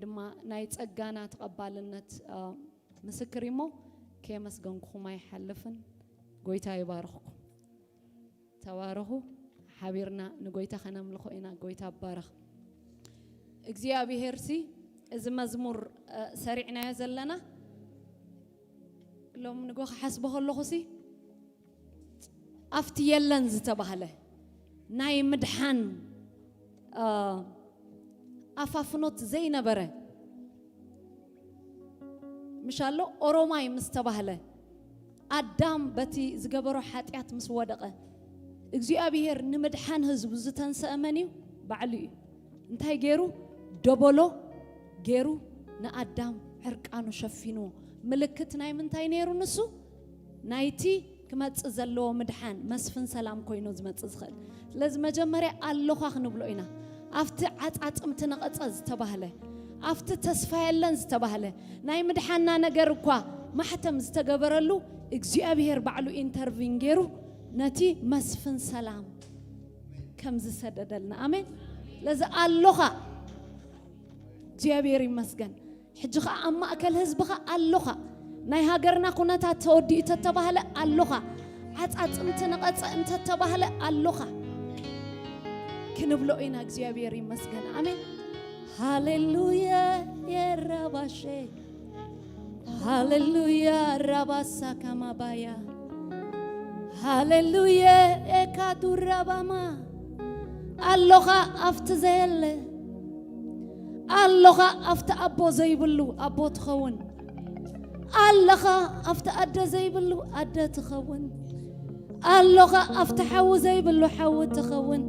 دما ناي ጸጋና ተቀባልነት مسكر يمو كيمسغنكم ما يحلفن ጎይታ ይባርኽኩ ተባረኹ حبيرنا نغويتا خنملخو ኢና ጎይታ ባረኽ እግዚአብሔር ሲ እዚ መዝሙር ሰሪዕና ያዘለና ሎም ንጎ ሓስበ ከለኹ ሲ አፍቲ የለን ዝተባህለ ናይ ምድሓን አፋፍኖት ዘይነበረ ምሻሎ ኦሮማይ ምስተባህለ አዳም በቲ ዝገበሮ ኃጢአት ምስ ወደቀ እግዚአብሔር ንምድሓን ህዝብ ዝተንሰአመኒው ባዕልዩ እንታይ ገይሩ ደቦሎ ገይሩ ንአዳም ዕርቃኑ ሸፊኑ ምልክት ናይ ምንታይ ነይሩ ንሱ ናይቲ ክመጽእ ዘለዎ ምድሓን መስፍን ሰላም ኮይኑ ዝመጽእ ዝኽእል ስለዚ መጀመርያ ኣለኻ ክንብሎ ኢና አፍቲ ዓጻጽምቲ ነቐጸ ዝተባህለ አፍቲ ተስፋ የለን ዝተባህለ ናይ ምድሓና ነገር እኳ ማሕተም ዝተገበረሉ እግዚአብሔር ባዕሉ ኢንተርቪን ገይሩ ነቲ መስፍን ሰላም ከም ዝሰደደልና አሜን ለዚ ኣለኻ እግዚአብሔር ይመስገን ሕጅኻ አማ አከል ህዝብኻ ኣለኻ ናይ ሃገርና ኩነታት ተወዲኡ ተተባህለ ኣለኻ ዓጻጽምቲ ነቐጸ እንተ ተባህለ ኣለኻ ክንብሎ ኢና እግዚአብሔር ይመስገን አሜን ሃሌሉያ የራባሼ ሃሌሉያ ራባሳ ከማባያ ሃሌሉያ ኤካዱራባማ ኣለኻ አፍቲ ዘየለ ኣለኻ አፍቲ አቦ ዘይብሉ አቦ ትኸውን ኣለኻ አፍቲ አደ ዘይብሉ አደ ትኸውን ኣለኻ አፍቲ ሓው ዘይብሉ ሓው ትኸውን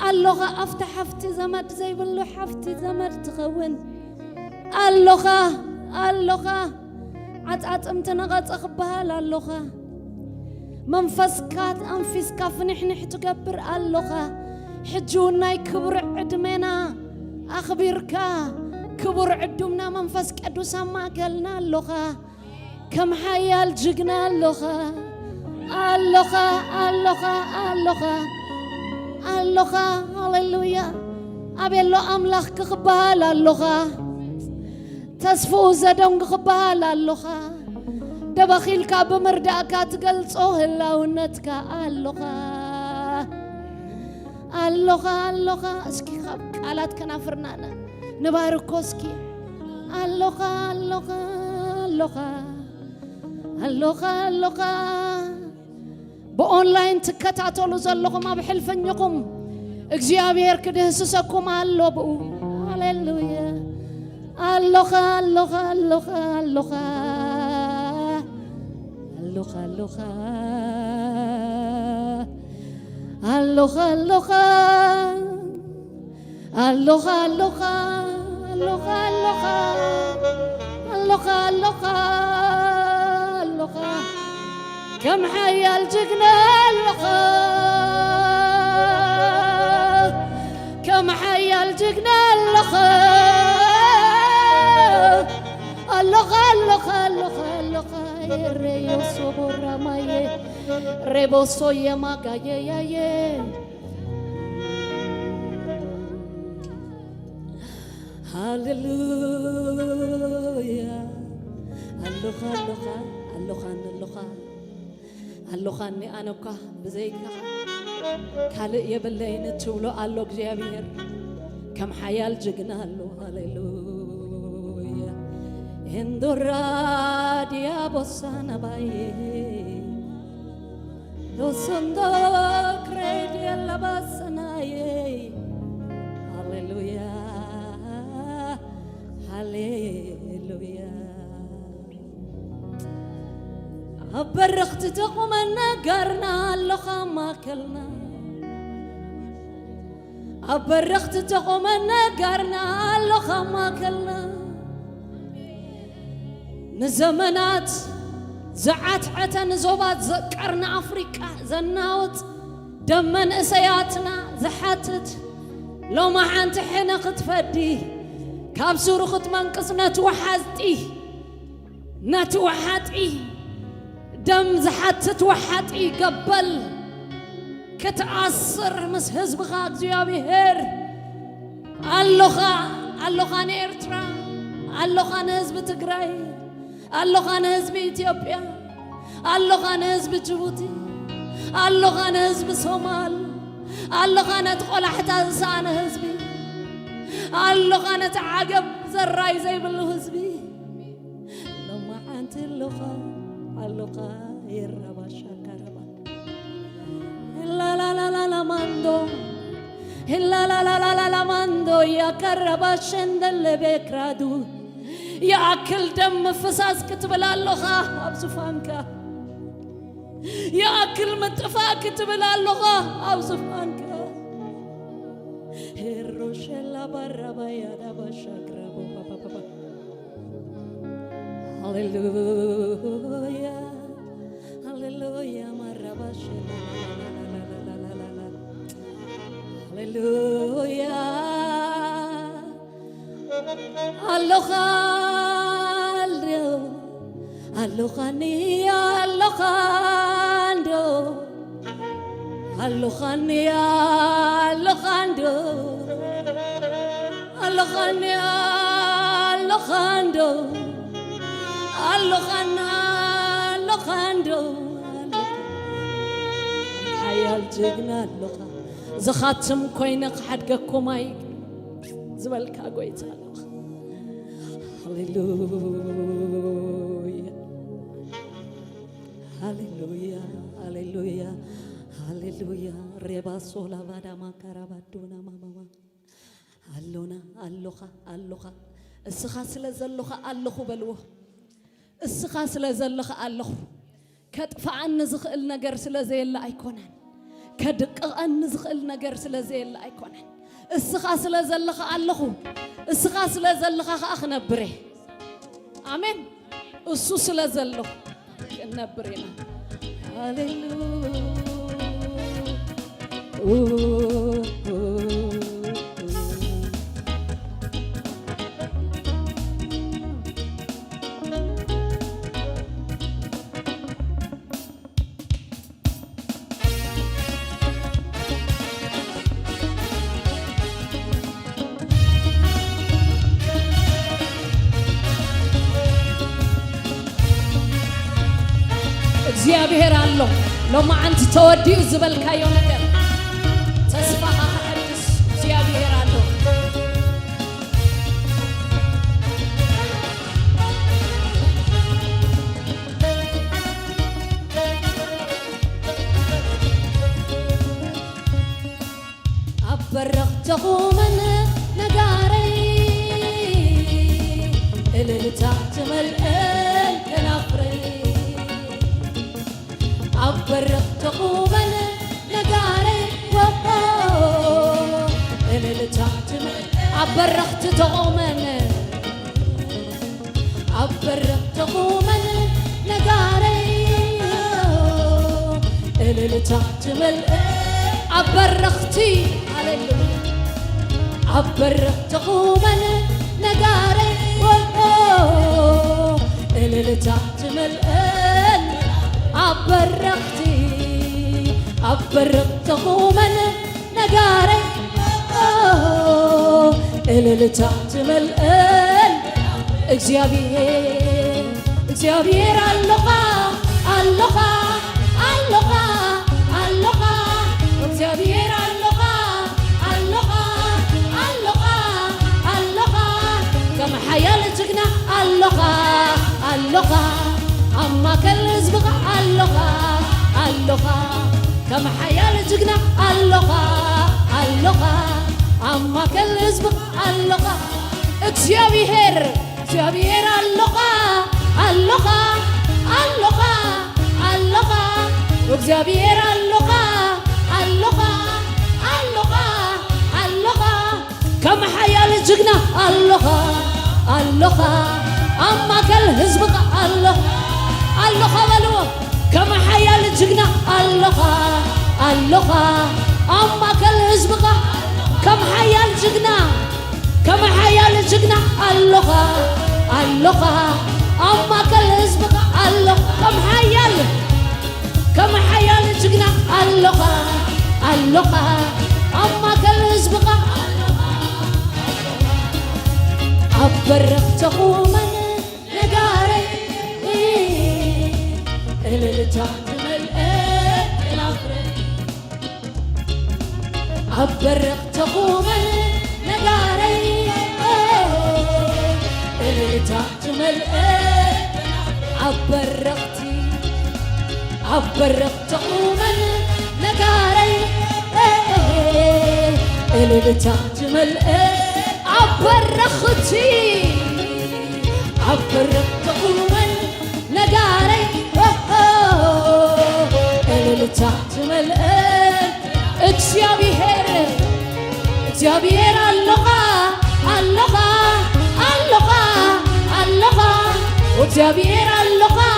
ኣለኻ አፍቲ ሓፍቲ ዘመድ ዘይብሉ ሓፍቲ ዘመድ ትኸውን ኣለኻ ዓጻጽምቲ ነቐጸ ክበሃል ኣለኻ መንፈስካት አንፊስካ ፍንሕንሕ ትገብር ኣለኻ ሕጂው ናይ ክብር ዕድሜና አኽቢርካ ክብር ዕዱምና መንፈስ ቅዱስ ማእከልና ኣለኻ ከም ሓያል ጅግና ኣለኻ ሃሌሉያ አቤሎ አምላኽ ክኽበሃል ኣለኻ ተስፋው ዘደንግ ክበሃል ኣለኻ ደበኺልካ በመርዳእካ ትገልጾ ህላውነትካ ኣለኻ እስኪ ቃላት ከናፍርናና ንባርኮ እስኪ ኣለኻ በኦንላይን ትከታተሉ ዘለኹም ኣብ ሕልፈኝኩም እግዚአብሔር ክድህስሰኩም ኣሎ ብኡ ሃሌሉያ ኣለኻ كم حيال جقنا اللخا كم حيال جقنا اللخا اللخا ريو صبر ماي ريبوسو يما يا هاليلويا اللخا اني انوكا بزيكا كالق يبلين تولو الله እግዚአብሔር كم حيال جقنا له هاليلويا اندورا ديا بوسانا باي لو سندو كريدي الله بسناي هاليلويا هاليلويا أبرخت تقومنا قرنا اللخا ما كلنا أبرخت تقومنا قرنا اللخا ما كلنا نزمنات زعات عتن زوبات ذكرنا أفريقيا زناوت دمن إسياتنا زحاتت لو ما حنت حين قتفدي كابسور خت منقص نتوحدتي دم زحتت وحدي قبل كتأثر مس حزبك እግዚአብሔር ኣለኻ አሎኻነ ኤርትራ አሎኻነ ህዝብ ትግራይ አሎኻነ ህዝብ ኢትዮጵያ አሎኻነ ህዝብ ጅቡቲ አሎኻነ ህዝብ ሶማል አሎኻነ ተቆላሕታ ዝሳነ ህዝቢ አሎኻነ ተዓገብ ዘራይ ዘይብሉ ህዝቢ ለማዓንቲ አሎኻ ይረባሻ ካረባ ላ ማንዶ لا ماندو يا كرباشن دل بكرادو يا أكل دم فساس كتب اللغة أبصفانكا يا أكل متفا كتب اللغة أبصفانكا هيروشلا بربا يا دبا شكرا بابا هاليلويا هاليلويا مربا شلا Hallelujah. Aloha, Alohania, Alohando, Alohania, Alohando, Alohania, Alohando, Alohana, Alohando, Ayal jigna Aloha. زخاتم كوينك حدقكم ماي زبالك أقويت الله هاليلويا هاليلويا هاليلويا هاليلويا ربا صولا بادا ما كراباتونا ماما اللونا اللوخا اللوخا السخاس لزلوخا اللوخو بلوه السخاس لزلوخا اللوخ كتفع النزخ النجر سلزي الله أيكونان كدق أنزخل نجار سلزيل أيقونن السخاس لزلخ اللهو السخاس لزلخ أخنا بري آمين السوس لزلخ نبرينا هاليلويا እግዚአብሔር አለው ለማ አንተ ተወዲው ዝበልካዮ ነገር ተስፋህ አሐድስ እግዚአብሔር አለው አበረኽተኹ መን ነጋሪ እልልታት መልአል ከናፍሬ أبرقت من نجاري وقو اللي تعتمد أبرقت من أبرقت من نجاري اللي تعتمد أبرقتي عليك أبرقت من نجاري وقو اللي تعتمد أبرقته من نجاري اللي تعتمل እግዚአብሔር አለኻ አለኻ አለኻ አለኻ እግዚአብሔር አለኻ አለኻ አለኻ አለኻ كما حيال جግና አለኻ አለኻ أما كل زبغة اللغة اللغة كما حيال جقنا اللغة اللغة أما كل زبغة اللغة እግዚአብሔር اللغة اللغة اللغة اللغة እግዚአብሔር اللغة اللغة اللغة اللغة كما حيال جقنا اللغة اللغة أما كل زبغة اللغة اللغة بلوه كما حيال جقنا اللغة اللغة أما كل زبغة كم حيال جقنا كما حيال جقنا اللغة اللغة أما كل زبغة اللغة كم حيال جقنا اللغة اللغة أما كل زبغة عبرخت قومن نقاري الالتات ملئت العفري عبرخت قومن نقاري الالتات ملئت عبرخت قومن نقاري الالتات ملئت عبرخت قومن نقاري الالتات ملئت እግዚአብሔር አለኻ እግዚአብሔር አለኻ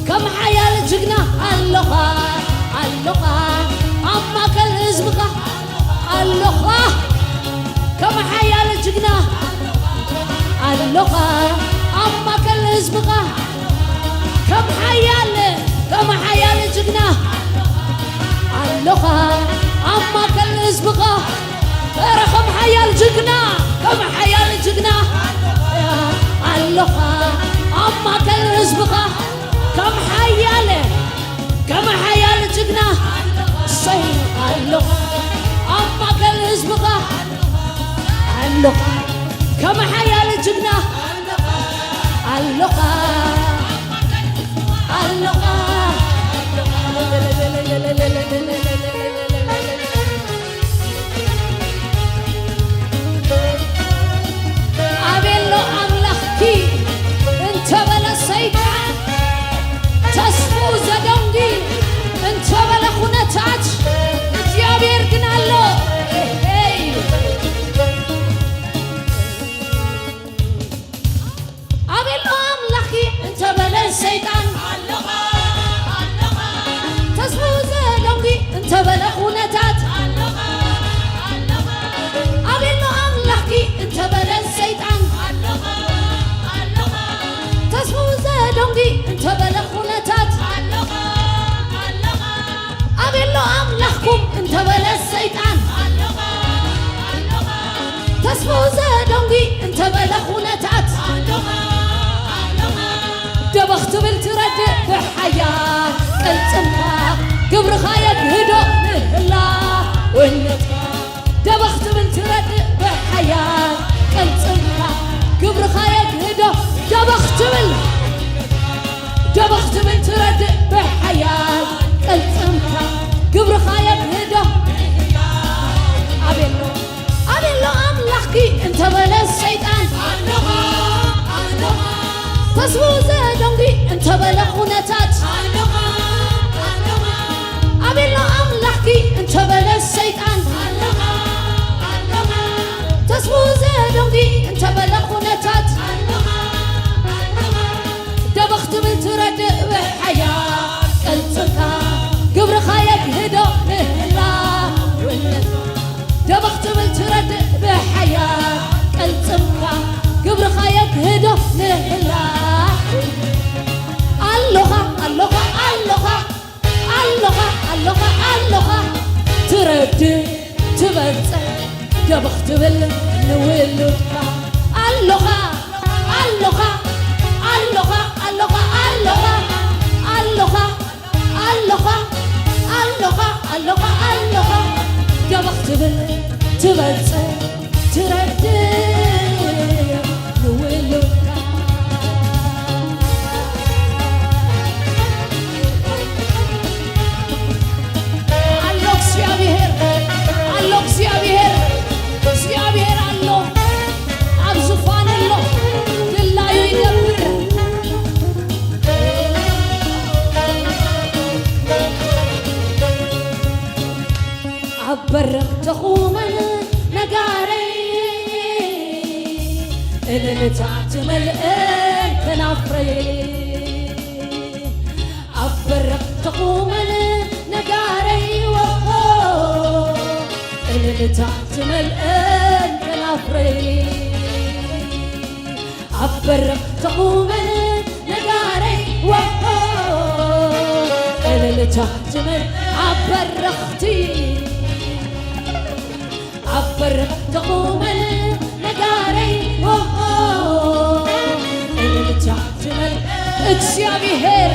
ከም ሓያል ጅግና አለኻ ኣማከል ህዝብኻ አለኻ ከም ሓያል ጅግና አለኻ ኣማከል ህዝብኻ ከም ሓያል ጅግና አለኻ ኣማከል ህዝብኻ ከም ሓያል ጅግና አለኻ ኣማከል ህዝብኻ ከም ሓያል ጅግና ሰይ አለኻ ኣማከል ህዝብኻ አለኻ ከም ሓያል ጅግና አለኻ አቤሎ አምላኽኪ እንተ በለ ሰይጣን ተስፉ ዘደንጊ እንተ በለ ኩነታት እግዚአብሔር ግን አለ አቤሎ አምላኽኪ እንተ በለ ሰይጣን ተስፉ ዘደንጊ እንተ በለ ኩነታት አቤሎ አምላኽኪ እንተ በለ ሰይጣን ተስፉ ዘደንጊ እንተ በለ ኩነታት አቤሎ አምላኽኩም እንተ በለ ሰይጣን ተስፉ ዘደንጊ እንተ በለ ኩነታት ደበኽ ትብል ትረድእ ብሓያል ቅልጽምካ ግብርኻ የግህዶ ንህላውነትካ ደበኽ ትብል ትረድእ ብሓያል ቅልጽምካ ግብርኻ የግህዶ ደበኽ ትብል ትረድእ ብሓያል ቅልጽምካ ግብርኻ የግህዶ አቤሎ አምላኽኪ እንተ በለ ሰይጣን ተስፉ ዘደንጊ እንተ በለ ኩነታት አቤሎ አምላኽኪ እንተ በለ ሰይጣን ተስፉ ዘደንጊ እንተ በለ ኩነታት ደበኽ ትብል ትረድእ ብሓያል ቅልጽምካ ግብርኻ የግህዶ ንህላውነትካ ደበኽ ትብል ትረድእ ብሓያል ቅልጽምካ ግብርኻ የግህዶ አለኻ ትረድእ ትበጽሕ ደበኽ ትብል ንውሉድካ አለኻ ደበኽ ትብል ትበጽሕ ትረድእ ንውሉድካ እግዚአብሔር አሎ ኣብ ዙፋን ኣሎ ድላዩ ይነብር عبرخت قومن نقاري الالتات ملئت كنافري عبرخت قومن نقاري الالتات ملئت كنافري عبرخت قومن نقاري الالتات ملئت عبرختي عبر تقوم النقاري التعجمل እግዚአብሔር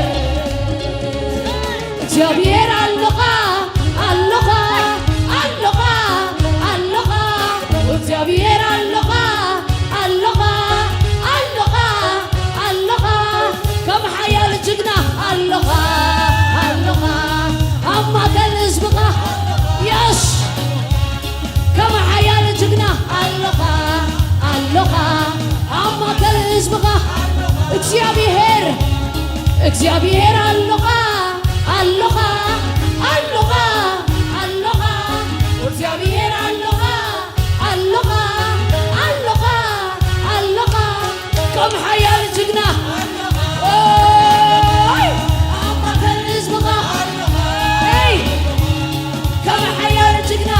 እግዚአብሔር አለቃ አለቃ አለቃ አለቃ እግዚአብሔር አለቃ አለቃ አለቃ አለቃ ከም ሓያል ጅግና አለቃ አለቃ ኣማከል ህዝብኻ የስ ከም ሓያል ጅግና አለቃ አለቃ ኣማከል ህዝብኻ እግዚአብሔር እግዚአብሔር አለቃ አለቃ አለቃ አለቃ እግዚአብሔር አለቃ አለቃ አለቃ አለቃ ከም ሓያል ጅግና ኣማከል ህዝብኻ ከም ሓያል ጅግና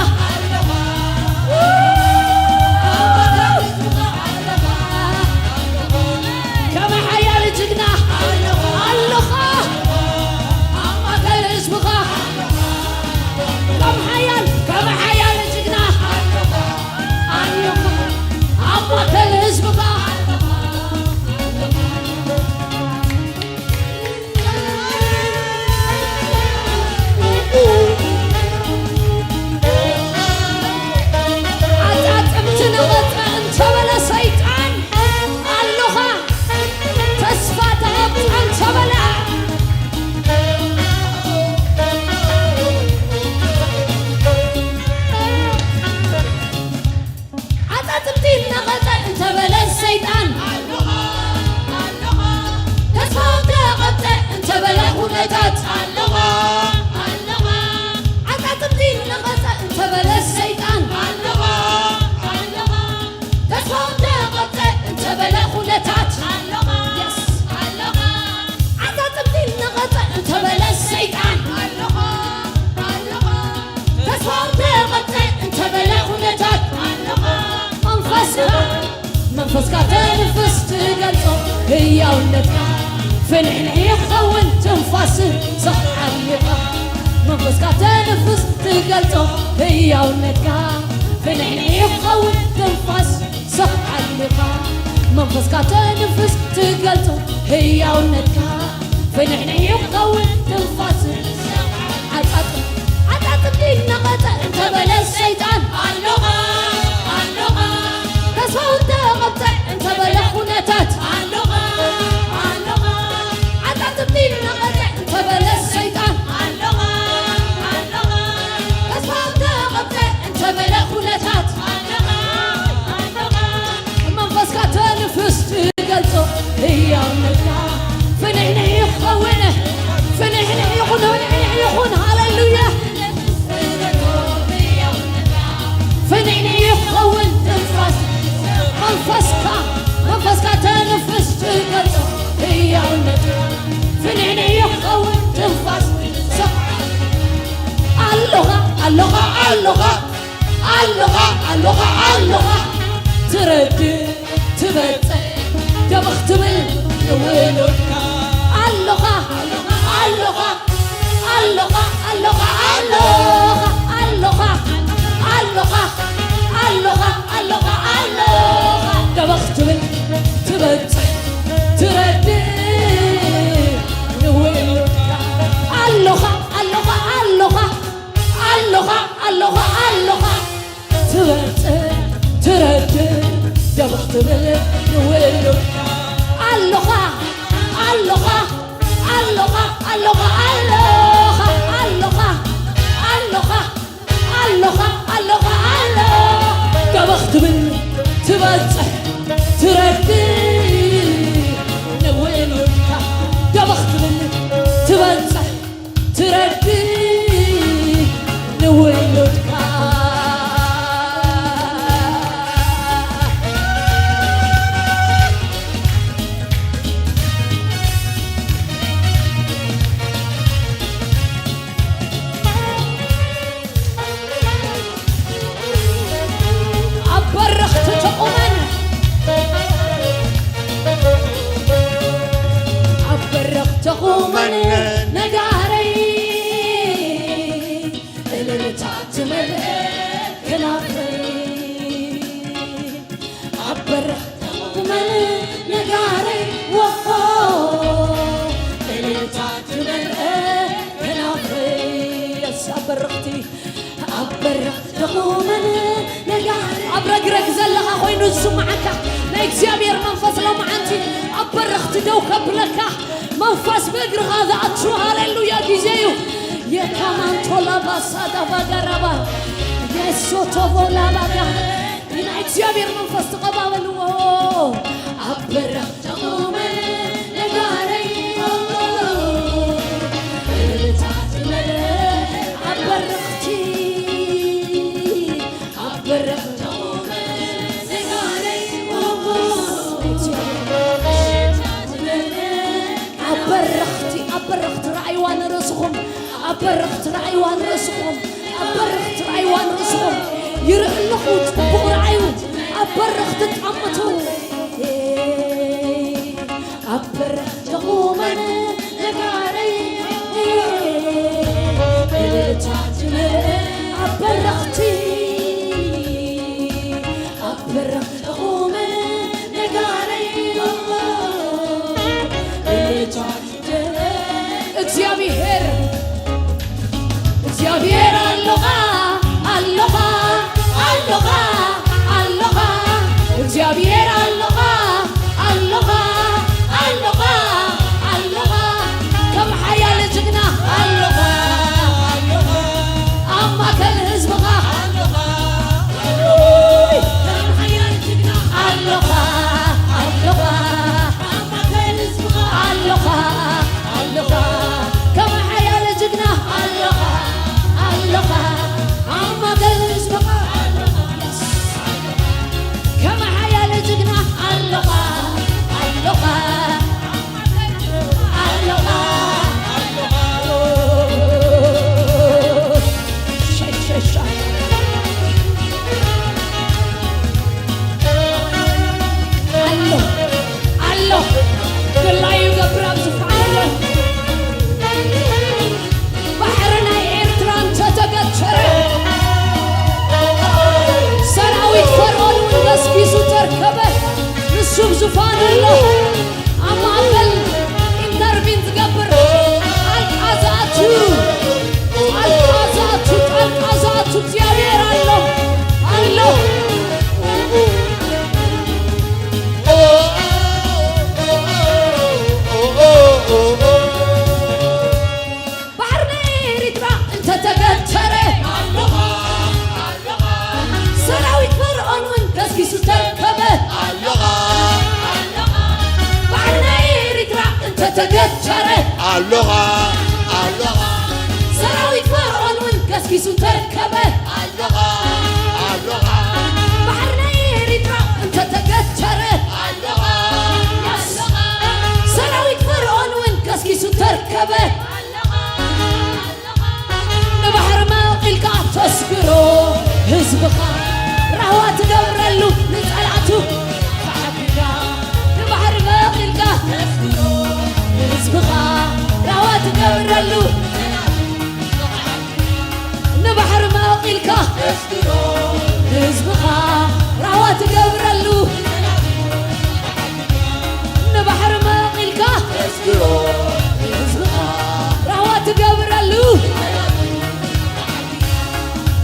መንፈስካ ተንፍስ ትገልጾ ህያውነትካ ፍንሕንሕ ይኸውን ትንፋስህ ሰዓሊኻ መንፈስካ ተንፍስ ትገልጾ ህያውነትካ ፍንሕንሕ ይኸውን ትንፋስ ሰዓሊኻ መንፈስካ ተንፍስ ትገልጾ ህያውነትካ ፍንሕንሕ ይኸውን ትንፋስህ ዓጣጥምቲ ነቐጠ እንተበለ ሰይጣን ኣለኻ ተስፋውን ተቐብፀ እንተበለ ኩነታት ኣለኻ ኣለኻ ዓጣጥምቲ ነቐጠ እንተበለ ሰይጣን ኣለኻ ኣለኻ ተስፋውን ተቐብፀ እንተበለ ኩነታት ኣለኻ ኣለኻ መንፈስካ ተንፍስ ትገልጾ ህያውነትካ ፍንሕንሕ ይኸውን ፍንሕንሕ ይኹን ፍንሕንሕ ይኹን ሃሌሉያ ፍንሕንሕ ይኸውን ትንፋስ መንፈስካ ተንፍስ ትገልጾ ህያውነትካ ፍንሕንሕ ይኸውን ትንፋስ ኣለኻ ኣለኻ ኣለኻ ኣለኻ ኣለኻ ኣለኻ ትረድእ ትበፅሕ ደምኽ ትብል ንውሉድካ ኣለኻ ኣለኻ ኣለኻ ኣለኻ ኣለኻ ኣለኻ ኣለኻ ኣለኻ ኣለኻ ደምኽ ትብል ትበፅሕ ትረድእ ንውሉድካ ኣለኻ ኣለኻ ኣለኻ ኣለኻ ኣለኻ ኣለኻ ትበፅሕ ትረድእ ደምኽ ትብል ንውሉድካ ኣለኻ ኣለኻ ኣለኻ ኣለኻ ኣለኻ ኣለኻ ኣለኻ ኣለኻ ደምኽ ትብል ትበፅሕ ትረድእ ንውሉድካ ደምኽ ትብል ትበፅሕ ትረድእ ንውሉድካ عزو معك نايكزيابير منفس لو معنتي أبرخت دوكب لك منفس بقر هذا أتشو هاليلويا جيزيو يا كمان طلبا صدا بقربا يسو طولا بقى نايكزيابير منفس تقبابلو أبرخت دومن نقاري أبرخت رأيوان رسخهم أبرخت رأيوان رسخهم أبرخت رأيوان رسخهم يرقلقوا تبقوا رأيو أبرخت تقمتوا أبرخت قومن لقاري أبرختي أبرخت قومن لقاري እግዚአብሔር አለኻ አለኻ አለኻ አለኻ እግዚአብሔር አለኻ አለኻ አለኻ አለኻ ከም ሓያል ጅግና አለኻ አለኻ ኣማከል ህዝብኻ አለኻ ከም ሓያል ጅግና አለኻ አለኻ ኣማከል ህዝብኻ አለኻ አለኻ ከም ሓያል ጅግና አለኻ አለኻ ኣማከል ህዝብኻ ከም ሓያል ጅግና አለኻ አለኻ አለኻ ሸሸሻ አሎ አሎ ግላዩ ገብራብ ዝፍዓለ ባሕርና ኤርትራን ተተገተረ ሰራዊት ፈርዖን ገስጊሱ ተርከበ ንሱ ብዙፋን ኣሎ ኣብ ማእከል ኢንተርቪን ዝገብር ጣልቃ ዝኣቱ እግዚአብሔር ኣሎ ኣሎ ባሕርና ኤርትራ እንተተገተረ ሰራዊት ፈርዖን እውን ገስጊሱ ተርከበ ባሕርና ኤርትራ እንተተገተረ ሰራዊት ፈርዖን እውን ገስጊሱ ተርከበ ባሕርና ኤርትራ እንተተገተረ ሰራዊት ፈርዖን እውን ገስጊሱ ተርከበ ንባሕሪ መቂልካ ተስግሮ ህዝብኻ ራህዋ ትገብረሉ ንጸላእቱ ተሓቢካ ንባሕሪ መቂልካ ተስግሮ ህዝብኻ ራህዋ ትገብረሉ ንባሕሪ መቂልካ ተስግሮ ህዝብኻ ራህዋ ትገብረሉ ንባሕሪ መቂልካ ተስግሮ ህዝብኻ ራህዋ ትገብረሉ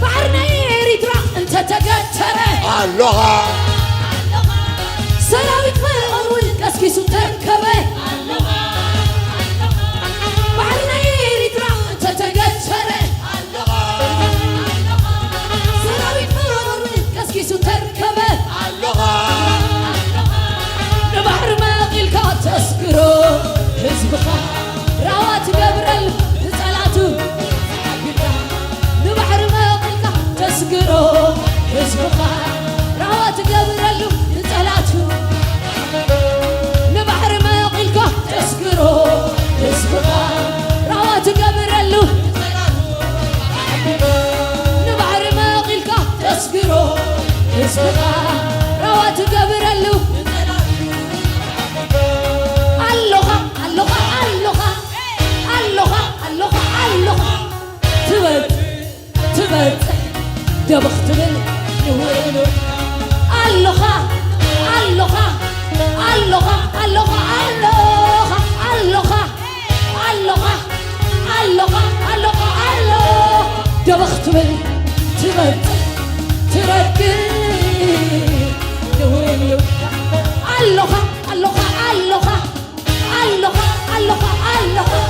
ባሕርና ኤርትራ እንተተገተረ ሰራዊት ፈርዖን እውን ገስጊሱ ተርከበ ባሕርና ኤርትራ እንተተገተረ ሰራዊት ፈርዖን እውን ገስጊሱ ተርከበ ንባሕሪ መቂልካ ተስግሮ ህዝብኻ ራህዋ ትገብረሉ ንጸላእቱ ንባሕሪ መቂልካ ተስግሮ ህዝብኻ ራህዋ ትገብረሉ ንጸላእቱ ንባሕሪ መቂልካ ተስግሮ ህዝብኻ ራህዋ ትገብረሉ ንባሕሪ መቂልካ ተስግሮ ህዝብኻ ራህዋ ትገብረሉ ኣለኻ ኣለኻ ኣለኻ ኣለኻ ኣለኻ ኣለኻ ትበጽሕ ደብኽ ትብል ንውዕሉ ኣለኻ ኣለኻ ኣለኻ ኣለኻ ኣለኻ ኣለኻ ኣለኻ ኣለኻ ኣሎ ደብኽ ትብል ትበጽሕ ትረግብ ንውዕሉ ألوخا ألوخا ألوخا ألوخا ألوخا ألوخا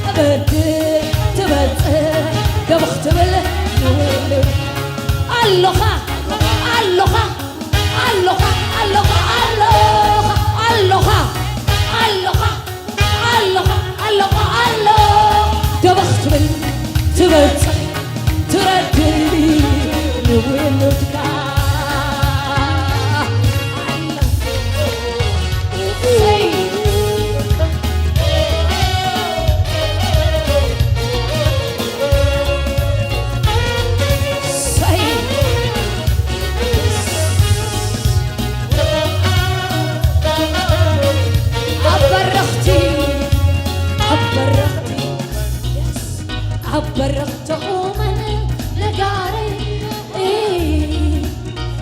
تبدل تبدل دبخ تبل ألوخا ألوخا ألوخا ألوخا ألوخا ألوخا ألوخا ألوخا ألوخا ألوخا دبخ تبل تبدل تردلي نولدك عبرت من نقاري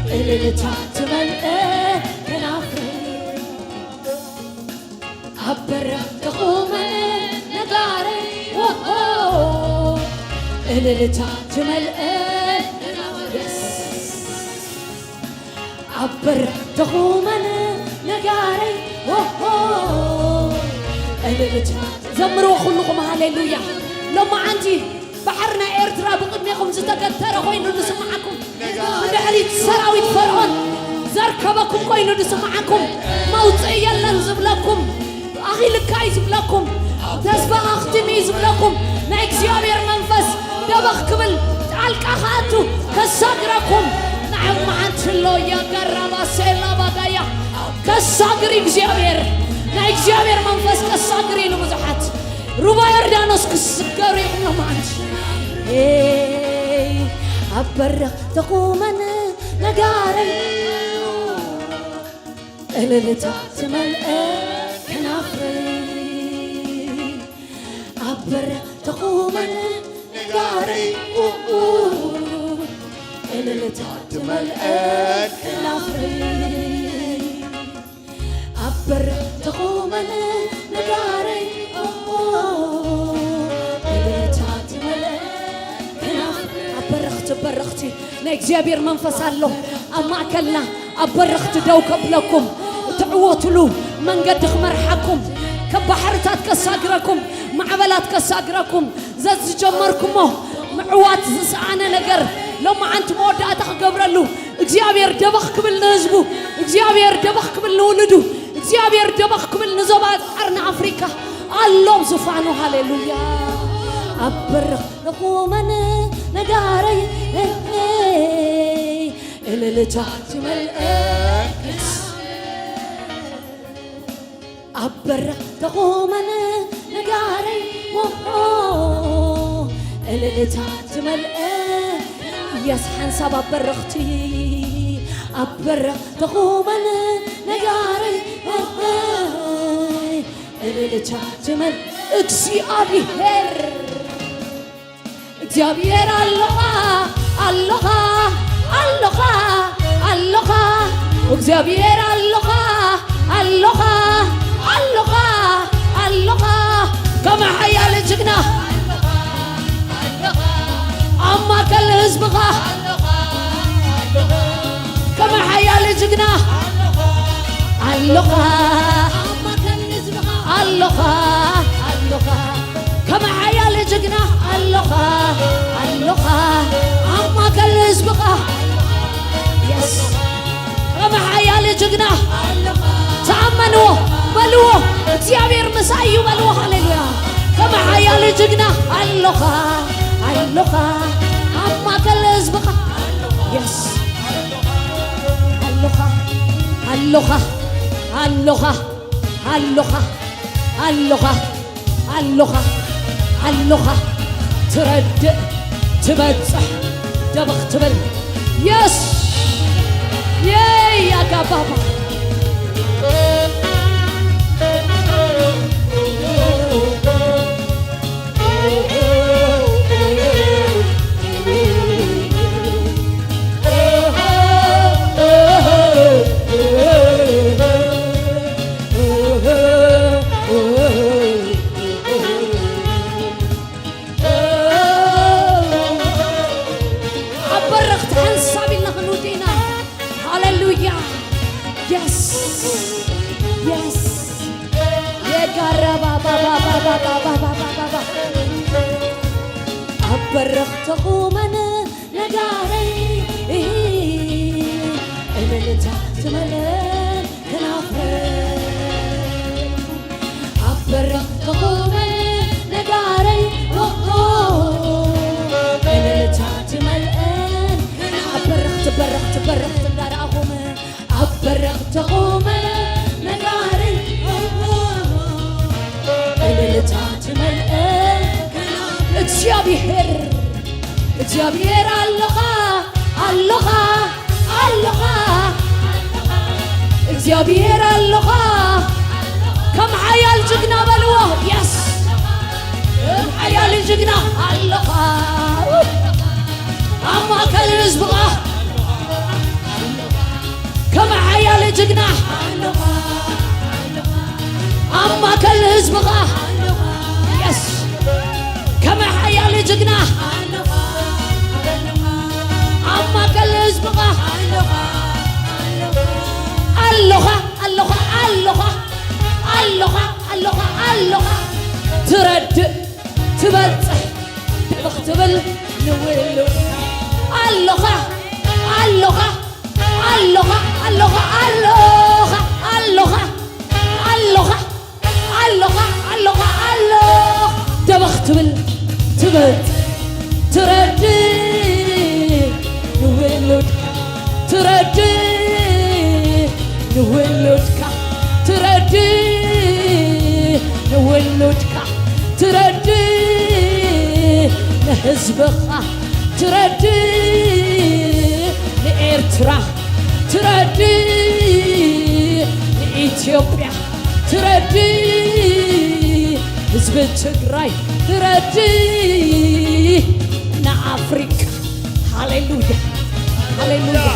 اللي تعتمل كنافري عبرت من نقاري اللي تعتمل عبرت من نقاري اللي زمروا خلقكم هاليلويا لما عندي بحرنا إرترا بقدمكم زتكتر خوينو نسمعكم مدحريت سراويت فرعون زركبكم خوينو نسمعكم موطئ يلا نزبلكم أخي لكاي زبلكم تسبق أختمي زبلكم نا إكزيابير منفس دبخ قبل تعالك أخاتو كساقركم نعم معنت الله يا قربا سيلا بقايا كساقر إكزيابير نا إكزيابير منفس كساقري نمزحات روبا يردانوس كسكري نمانش عبرك تقومنا نقاري اللي تعتمل كنافري عبرك تقومنا نقاري اللي تعتمل كنافري عبرك تقومنا نقاري برختي ناكزيابير منفس الله أما كلا أبرخت دوك بلكم تعوتلو من قدخ مرحكم كبحرتات كساقركم معبلات كساقركم زز جمركمه معوات زسعانا نقر لو ما أنت مودات قبرلو اكزيابير دبخ قبل نزبو اكزيابير دبخ قبل نولدو اكزيابير دبخ قبل نزوبات عرنا أفريكا الله زفانو هاليلويا أبرخ نقومنا نقاري اللي تعتمل أبرخ تقومنا نقاري اللي تعتمل يسحن سبب برختي أبرخ تقومنا نقاري اللي تعتمل اكزيابير اكزيابير اللغة اللغة اللغة اللغة اكزيابير اللغة اللغة اللغة اللغة كما حيا لجقنا أما كل هزبغة كما حيا لجقنا اللغة أما كل هزبغة اللغة اللغة كما حيا لجقنا اللغة اللغة أما كل هزبغة يس كما حيا لجقنا تأمنوا بلوه اكزيابير مسايو بلوه هاليلويا كما حيا لجقنا اللغة اللغة أما كل هزبغة يس اللغة اللغة اللغة اللغة اللغة اللغة اللغة ترد تبزح دبخ تبل يس يا بابا Yes. أبرخت من نجاري اللي تحت ملان كنافر أبرخت من نجاري اللي تحت ملان برخت دار أقوم أبرخت من نجاري اللي تحت ملان እግዚአብሔር አለኻ እግዚአብሔር አለኻ ከም ሓያል ጅግና በልዎ የስ ሓያል ጅግና አለኻ አማከል ህዝብኻ ከም ሓያል ጅግና አማከል ህዝብኻ የስ كما حيا لجنا أما كل اسمها اللغة ترد تبت تبختبل نويلو اللغة تبختبل تبت تردي نولدك تردي نولدك تردي نولدك تردي لحزبك تردي لإرترا تردي لإثيوبيا تردي حزب التግራይ تردي نافريكا هاليلويا هاليلويا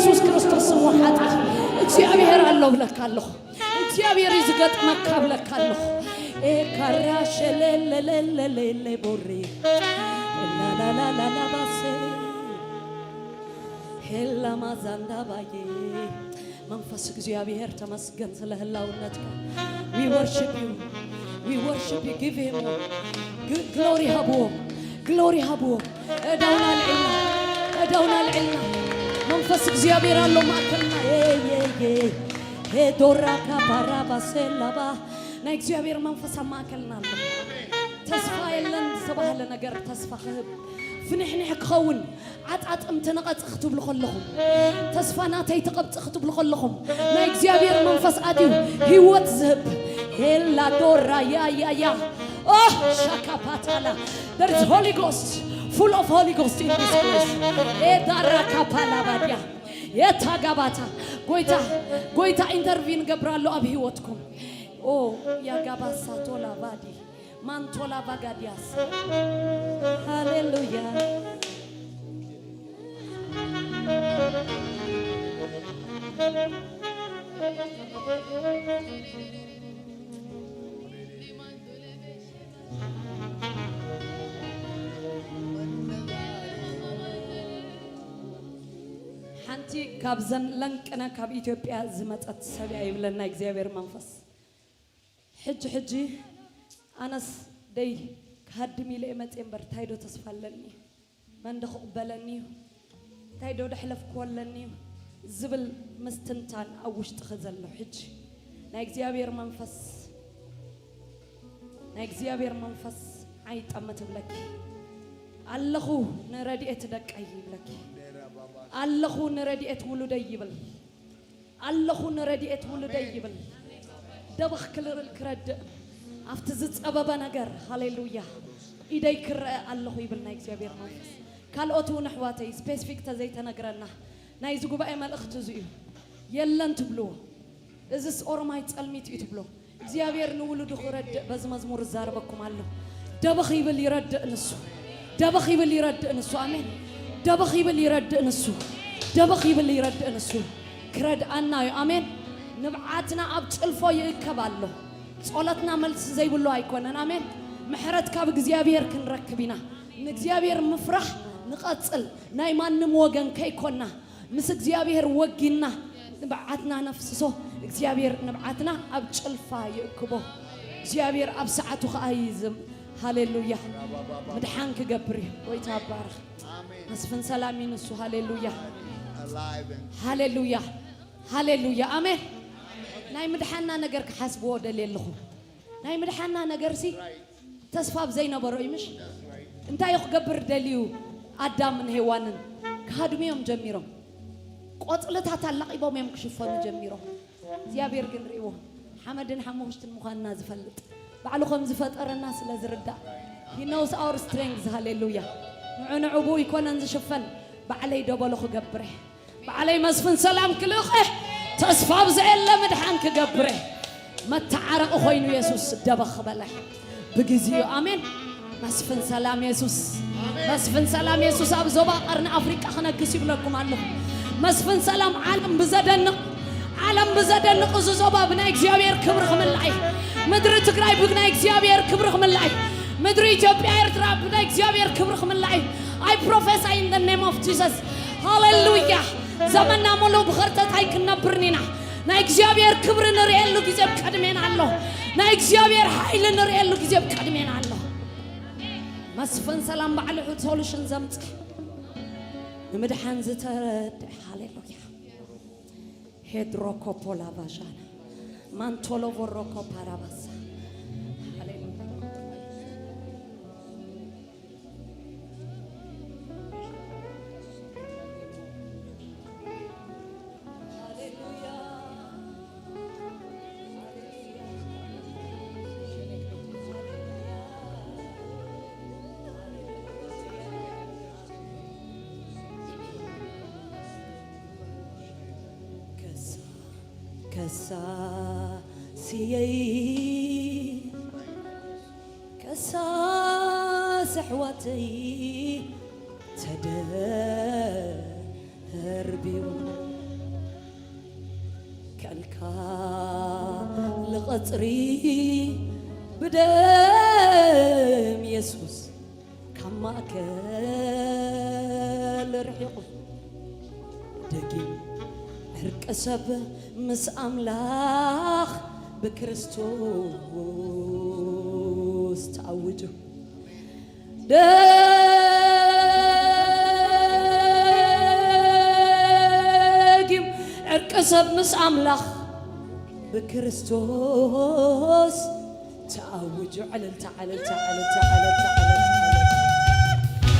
ኢየሱስ ክርስቶስ ወሐጣ እግዚአብሔር አለው ለካለሁ እግዚአብሔር ይዝገጥ መካብለካለሁ ኤካራሸለለለለለ ቦሪ ላላላላ ባሴ ሄላ ማዛንዳ ባዬ መንፈስ እግዚአብሔር ተመስገን ስለ ህላውነትህ we worship you give him glory habo እዳውና ልዕልና መንፈስ እግዚአብሔር አለው ማከልና ዶራካ ባራባሴላባ ናይ እግዚአብሔር መንፈስ ማከልና ተስፋ የለን ተባለ ነገር ተስፋ فنحنح كخون عطعط امتنقص اختب لخلهم تسفاناتي تقبط اختب لخلهم نا اغزيابير منفس اديو هيوت زهب هلا دورا يا shakapatala there is Holy Ghost full of Holy Ghost in this place edarakapalabadia etagabata goita intervene gabralo ab hiwotkum ya gabasa tola badi mantola bagadias hallelujah حنتي كابزن لنكنا كاب إثيوبيا زمتت سبيا يبلنا إخزيابير منفس حجي أناس دي كهدمي لإمت إمبر تايدو تصفلني من دخو قبلني تايدو دحلف كولني زبل مستنتان أوش تخزلو حجي نا إخزيابير منفس عيت أمت بلك اللهو نردي أتدك أي بلك اللهو نردي أتولد يبل اللهو نردي أتولد يبل دبخ كلر الكرد أفتزت أبابا نجار هاليلويا إيدي كر اللهو يبلنا إخزيابير منفس قال أتو نحواتي سبيسفيك تزيت نجرنا نايزو بقى ما الأختزيو يلن تبلو إذس أورمايت الميت يتبلو إخزيابير نولد خرد بز مزمور الزاربكم الله دبخ يبل يرد نسو دبخ يبل يرد نسو آمين دبخ يبل يرد نسو كرد أنا آمين نبعاتنا أبت الفو يكبالله صلاتنا ملس زي بالله يكونن آمين محرت كاب إخزيابير كن ركبينا إخزيابير مفرح نقاتل نايمان نموغن كيكونا مس إخزيابير وجينا نبعاتنا نفسه إخزيابير نبعاتنا أبت الفو يكبو إخزيابير أبسعته خايزم هاليلويا مدحانك قبري ويتابارك مسفن سلامي نسو هاليلويا هاليلويا آمين ناي مدحانا نجرك حسبوا دليل لهم ناي مدحانا نجرسي تصفاب زينا بروي مش انت يخ قبر دليو آدم من هوانن كهادميهم جميرهم قطلتها تعلق يبوم يمكشفون جميرهم زيابير قنريوه حمدن حموشت المخانا زفلت بعلو خمس فترة الناس لازردا he knows our strengths hallelujah نعون عبو يكون نزشفن بعلي دبلو خقبره بعلي مسفن سلام كلوخه تصفاب زعل مدحان كقبره ما تعرق خوينو يسوس دبخ بلح بجزيو آمين مسفن سلام يسوس أبزوبا قرن أفريقيا خنا قسيب لكم عنه مسفن سلام عالم بزدن قصصوبا بنا إخزيابير كبرخ من العي مدر تقرأي بنا إخزيابير كبرخ من العي مدر إثيوبيا إرترا بنا إخزيابير كبرخ من العي I prophesy in the name of Jesus hallelujah زماننا ملو بخرتت هاي كنا برنينا نا إخزيابير كبر نريالو كيزيب كدمين الله نا إخزيابير حيل نريالو كيزيب كدمين الله مسفن سلام بعلي حوت سولوشن زمتك مدحان زترد هاليلويا هيدروكو بولا باجانا مانتولو وروكو باراباسا كسا سحوتي تدهر بيو كالكا لغطري بدم يسوس كما كل رحيقه دقيق عرق سب مس أملاخ بكريستوس تعوجه دقيق عرق سب مس أملاخ بكريستوس تعوجه على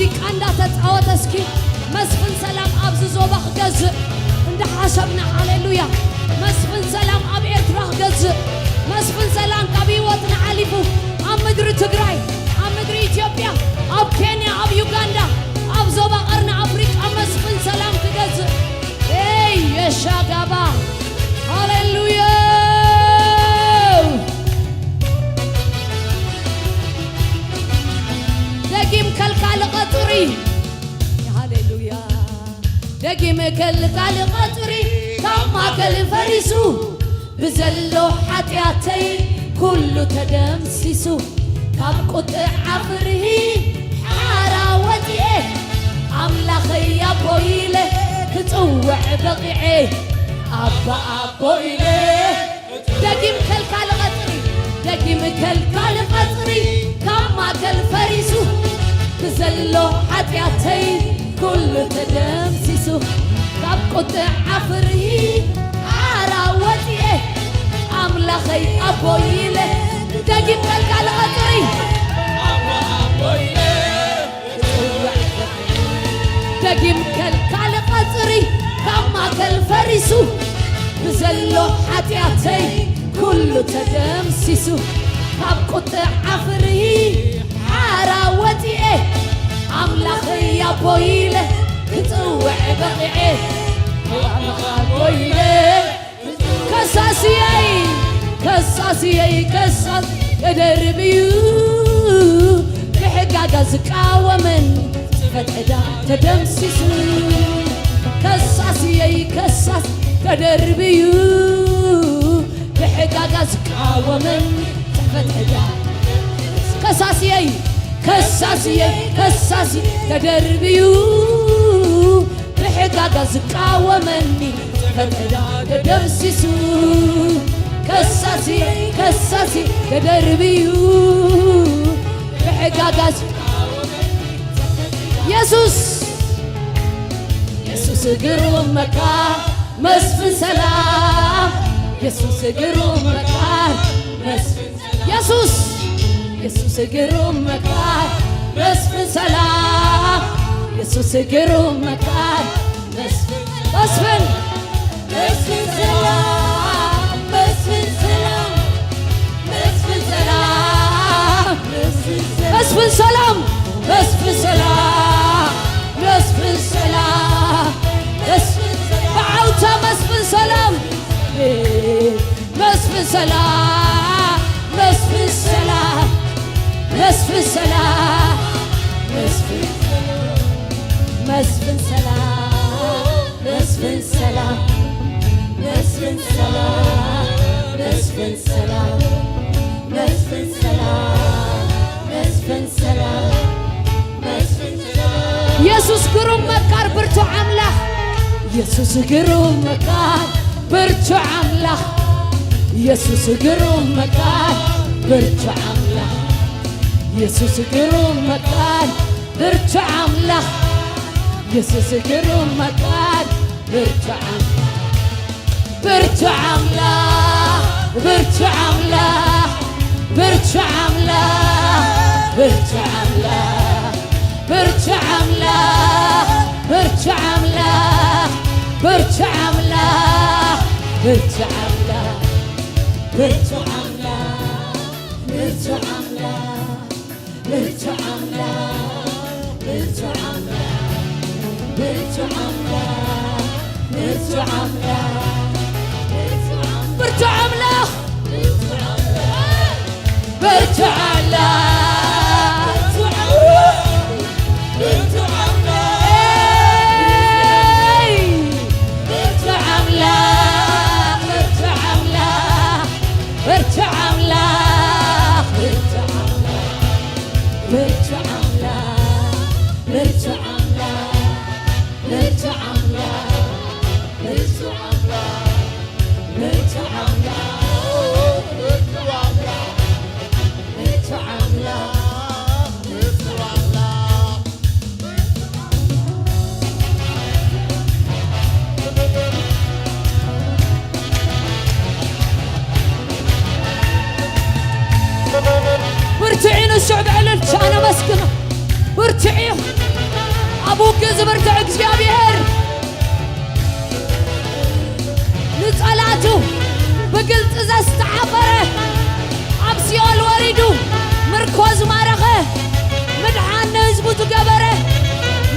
ሙዚቃ እንዳተጫወተ እስኪ መስፍን ሰላም አብዝዞ ባክገዝ እንደ ሓሰብና ሃሌሉያ መስፍን ሰላም ኣብ ኤርትራ ክገዝ መስፍን ሰላም ካብ ህይወትና ዓሊፉ ኣብ ምድሪ ትግራይ ኣብ ምድሪ ኢትዮጵያ ኣብ ኬንያ ኣብ ዩጋንዳ ኣብ ዞባ ቀርኒ ኣፍሪቃ መስፍን ሰላም ክገዝ የሻጋባ ሃሌሉያ ደጊም ከልካል ቀጥሪ ሃሌሉያ ደጊም ከልካል ቀጥሪ ካብ ማእከል ፈሪሱ ብዘሎ ሓጢአተይ ኩሉ ተደምሲሱ ካብ ቁጥዕ ዓፍርሂ ሓራ ወፅኤ ኣምላኸይ ኣቦ ኢለ ክፅውዕ በቂዐ ኣባ ኣቦ ኢለ ደጊም ከልካል ቀጥሪ ደጊም ከልካል ቀጥሪ ካብ ማእከል ፈሪሱ ብዘሎ ሓጢአተይ ኩሉ ተደምሲሱ ካብ ቁጥዕ ዓፍርሂ ሓራ ወፅኤ ኣምላኸይ ኣቦ ኢለ ደጊም ከልካል ቀጥሪ ደጊም ከልካል ቀጥሪ ካብ ማእከል ፈሪሱ ብዘሎ ሓጢአተይ ኩሉ ተደምሲሱ ካብ ቁጥዕ ዓፍርሂ ሓራ ወፅኤ ኣምላኸይ ኣቦ ኢለ ክፅውዕ በቂዐ ኣቦ ኢለ ከሳስየይ ከሳስየይ ከሳስ ተደርብዩ ብሕጋጋ ዝቃወመን ፈጥዕዳ ተደምሲሱ ከሳስየይ ከሳስ ተደርብዩ ብሕጋጋ ዝቃወመን ፈጥዕዳ ከሳስየይ ከሳስየይ ከሳሲ ተደርብዩ ብሕጋጋ ዝቃወመኒ ፈጥዕዳ ተደምሲሱ ከሳስየይ ከሳሲ ተደርብዩ ብሕጋጋ ኢየሱስ ኢየሱስ ግሩም መካር መስፍን ሰላም ኢየሱስ ግሩም መካር መስፍን ኢየሱስ ኢየሱስ ግሩም መካር መስፍን ሰላም ኢየሱስ ግሩም መካር መስፍን መስፍን መስፍን ሰላም መስፍን ሰላም መስፍን ሰላም መስፍን ሰላም መስፍን ሰላም መስፍን ሰላም በዓውታ መስፍን ሰላም መስፍን ሰላም መስፍን ሰላም መስፍን ሰላም መስፍን ሰላም መስፍን ሰላም መስፍን ሰላም መስፍን ሰላም መስፍን ሰላም መስፍን ሰላም ኢየሱስ ግሩም መካር ብርቱ አምላክ ኢየሱስ ግሩም መካር ብርቱ አምላክ ኢየሱስ ግሩም መካር ብርቱ አምላክ ኢየሱስ ግሩም መካር ብርቱ አምላክ ኢየሱስ ግሩም መካር ብርቱ አምላክ ብርቱ አምላክ ብርቱ አምላክ ብርቱ አምላክ ብርቱ አምላክ ብርቱ አምላክ ብርቱ አምላክ ብርቱ አምላክ ብርቱ አምላክ ብርቱ አምላክ ብርቱ አምላክ ብርቱ አምላክ ብርቱ አምላክ ብርቱ አምላክ ብርቱ አምላክ ብርቱ አምላክ ብርቱ አምላክ برتعين الشعب على الشانة مسكنة برتعيه زبرتع እግዚአብሔር نصلاته بقلت إذا استعبره عبسي الوريدو مركوز مارخه مدحان هزبوت قبره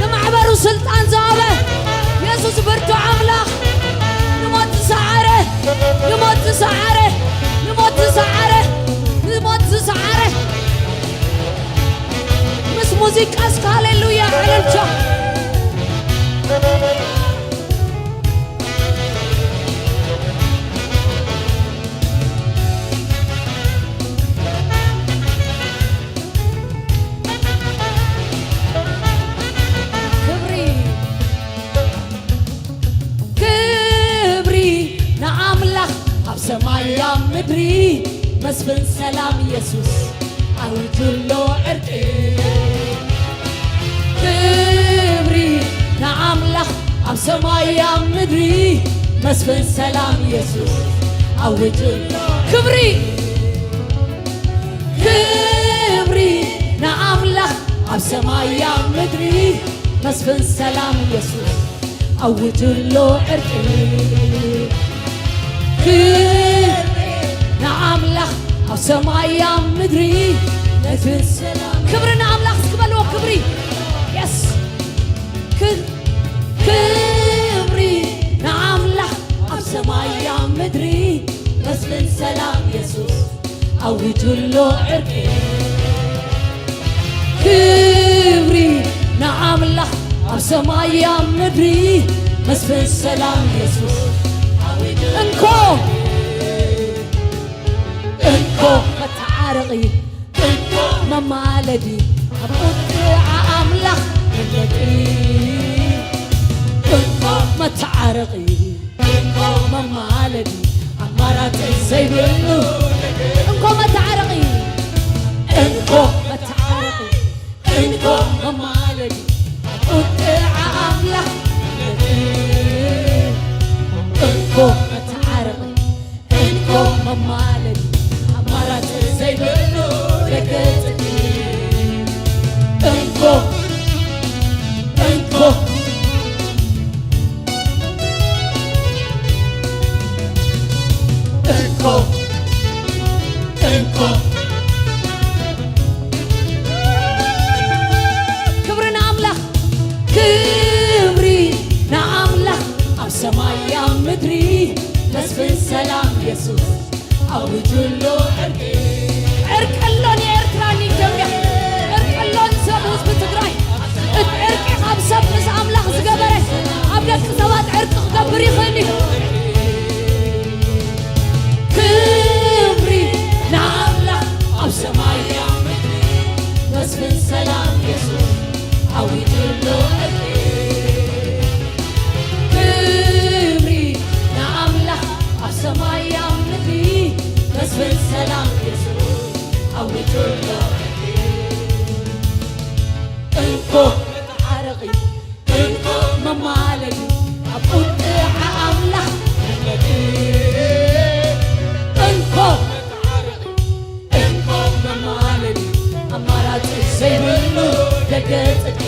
نمعبرو سلطان زابه يسوس برتو عملاق نموت سعره نموت سعره نموت سعره نموت سعره مس موسيقى اسك هاليلويا على الجو سمايا مدري مسفن سلام يسوس أوجلو عرقي كبري نعم لخ أب سمايا مدري مسفن سلام يسوس أوجلو كبري كبري نعم لخ أب سمايا مدري مسفن سلام يسوس أوجلو عرقي نعم لخ أو سمايا مدري نفس السلام كبري نعم لخ سكبلو كبري يس كبري نعم لخ أو سمايا مدري نفس السلام يسوس أو جلو عرقي كبري نعم لخ أو سمايا مدري نفس السلام يسوس انكو انكو متعارقي انكو ممالدي ابوطع املخ ملكي انكو متعارقي انكو ممالدي امارات سيبلو انكو متعارقي انكو متعارقي انكو ممالدي ابوطع املخ ملكي انكو متعارقي انكو ممالدي امارات سيبلو لكتني انكو انكو انكو انكو كبرنا املخ كبري نعم لخ اب سمايا مدري نسفن سلام يسوس او جلو عرقي عرق اللون يرتراني جميع عرق اللون سبوس بتقراي عرقي خمسة بس املخ زقبره عبدك سوات عرق قبري خيني كبري نعم لخ اب سمايا مدري نسفن سلام يسوس او جلو عرقي سمايا مدري نسفن سلام يسوع أو جلو انكو متعارقي انكو ممالدي أبوطع أملخ ملكي انكو متعارقي انكو ممالدي أمارات سيبلو لقيتك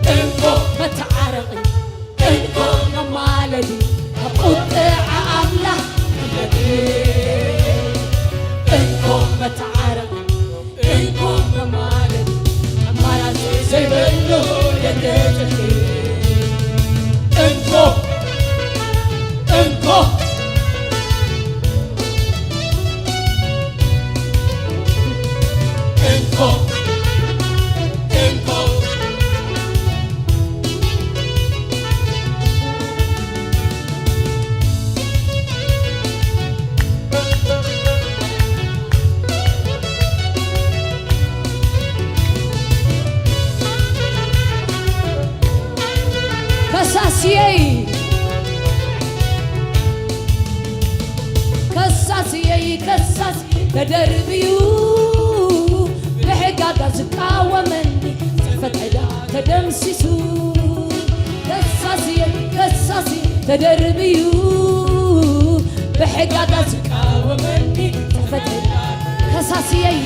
انكو متعارقي انكو ممالدي أبوطع أملخ ملكي انكو متعارقي انكو ممالدي أمارات سيبلو لقيتك انكو انكو انكو انكو كساسيي كساسيي كساسي تدربيو بحقاقة زقاومني فتحدا تدمسسو كساسيي كساسي تدربيو بحقاقة زقاومني فتحدا كساسيي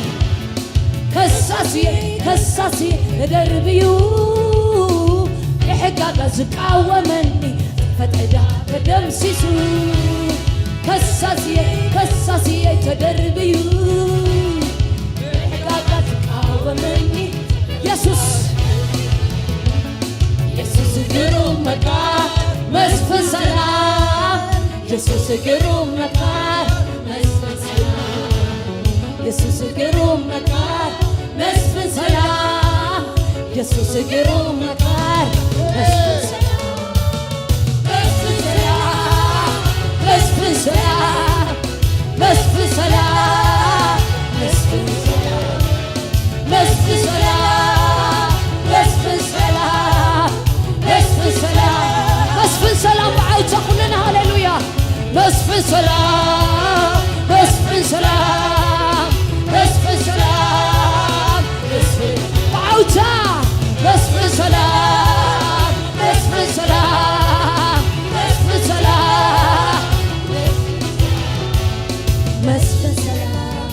كساسي كساسي تدربيو بحقاق زقاومني فتعدا تدمسسو كساسي تدربيو بحقاق زقاومني يسوس قروم مكار مسفن سلام يسوس قروم مكار مسفن سلام يسوس قروم مكار مسفن سلام يسوس قروم مكار مسفن سلام مسفن سلام مسفن سلام مسفن سلام مسفن سلام مسفن سلام مسفن سلام مسفن سلام بعوجة كلنا هاليلويا مسفن سلام مسفن سلام مسفن سلام مسفن بعوجة مسفن سلام مسفن سلام مسفن سلام مسفن سلام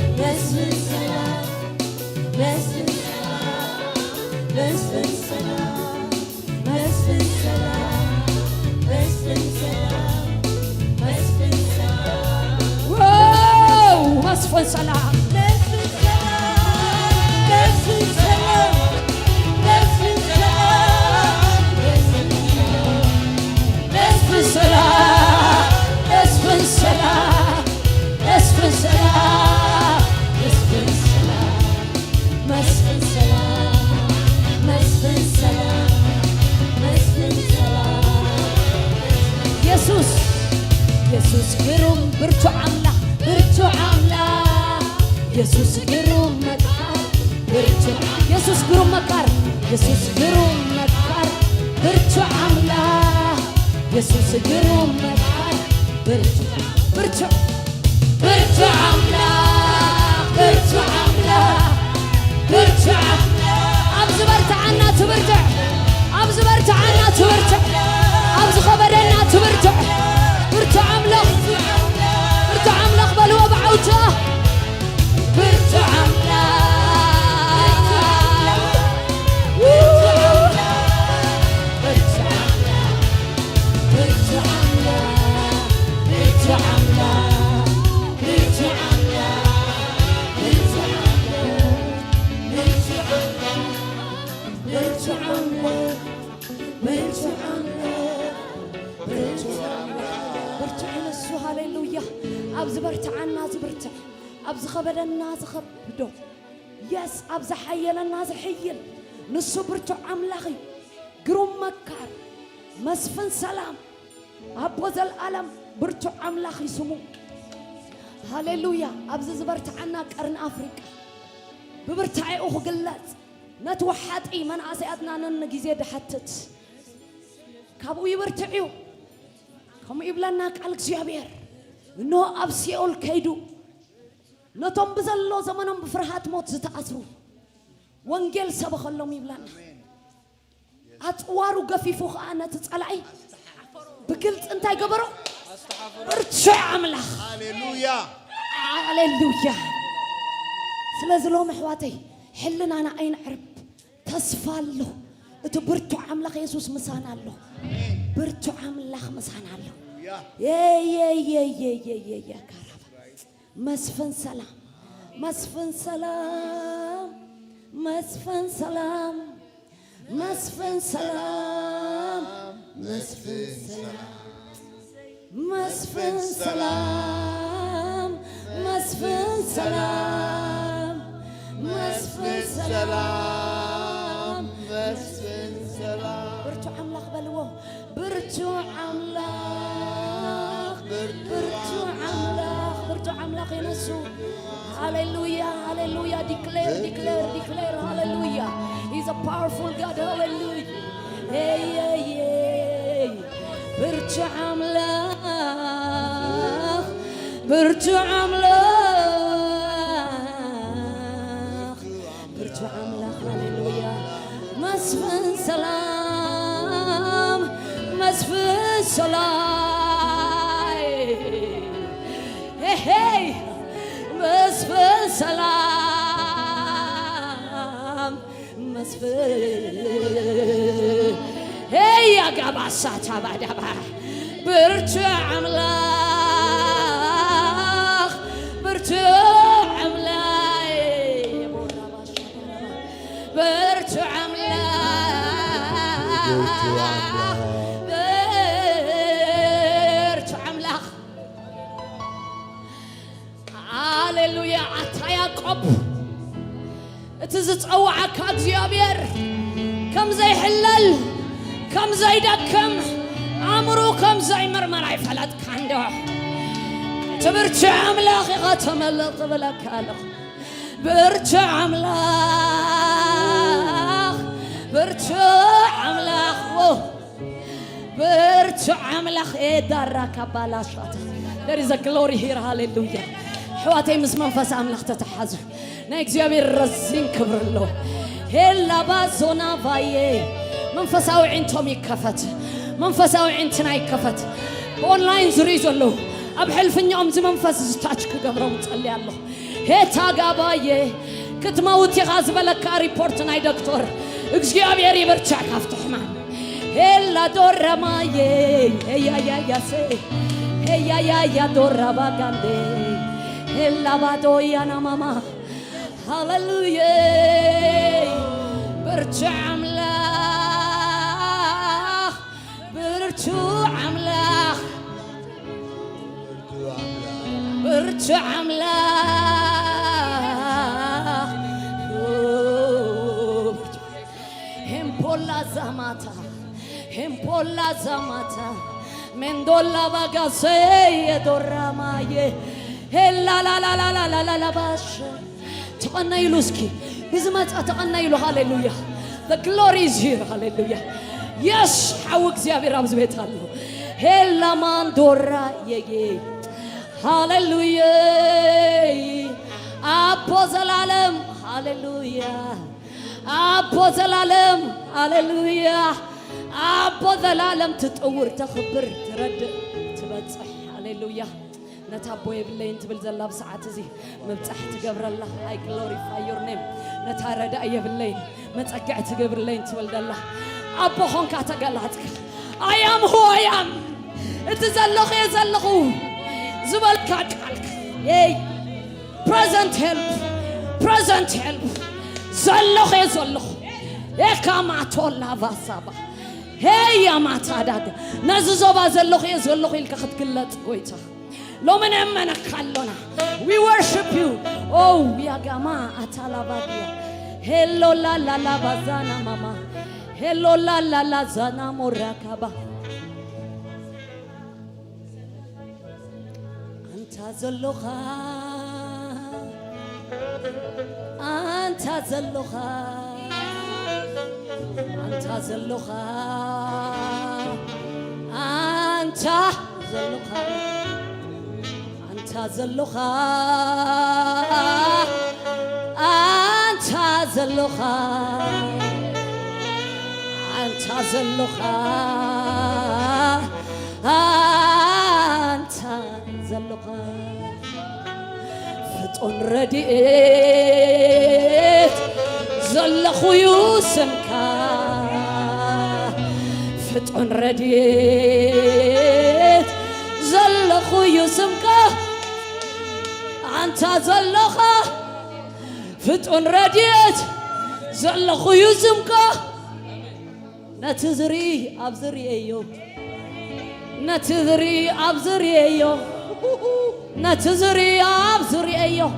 مسفن سلام مسفن سلام مسفن سلام مسفن سلام مسفن سلام مسفن سلام واو مسفن سلام مسفن سلام مسفن سلام مسفن سلام مسفن سلام مسفن سلام مسفن سلام مسفن سلام مسفن سلام مسفن سلام يسوس قروم برتو عملا يسوس قروم مكار برتو يسوس قروم مكار يسوس قروم مكار برتو عملا يسوس قروم مكار برتو عملا برتو عملا برتو عملا أبز برتعنا تبرتع أبز برتعنا تبرتع أبز خبرنا تبرتع برتع عملاق برتع عملاق بلوى بعوجة برتع عملاق برتع عملاق برتع عملاق برتع عملاق برتع هاليلويا أبز برتعنا زبرتع أبز خبرنا زخبدو يس أبز حيلنا زحيل نسو برتع عملاقي قروم مكار مسفن سلام أبوز الألم برتع عملاقي سمو هاليلويا أبز زبرتعنا قرن أفريقيا ببرتعي أخو قلت نتوحد إيمان عسياتنا ننجزي دحتت كابو يبرتعيو كم يبلنا قالك زيابير إنه أبسيول كيدو نتوم بزلو زمانهم بفرحات موت زتأثرو وانجيل سبخ اللهم يبلنا أتوارو قفيفو خانة تتقلعي بقلت انتاي قبرو برتشع عمله هاليلويا هاليلويا سلازلو محواتي حلنا أنا أين عرب تصفالو برتو عملاق يسوس مسانا له برتو عملاق مسانا له يا كرافة مسفن سلام مسفن سلام مسفن سلام مسفن سلام مسفن سلام مسفن سلام مسفن سلام مسفن سلام مسفن سلام برتو عملاق بلوه برتو عملاق برتو عملاق ينسو هاليلويا هاليلويا declare hallelujah he's a powerful God hallelujah hey برتو عملاق برتو عملاق برتو عملاق هاليلويا مسفن سلام مسفن سلام هي مسفن سلام መስፍን هيا قباسات بعدها برجع عملاق برجع عملاق برجع عملاق برجع عملاق هاليلويا عطا يعقوب تزتصوعك እግዚአብሔር كم زي حلل كم زي دكم عمرو كم زي مرمر عفلت كانده تبرجع عملاق يغتملط بلك هالخ برجع عملاق برجع عملاق برجع عملاق دارك بالاشات there is a glory here hallelujah حواتي مس منفس عملاق تتحزر نا እግዚአብሔር ረዝን ክብር له هلا بازونا فايه منفساو عينتهم يكفت منفساو عينتنا يكفت اونلاين زريزلو ابحلفنيوم زي منفس زتاچ كغبرو صلي الله هيتا غبايه كتموت يغاز بلك ريبورت ناي دكتور እግዚአብሔር ይበርቻ ካፍተህማ هلا دورمايه يا يا يا سي يا يا يا دورباغاندي هلا بادويانا ماما هاليلويا برجع عملاق برجع عملاق برجع عملاق هم بولا زماتا من دولا باغاسي دورامايه لا لا لا لا لا لا لا باش تقنيلو اسكي بزمات تقنيلو هاليلويا the glory is here hallelujah yes حو እግዚአብሔር አብዝቤታለሁ هلا ماندورا يي هاليلويا አቦ ዘላለም هاليلويا አቦ ዘላለም هاليلويا አቦ ዘላለም ትጥውር ተخبر ትረድ ትበጽሕ هاليلويا نتابو يبلين تبل زلاب ساعات زي مبصح تقبر الله I glorify your name نتاردا يبلين متقع تقبر لين تبل الله ابو هونكا تقلاتك I am who I am اتزلخ يزلخو زبلك قالك اي present help زلخ يزلخ يكما تولا فاسابا هي ما تادق نززوبا زلخ يزلخ يلك خدكلت قويتا لو من أمنا كلنا we worship you oh يا جماعة أتالاباديا hello la la la bazana mama hello la la la zana murakaba أنت زلخا أنت زلخا أنت زلخا أنت زلخا أنت زلخا أنت زلخا أنت زلخا أنت زلخا فتون رديت زلخو يوسمكا فتون رديت زلخو يوسمكا أنت زلخا فتون رديت زلخو يوسمكا نتزري أبزري أيو نتزري أبزري أيو نتزري أبزري أيو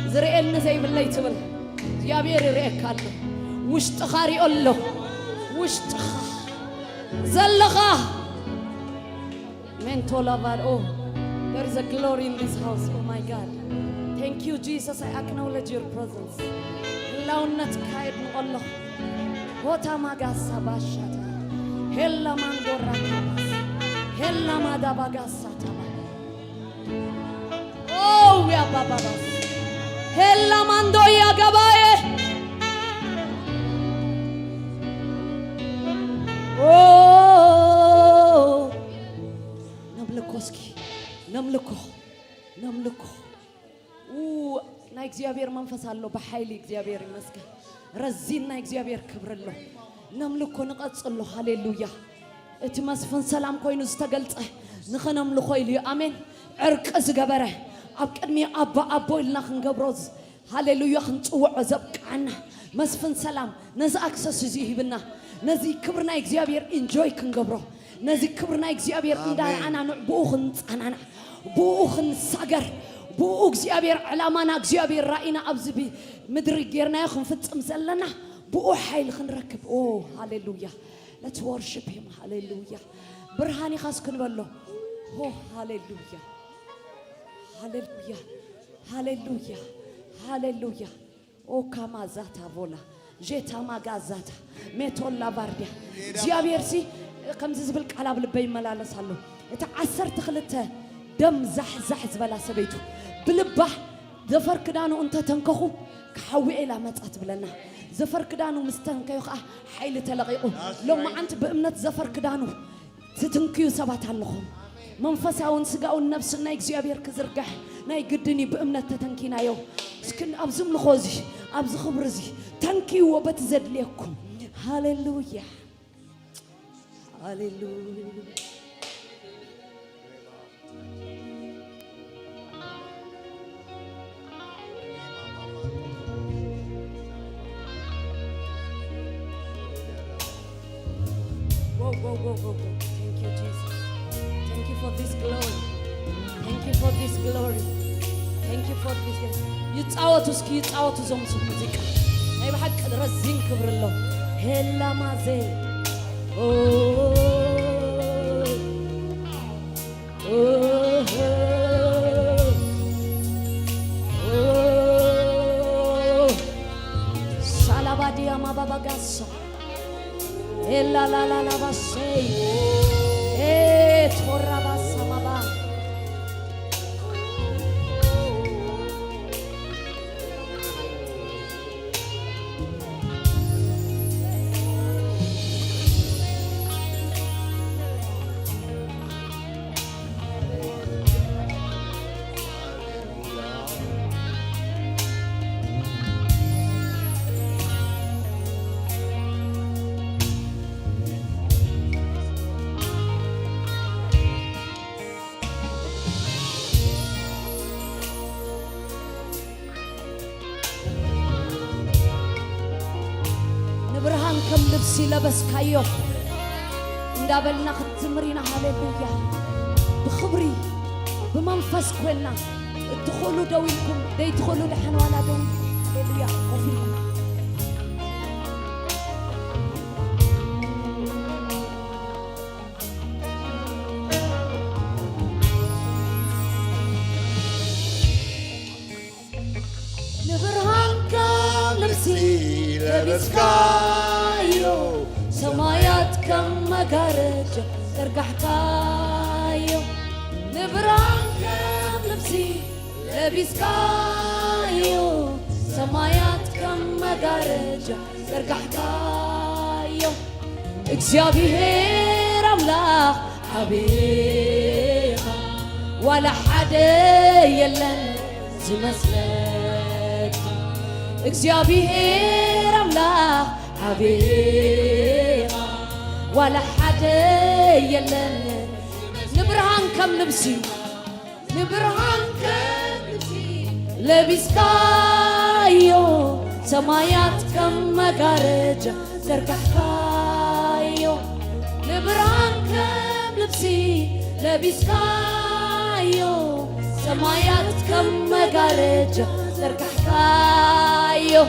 زري النزي بالله تبل يا بيري ريكالو وش تخاري أولو وش زلخا من تولا oh there is a glory in this house oh my God thank you Jesus I acknowledge your presence launat kaid no Allah hota magasa bashata hella mandora kabas hella madabagasa taba oh ya baba hella mando ya gabaye oh namlekoski namleko ና እግዚአብሔር መንፈስ አለው በኃይል እግዚአብሔር ይመስገን رزينا እግዚአብሔር ክብርለው ነምልኮ ንቀጽሎ ሃሌሉያ እቲ መስፍን ሰላም ኮይኑ ዝተገልጸ ንኸነምልኮ ኢሉ አሜን ዕርቅ ዝገበረ ኣብ ቅድሚ አባ ኢልና ክንገብሮዝ ሃሌሉያ ክንጽውዖ ዘብቃና መስፍን ሰላም ነዚ አክሰስ ይሂብና ነዚ ክብርና እግዚአብሔር ኢንጆይ ክንገብሮ ነዚ ክብርና እግዚአብሔር እንዳራና ንዕብኡ ክንጻናና ብኡ ክንሳገር ብኡ እግዚአብሔር ዕላማና እግዚአብሔር ራእይና ኣብዝቢ ምድሪ ጌርና ክንፍጽም ዘለና ብኡ ኃይል ክንረክብ ኦ ሃሌሉያ let's worship him ሃሌሉያ ብርሃን ይኻስክን በሎ ኦ ሃሌሉያ ሃሌሉያ ሃሌሉያ ሃሌሉያ ኦ ካማዛታ ቦላ ጄታ ማጋዛታ ሜቶላ ባርዲያ እግዚአብሔር ሲ ከምዚ ዝብል ቃል ኣብ ልበይ ይመላለሳለሁ እቲ 12 ደም ዛሕ ዝበላ ሰበይቱ ብልባ ዘፈር ክዳኑ እንተ ተንከኹ ከሐዊ ኢላ መጻት ብለና ዘፈር ክዳኑ ምስተንከዩ ኸ ኃይል ተለቂቁ ሎማ አንተ በእምነት ዘፈር ክዳኑ ትትንክዩ ሰባት አለኹም መንፈሳውን ስጋውን ነፍስና እግዚአብሔር ክዝርጋሕ ናይ ግድኒ በእምነት ተተንኪናዮ እስክን ኣብዝም ልኾዚ ኣብዝ ኽብርዚ ተንኪዩ ወበት ዘድልየኩም ሃሌሉያ ሃሌሉያ Go. Thank you, Jesus. Thank you for this glory. Thank you for this glory. Thank you for this. يتعاوتوا سكي يتعاوتوا زومس الموسيقى. أي بحق رزين كبر الله. هلا ما زي. Salabadia ma baba gassa. La la la la basei torra bassa maba ብርሃን ከም ልብስ ለበስካዮ እንዳበልና ክትምሪና ሃሌሉያ بخبري بمنفس كلنا ادخلوا دويلكم دا يدخلوا لحن ولا دوي هللويا وفيكم نبرهان كم لبسي لبسكايو سمايات كم مقارج ترقحكايو نبرهان كم لبسي لبسكايو سمايات كم مقارج ترقحكايو እግዚአብሔር አምላክ حبيبا ولا حد የለን ዝመስለክ እግዚአብሔር አምላክ حبيبا ولا حد የለን نبرهان كم لبسي نبرهان كم لبسي لبسكايو سمايات كم مقارجة زرقحكايو نبرهان كم لبسي لبسكايو سمايات كم مقارجة زرقحكايو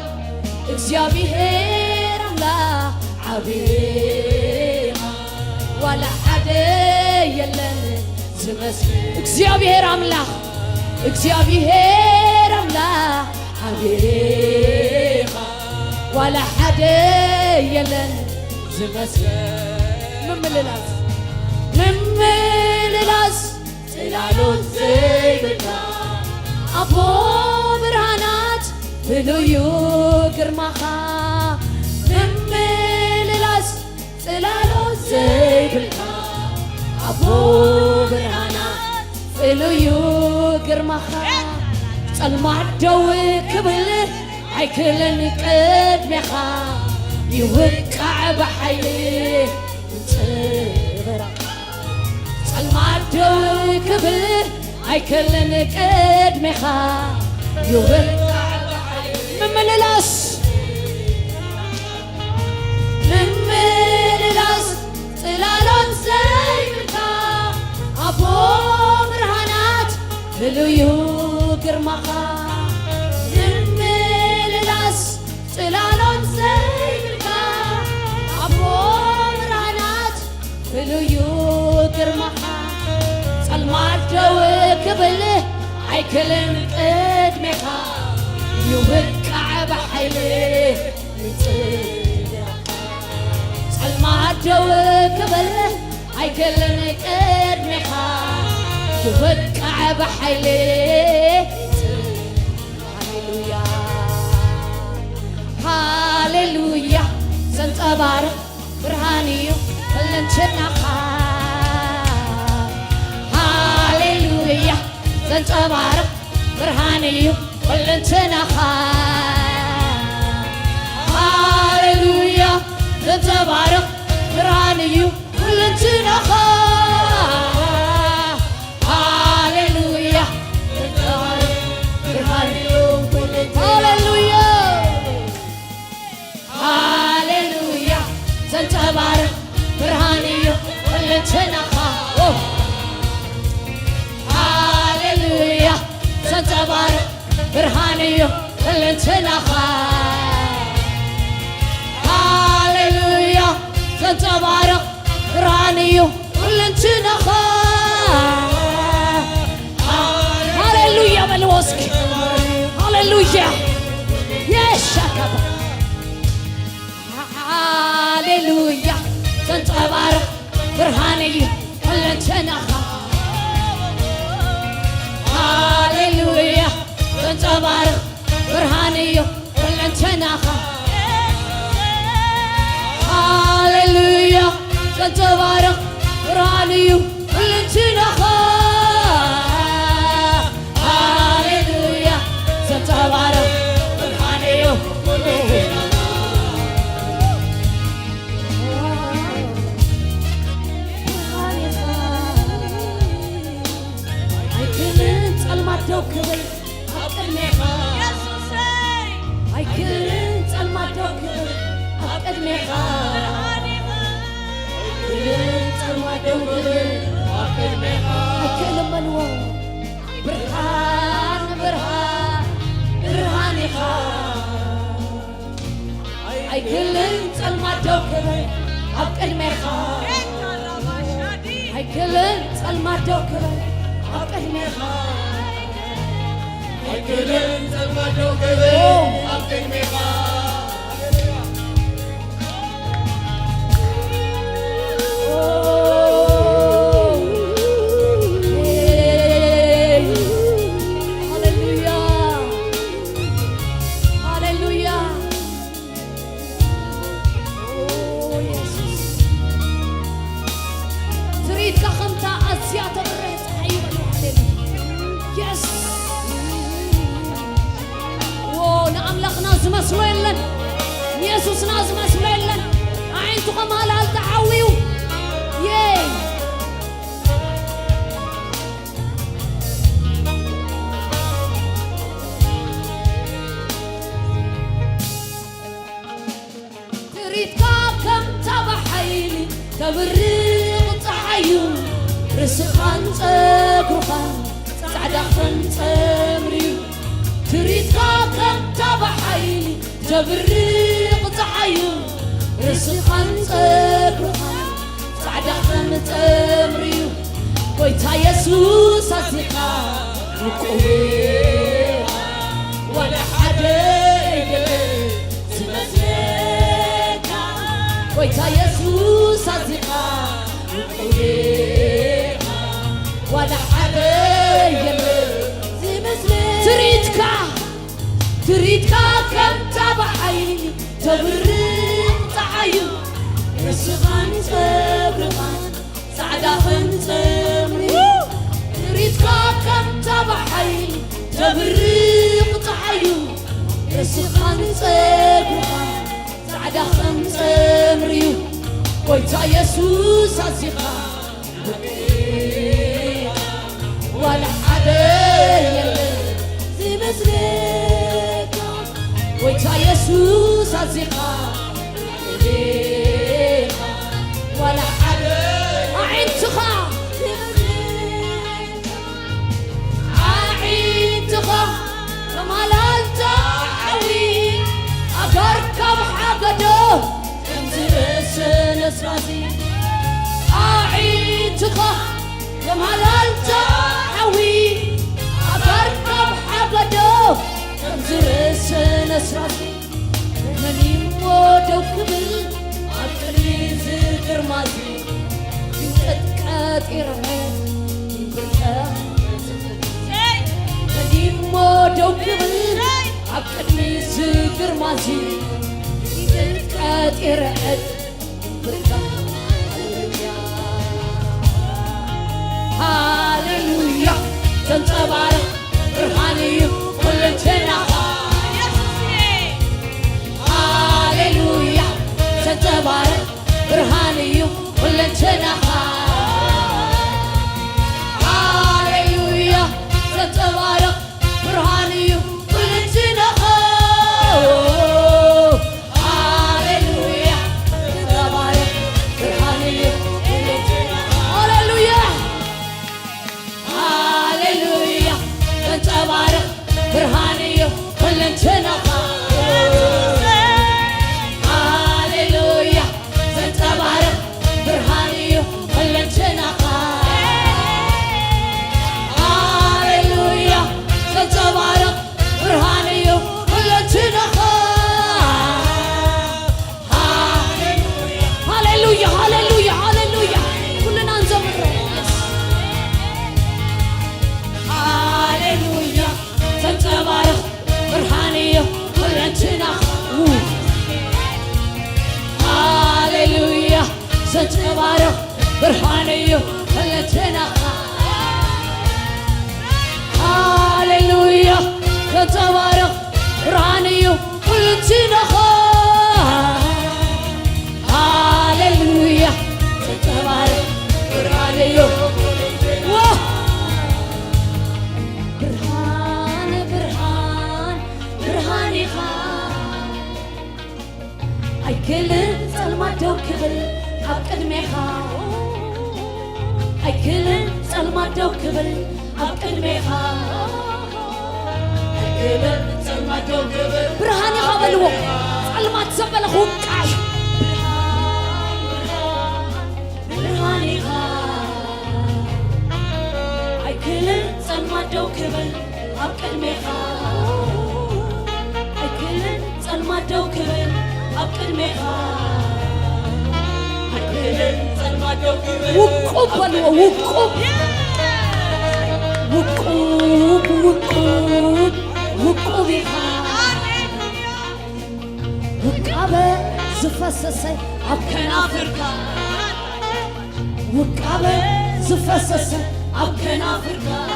እግዚአብሔር አምላክ حبيبا ولا حد የለን ዝመስል እግዚአብሔር አምላክ حبيبا ولا حد يلن زمسل ممللاس تلالو زيبنا أبو برهانات بلويو قرمخا ممللاس تلالو زيبنا أبو برهانات بلويو قرمخا المعدو كبله ኣይክልን ቅድሜኻ ይውቃዕ ብሓይሊ ጽብራ ጸልማት ክብል ኣይክልን ቅድሜኻ ይውቃዕ ብሓይሊ ምምልላስ ጽላሎት ዘይብልካ ኣቦ ብርሃናት ፍሉዩ ግርማኻ ንምልላስ ጽላሎት ዘይብልካ ኣቦ ብርሃናት ፍሉዩ ግርማኻ ጸልማት ደው ክብል ኣይክልን ቅድሜኻ ይውቃዕ ብሓይሊ ጸልማት ደው ክብል ኣይክልን ቅድሜኻ ይውቃዕ ብሓይሊ ሃሌሉያ ሃሌሉያ ዘንጸባርቕ ብርሃን እዩ ሁለንተናኻ ሃሌሉያ ዘንጸባርቕ ብርሃን እዩ ሁለንተናኻ ሃሌሉያ ዘንጸባርቕ ብርሃን እዩ ሁለንተናኻ ሃሌሉያ ዘንጸባርቕ ብርሃን እዩ ሃሌሉያ ሃሌሉያ ዘንጸባርቕ ብርሃን እዩ ሁለንተናኻ ሃሌሉያ ዘንጸባርቕ ብርሃን እዩ ሁለንተናኻ ዘንጸባርቕ ብርሃን እዩ ሁለንተናኻ ሃሌሉያ በልዎ እስኪ ሃሌሉያ የሻከባ ሃሌሉያ ዘንጸባርቕ ብርሃን እዩ ሁለንተናኻ ሃሌሉያ ዘንጸባርቕ ብርሃን እዩ ሁለንተናኻ ሃሌሉያ ዘንጸባርቕ ብርሃን እዩ ሁለንተናኻ ሃሌሉያ ዘንጸባርቕ ብርሃን እዩ ኣይክልን ጸልማት ደው ክብል ኣብ ቅድሜኻ ኣይክልን ጸልማት ደው ክብል ኣብ ቅድሜኻ ኣይክእልን በልዎ ብርሃን ብርሃን ብርሃን ኢኻ ኣይክእልን ጸልማት ደው ክብል ኣብ ቅድሜኻ ኣይክእልን ጸልማት ደው ክብል ኣብ ቅድሜኻ ኣይክእልን ጸልማት ደው ክብል ኣብ ቅድሜኻ ዝመስሎ የለን ኢየሱስና ዝመስሎ የለን ዓይንቱ ከማላል ተዓዊው ትሪትካ ከም ተባሓይሊ ተብርቕ ፀሓዩ ርስኻን ፀጉርኻን ጻዕዳ ኸንፀምርዩ ትሪትካ ከም ተባሓይሊ ተብርቕ ፀሓዩ ርስኻን ፀጉርኻን ጻዕዳ ኸንፀምርዩ ጎይታ ኢየሱስ ኣዚኻ ውቁብ ወደ ሓደ ዝመስለካ ጎይታ ኢየሱስ ኣዚኻ ውቁብ ወደ ሓደ ዝመስለካ ትሪትካ ከም ተባሓይሊ ተብርቕ ፀሓዩ ርስኻን ፀጉርኻን ጻዕዳ ኸንፀምርዩ ትሪትካ ከም ተባሓይሊ ተብርቕ ፀሓዩ مسخان صبرها سعدا خمس مريو ويتا يسوس عزيقا ولا حدا يلي زي مسلك ويتا يسوس عزيقا ولا حدا عينتخا عينتخا كمالالت عوي أقركب حقده كمزرس نسرازي عينتخا كمالالت عوي أقركب حقده كمزرس نسرازي مني مودو كبل عقلي زكر مازي كتكات إرهاب مني مودو كبل عقلي زكر مازي كتكات إرهاب هاليلويا تنتبارك برهاني كل جناح هاليلويا تنتبارك برهاني كل جناح هاليلويا تنتبارك برهاني كل جناح هاليلويا تنتبارك برهاني كل جناح هاليلويا هاليلويا تنتبارك برهاني كل جناح تبارك برهاني خلتنا هاليلويا تبارك برهاني خلتنا هاليلويا تبارك برهاني برهان برهان برهاني أي كل سلمى دوكبل أبقدميخا أي كل سلمى دوكبل أبقدميخا أي كل سلمى دوكبل برهاني خبلو سلمى تسبل خوكاي برهاني خا أي كل سلمى دوكبل أبقدميخا أي كل سلمى دوكبل أبقدميخا وقوب وقوب وقوب وقوب وقوب وقابة زفسسة أبكنافركا وقابة زفسسة أبكنافركا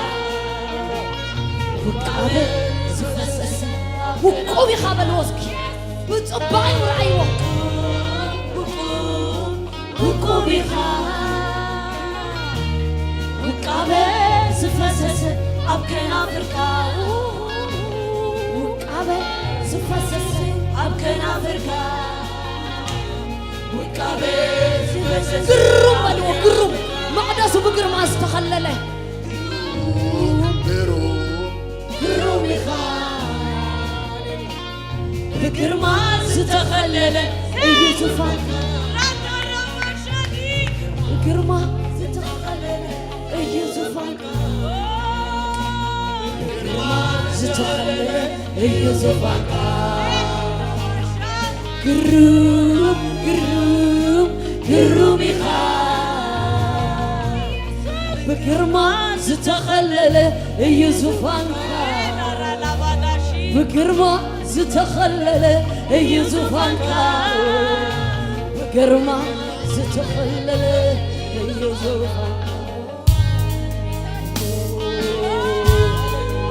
وقابة زفسسة وقوب خابل وزكي بتصبعي ورعي وقوبيخا وقابة زفسسة أبكنافركا وقابة زفسسة أبكنافركا وقابة زفسسة قرم بلو قرم ما عدسو بقر ما استخلله قرميخا بقر ما استخلله أي زفاكا قرما زتخلل أي زفاكا قرما زتخلل أي زفاكا قروب قروب قروبي خا بقرما زتخلل أي زفاكا بقرما زتخلل أي زفاكا بقرما زتخلل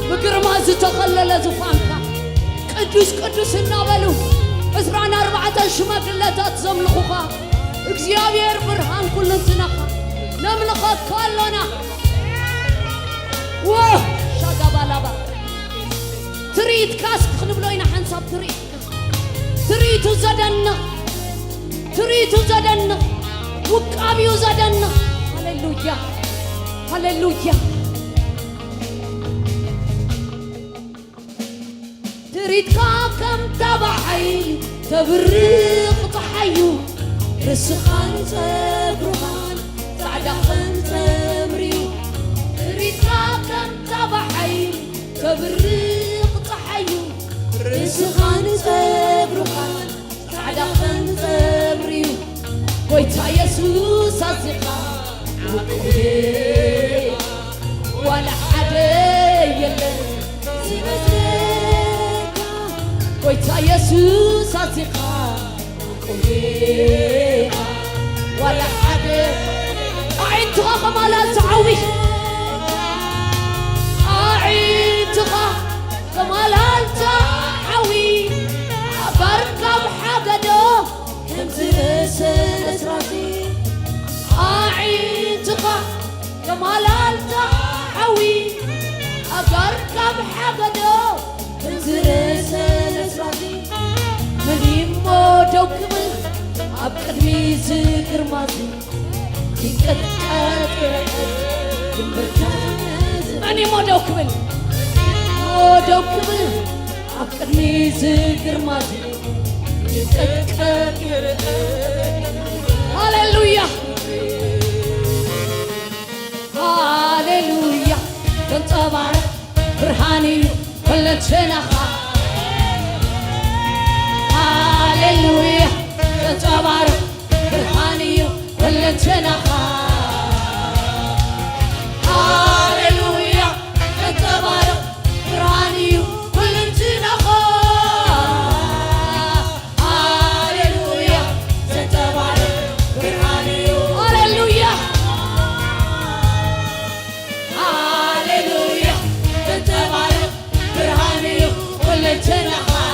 بقر ما زتخلل زفانك ቅዱስ ቅዱስ እናበሉ እስራን አርባዕተ ሽማግለታት ዘምልኹኻ እግዚአብሔር ብርሃን ኩልንትናኻ ነምልኸካ አሎና ሻጋባላባ ትርኢት ካስክ ክንብሎ ኢና ሓንሳብ ትርኢቱ ዘደንቕ ትርኢቱ ዘደንቕ ውቃቢው ዘደንቕ ሃሌሉያ ሃሌሉያ ትርኢትካ ከም ተባዓይ ተብርቕ ተሓዩ ርስኻን ፀጉርኻን ፃዕዳ ኸም ተምሪዩ ትርኢትካ ከም ተባዓይ ተብርቕ ተሓዩ ርስኻን ፀጉርኻን ፃዕዳ ኸም ተምሪዩ ጎይታ ኢየሱስ ኣዚኻ ዋላ ሓደ የለን ዝመስለካ ጎይታ ኢየሱስ ኣዚኻ ዋላ ሓደ ኣዒንትኻ ከማላልቲ ዓዊ ኣዒንትኻ ከማላልቲ ዓዊ ኣባርካ ብሓገዶ ከምዝረሰለ ስራቲ ኣዒንትኻ ከማላልቲ ዓዊ ኣባርካ ብሓገዶ ከምዝረሰለ ስራቲ መኒሞ ደው ክብል ኣብ ቅድሚ ዝግርማዚ ይንቀጥቀጥ መኒሞ ደው ክብል ኣብ ቅድሚ ዝግርማዚ ይንቀጥቀጥ ሃሌሉያ ሃሌሉያ ተንጸባረቕ ብርሃን እዩ ኩለንትናኻ ሃሌሉያ ተንጸባረቕ ብርሃን እዩ ኩለንትናኻ ሃሌሉያ ተንጸባረቕ ብርሃን እዩ ኩለንትናኻ ሃሌሉያ ተንጸባረቕ ብርሃን እዩ ሃሌሉያ ሃሌሉያ ተንጸባረቕ ብርሃን እዩ ኩለንትናኻ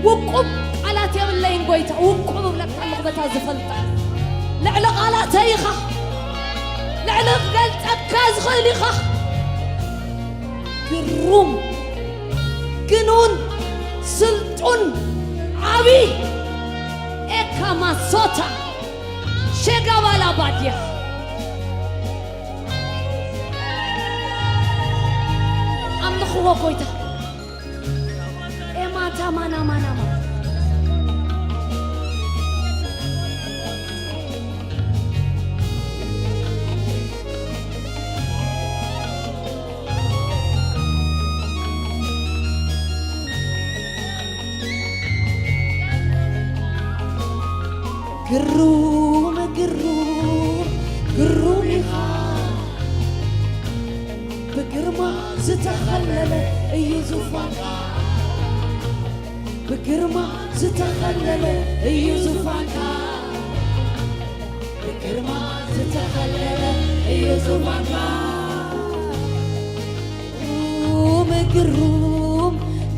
ውቁብ ቃላት የብለይን ጎይታ ውቁብ ብለካ ልቕበታ ዝፈልጣ ልዕሊ ቃላተይ ኢኻ ልዕሊ ክገልፀካ ዝኽእል ኢኻ ግሩም ግኑን ስልጡን ዓብይ ኤካማሶታ ሸጋባላ ባድያ ኣምልኽዎ ጎይታ ማና ግሩም ኢኻ ብግርማ ዝተኸለለ እዩ ዙፋንካ በግርማ ዝተኸለለ እዩ ዙፋንካ በግርማ ዝተኸለለ እዩ ዙፋንካ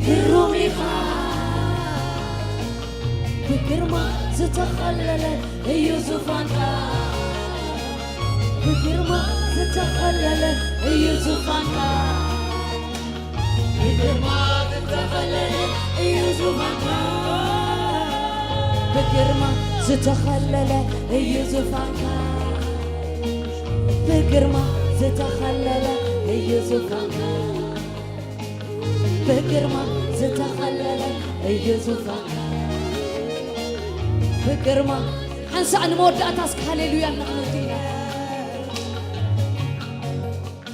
ግሩም ኢኻ በግርማ ዝተኸለለ እዩ ዙፋንካ بجرما زتخلل يزفانكا بجرما زتخلل يزفانكا بجرما زتخلل يزفانكا بجرما زتخلل يزفانكا بجرما زتخلل يزفانكا بجرما حنسى عن موداتك هاليلويا نحن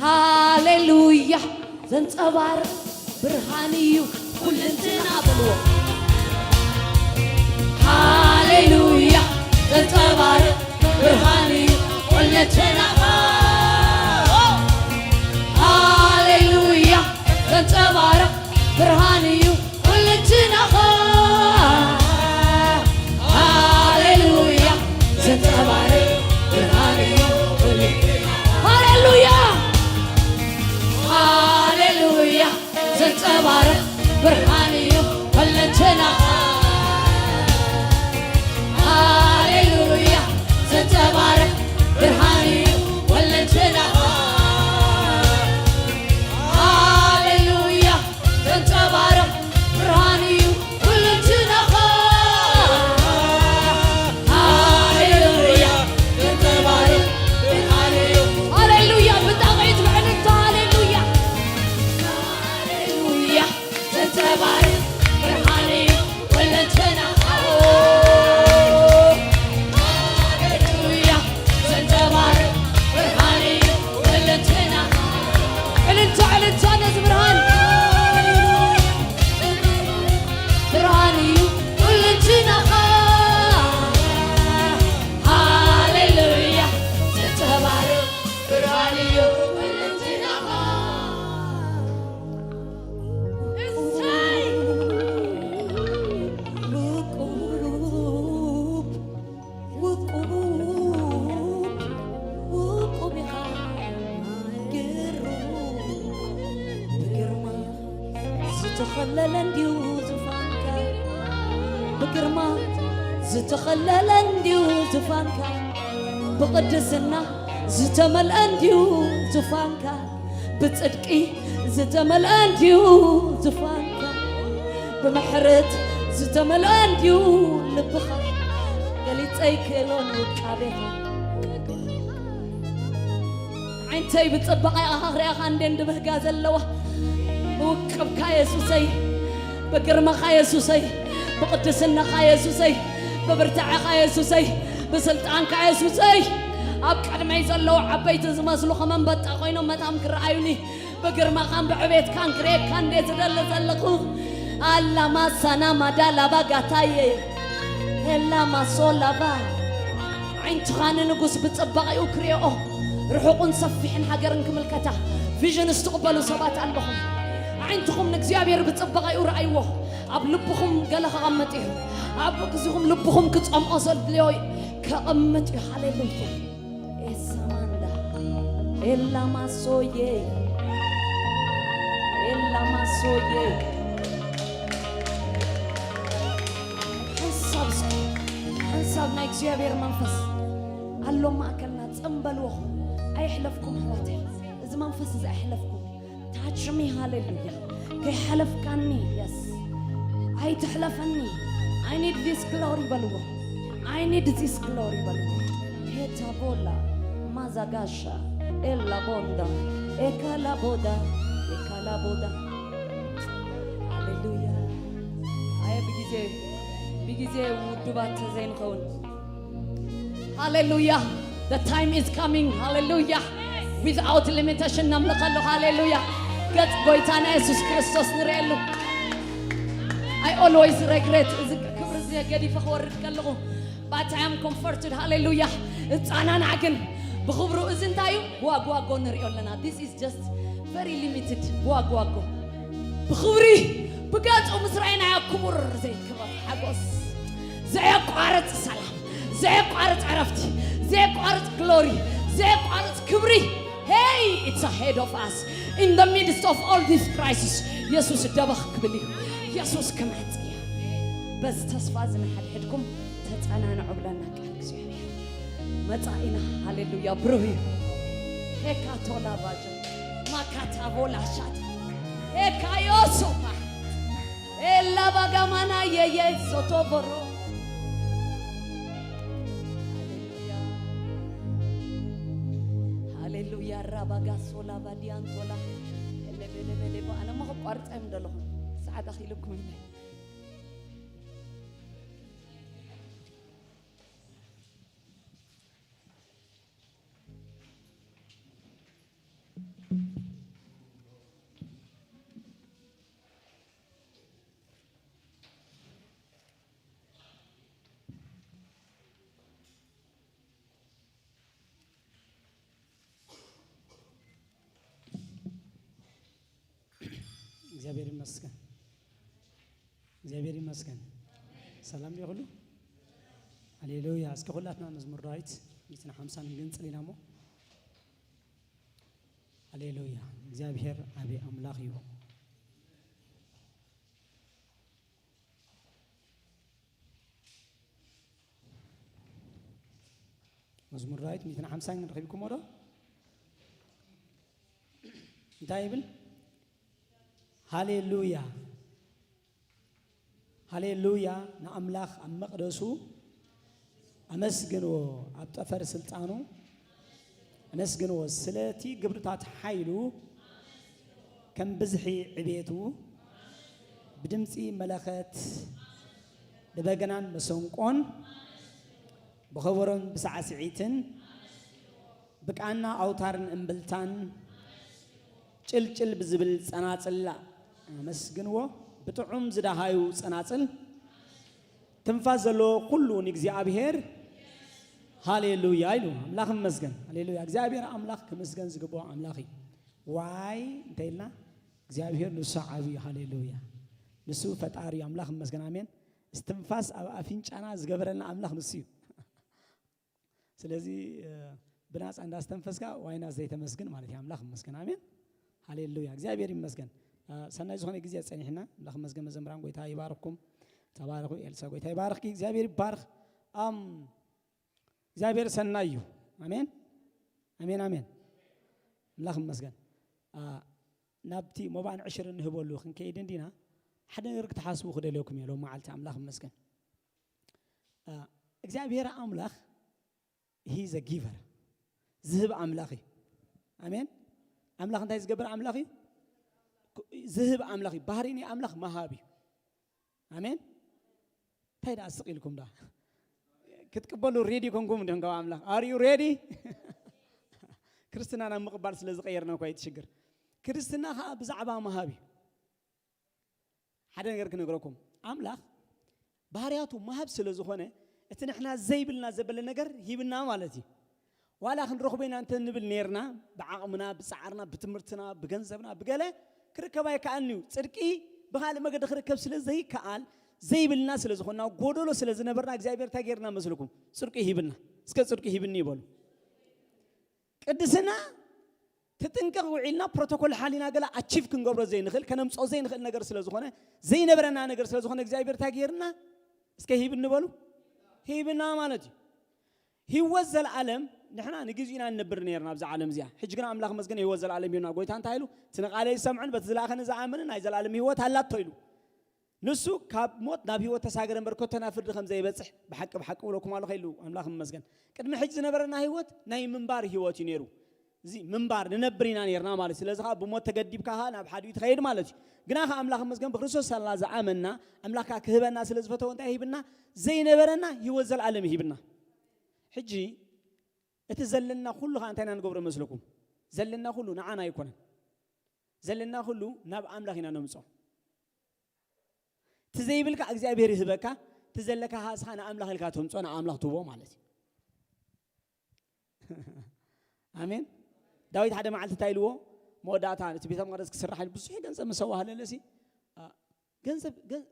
هاليلويا زنصبار برهانيو كلنتنا بلو هاليلويا زنصبار برهانيو كلنتنا هاليلويا زنصبار برهانيو كلنتنا هاليلويا زنصبار برهانيو هاليلويا هاليلويا زنصبار برهانيو كلنتنا هاليلويا زنصبار برهانيو كلنتنا هاليلويا زنصبار برهانيو كلنتنا هاليلويا زنصبار برهانيو هاليلويا بتعيد معنك هاليلويا هاليلويا زنصبار برهانيو كلنتنا هاليلويا زنصبار برهانيو كلنتنا علنت نزبرهان برهانيو كلنتنا هاليلويا زنصبار برهانيو كلنتنا زتخلل زفانكا بجرما زتخلل زفانكا بقدسنا زتمل زفانكا بتصدقي زتمل زفانكا بمحرت زتمل لبخا قالت اي كيلون وقابها عينتي بتصبقي اخري اخاندين دبهقا زلوه وكبك يسوسي بقرمك يسوسي بقدسنك يسوسي ببرتعك يسوسي بسلطانك يسوسي أبقى ما يزلوا عبيت زماسلو خمن بطا خوينو متام كرعيوني بقرمك بعبيت كان كريك كان دي زدل زلقو ألا ما سنا مدالا بغتاي إلا ما صولابا عين تخان نقص بتصبغي وكريو رحوقن صفحن حجرنكم الكتا فيجن استقبلوا صبات عنبهم عينتكم نكزيابير بتصبغي ورأيوه أب لبكم قالها قمتيه أب كزيهم لبكم كتقم أصل ليوي كأمتي هاليلويا إسماندا إلا ما سويه إلا ما سويه حساب نكزيابير منفس قالوا ما أكلنا تنبلوه أيحلفكم حواتي إذا منفس إذا أحلفكم تعجمي هاليلويا كي حلف كاني يس هاي تحلفني I need this glory بلوه I need this glory بلوه هيتا بولا مازاغاشا إلا بوندا إكالا بودا هاليلويا هاي بيجي ودوبات زين خون هاليلويا the time is coming هاليلويا without limitation نملك له هاليلويا قد قويتانا يسوس كريستوس نريلو I always regret كبر زي قدي فخورت كله but I am comforted hallelujah أنا نعجن بخبرو إذن تايو واقو نريو لنا this is just very limited واقو بخبري بقات مصرعين يا كبر زي كبر حقوس زي قارة السلام زي قارة عرفتي زي قارة glory زي قارة كبري hey it's ahead of us in the midst of all this crisis يسوس دبخ كبلي يسوس كمعت بس تصفازنا حدكم تتعنان عبلنا كالكسير متعينا هاليلويا بروي Ekatola baja. Makatabola shat. Ekayosopa. Ella bagamana yeye sotoboro. Hallelujah. Rabagasola badiantola. Elebelebele ba ana ma qart amdalo. Saad akhilukum ilay. እግዚአብሔር ይመስገን ሰላም ይሁሉ ሃሌሉያ እስከ ሁላትና መዝሙር ዳዊት 50 እንግንጽ ሊናሞ ሃሌሉያ እግዚአብሔር አቤ አምላክ ይሁ መዝሙር ዳዊት 50 እንረክብኩም ወዶ እንታይብል ሃሌሉያ ሃሌሉያ ናአምላኽ ኣብ መቅደሱ አመስግኖ ኣብ ጠፈር ስልጣኑ አመስግኖ ስለቲ ግብርታት ኃይሉ ከም ብዝሒ ዕቤቱ ብድምፂ መለኸት በበገናን መሰንቆን በኸበሮን ብሳዕስዒትን ብቃና አውታርን እምብልታን ጭልጭል ብዝብል ጸናጽላ አመስግንዎ ብጥዑም ዝዳሃዩ ጸናጽል ትንፋስ ዘሎ ኩሉ ንእግዚአብሔር ሃሌሉያ ይሉ አምላኽ መስገን ሃሌሉያ እግዚአብሔር አምላኽ ከመስገን ዝግቦ አምላኺ ዋይ እንተይልና እግዚአብሔር ንሱ ዓብይ ሃሌሉያ ንሱ ፈጣሪ አምላኽ መስገን አሜን እስትንፋስ ኣብ አፍንጫና ዝገበረልና አምላኽ ንሱ ስለዚህ ብናጽ እንዳስተንፈስካ ዋይና ዘይተመስገን ማለት አምላኽ መስገን አሜን ሃሌሉያ እግዚአብሔር ይመስገን ሰናይ ዝኾነ ጊዜ ጸኒሕና አምላኽ መስገን መዘምራን ጎይታ ይባርክኩም ተባረኩ ኤልሳ ጎይታ ይባርክ እግዚአብሔር ይባርክ እግዚአብሔር ሰናይ እዩ አሜን አሜን አሜን አምላኽ መስገን ናብቲ ሞባን 20 ንህበሉ ክንከይድ እንዲና ሓደ ነገር ክትሓስቡ ክደልየኩም የለው መዓልቲ አምላኽ መስገን እግዚአብሔር አምላኽ he's a giver ዝህብ አምላኽ አሜን አምላኽ እንታይ ዝገብር አምላኽ ዝህብ አምላኽ ባህሪኒ አምላኽ መሃቢ አሜን ታይዳ አስቂልኩም ዳ ክትቀበሉ ሬዲ ኮንኩም እንደንጋው አምላኽ are you ready ክርስትናና መቅባል ስለዝቀየርና እኮ አይትሽግር ክርስትና ብዛዕባ መሃቢ ሓደ ነገር ክነግረኩም አምላኽ ባህሪያቱ መሃብ ስለዝኾነ እቲ ንሕና ዘይብልና ዘበለ ነገር ሂብና ማለት እዩ ዋላ ክንረኽበና እንተ ንብል ነርና ብዓቕምና ብጻዕርና ብትምርትና ብገንዘብና ብገለ ክርከባይ ከኣልኒው ጽድቂ በኻል መገደ ክርከብ ስለዘይ ከኣል ዘይብልና ስለዝኾና ጎዶሎ ስለዝነበርና እግዚአብሔር ታጌርና መስልኩም ጽድቂ ሂብና እስከ ጽድቂ ሂብኒ ይበሉ ቅድስና ተጥንቀቕ ውዒልና ፕሮቶኮል ሓሊና ገላ አቺቭ ክንገብሮ ዘይንኽእል ከነምጾ ዘይንኽእል ነገር ስለዝኾነ ዘይነበረና ነገር ስለዝኾነ እግዚአብሔር ታጌርና እስከ ሂብኒ በሉ ሂብና ማለት ህይወት ዘለዓለም ንሕና ንግዚእና ንነብር ነርና ኣብዚ ዓለም እዚኣ ሕጂ ግን አምላኽ መስገን ህይወት ዘለዓለም ይሁና ጎይታ እንታይ ኢሉ ትንቃለ ይሰምዑን በቲ ዝለኣኸነ ዝኣምንን ናይ ዘለዓለም ህይወት ኣላቶ ኢሉ ንሱ ካብ ሞት ናብ ህይወት ተሳገረ እምበር ኮተና ፍርዲ ከም ዘይበፅሕ ብሓቂ ብሓቂ ብለኩም ኣለኹ ኢሉ አምላኽ መስገን ቅድሚ ሕጂ ዝነበረና ህይወት ናይ ምንባር ህይወት እዩ ነይሩ እዚ ምንባር ንነብር ኢና ነርና ማለት ስለዚ ከዓ ብሞት ተገዲብካ ናብ ሓዲኡ ትኸይድ ማለት እዩ ግና ከዓ አምላኽ መስገን ብክርስቶስ ሰላ ዝኣመና አምላኽካ ክህበና ስለዝፈተወ እንታይ ይሂብና ዘይነበረና ህይወት ዘለዓለም ይሂብና ሕጂ እቲ ዘለና ኩሉ ከዓ እንታይና ንገብሮ መስለኩም ዘለና ኩሉ ንዓና ኣይኮነን ዘለና ኩሉ ናብ አምላኽ ኢና ነምጾ ትዘይብልካ እግዚአብሔር ይህበካ ትዘለካ ሃስኻ ንአምላኽ ኢልካ ተምጾ ንአምላኽ ትቦ ማለት አሜን ዳዊት ሓደ መዓልቲ ታይልዎ መወዳእታ እቲ ቤተ መቅደስ ክስራሕ ብዙሕ ገንዘብ መሰዋህ ለለሲ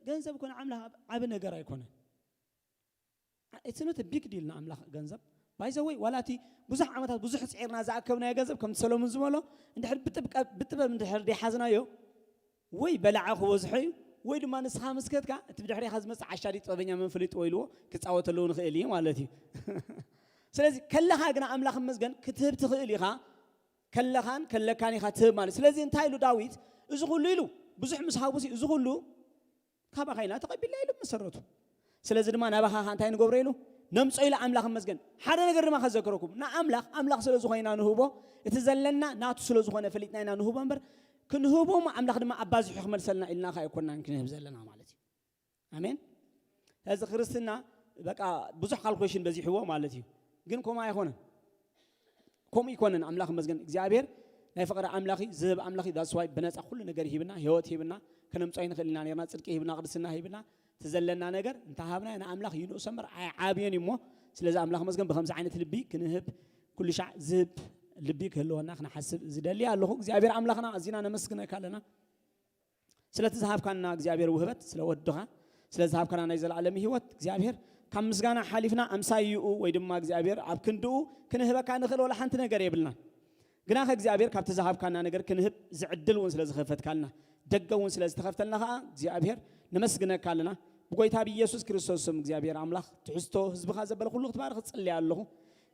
ገንዘብ ኮነ አምላኽ ዓብ ነገር ኣይኮነን it's not a big deal ንአምላኽ ገንዘብ ባይዘወይ ዋላቲ ብዙሕ ዓመታት ብዙሕ ጽዒርና ዝኣከብና ገንዘብ ከም ሰሎሞን ዝመሎ እንድሕር ብጥበብ እንድሕር ዲሓዝናዮ ወይ በላዓ ክወዝሖ እዩ ወይ ድማ ንስኻ መስከትካ እቲ ብድሕሪኻ ዝመጽእ ዓሻዲ ጥበበኛ መንፈል ይጥወይልዎ ክጻወተለዎ ንኽእል እዩ ማለት እዩ ስለዚ ከለኻ ግና አምላኽ መስገን ክትህብ ትኽእል ኢኻ كلكاني خاتب مال سلازي انتايلو داويت إذا كله بزح مسحابوسي إذا كله كابا خينا تقبل له مسرته سلازي ما نبغى هانتاين قبريلو نمس إلى أملاخ مسجن حدا نقدر ما خزكركم نا أملاخ سلازو خينا نهوبه يتزللنا ناتو سلازو خينا فليتنا نهوبه أمبر كنهوبه ما أملاخ ما أباز يحمل سلنا إلنا خا يكوننا كنهم زلنا مالتي آمين هذا خرستنا بقى بزح خالقوشين بزي حوا مالتي جن كم يخونه كم يكونن أملاخ مسجن إخبار لا فقر أملاخي زب أملاخي ده سواي بنات أقول نجار هيبنا هيوت هيبنا كنم صاين خلينا نيرنا تلك هيبنا قرصنا هيبنا تزللنا نجار انتهابنا أنا أملاخ ينو سمر عابين يمو سلزا أملاخ مسجن بخمس عينة لبي كنهب كل شيء زب لبي كله نحن حسب زدلي الله إخبار أملاخنا أزينا نمسكنا كلنا سلا تذهب كنا إخبار وهبت سلا ودها سلا تذهب كنا نيزل عالمي هيوت إخبار كم مسجنا حليفنا أمسايو ويدم ما إخبار عبكندو كنهب كان خلوا ولا حنتنا قريبنا جناح إخبار كابت ذهب كنا نجار كنهب زعدل ونسلا زخفت كلنا دقة ونسلا زخفت لنا إخبار نمسكنا كلنا بقولي تابي يسوع كريستوس إخبار أملاخ تحسته حزب خازن بل كله تبارك تصلي الله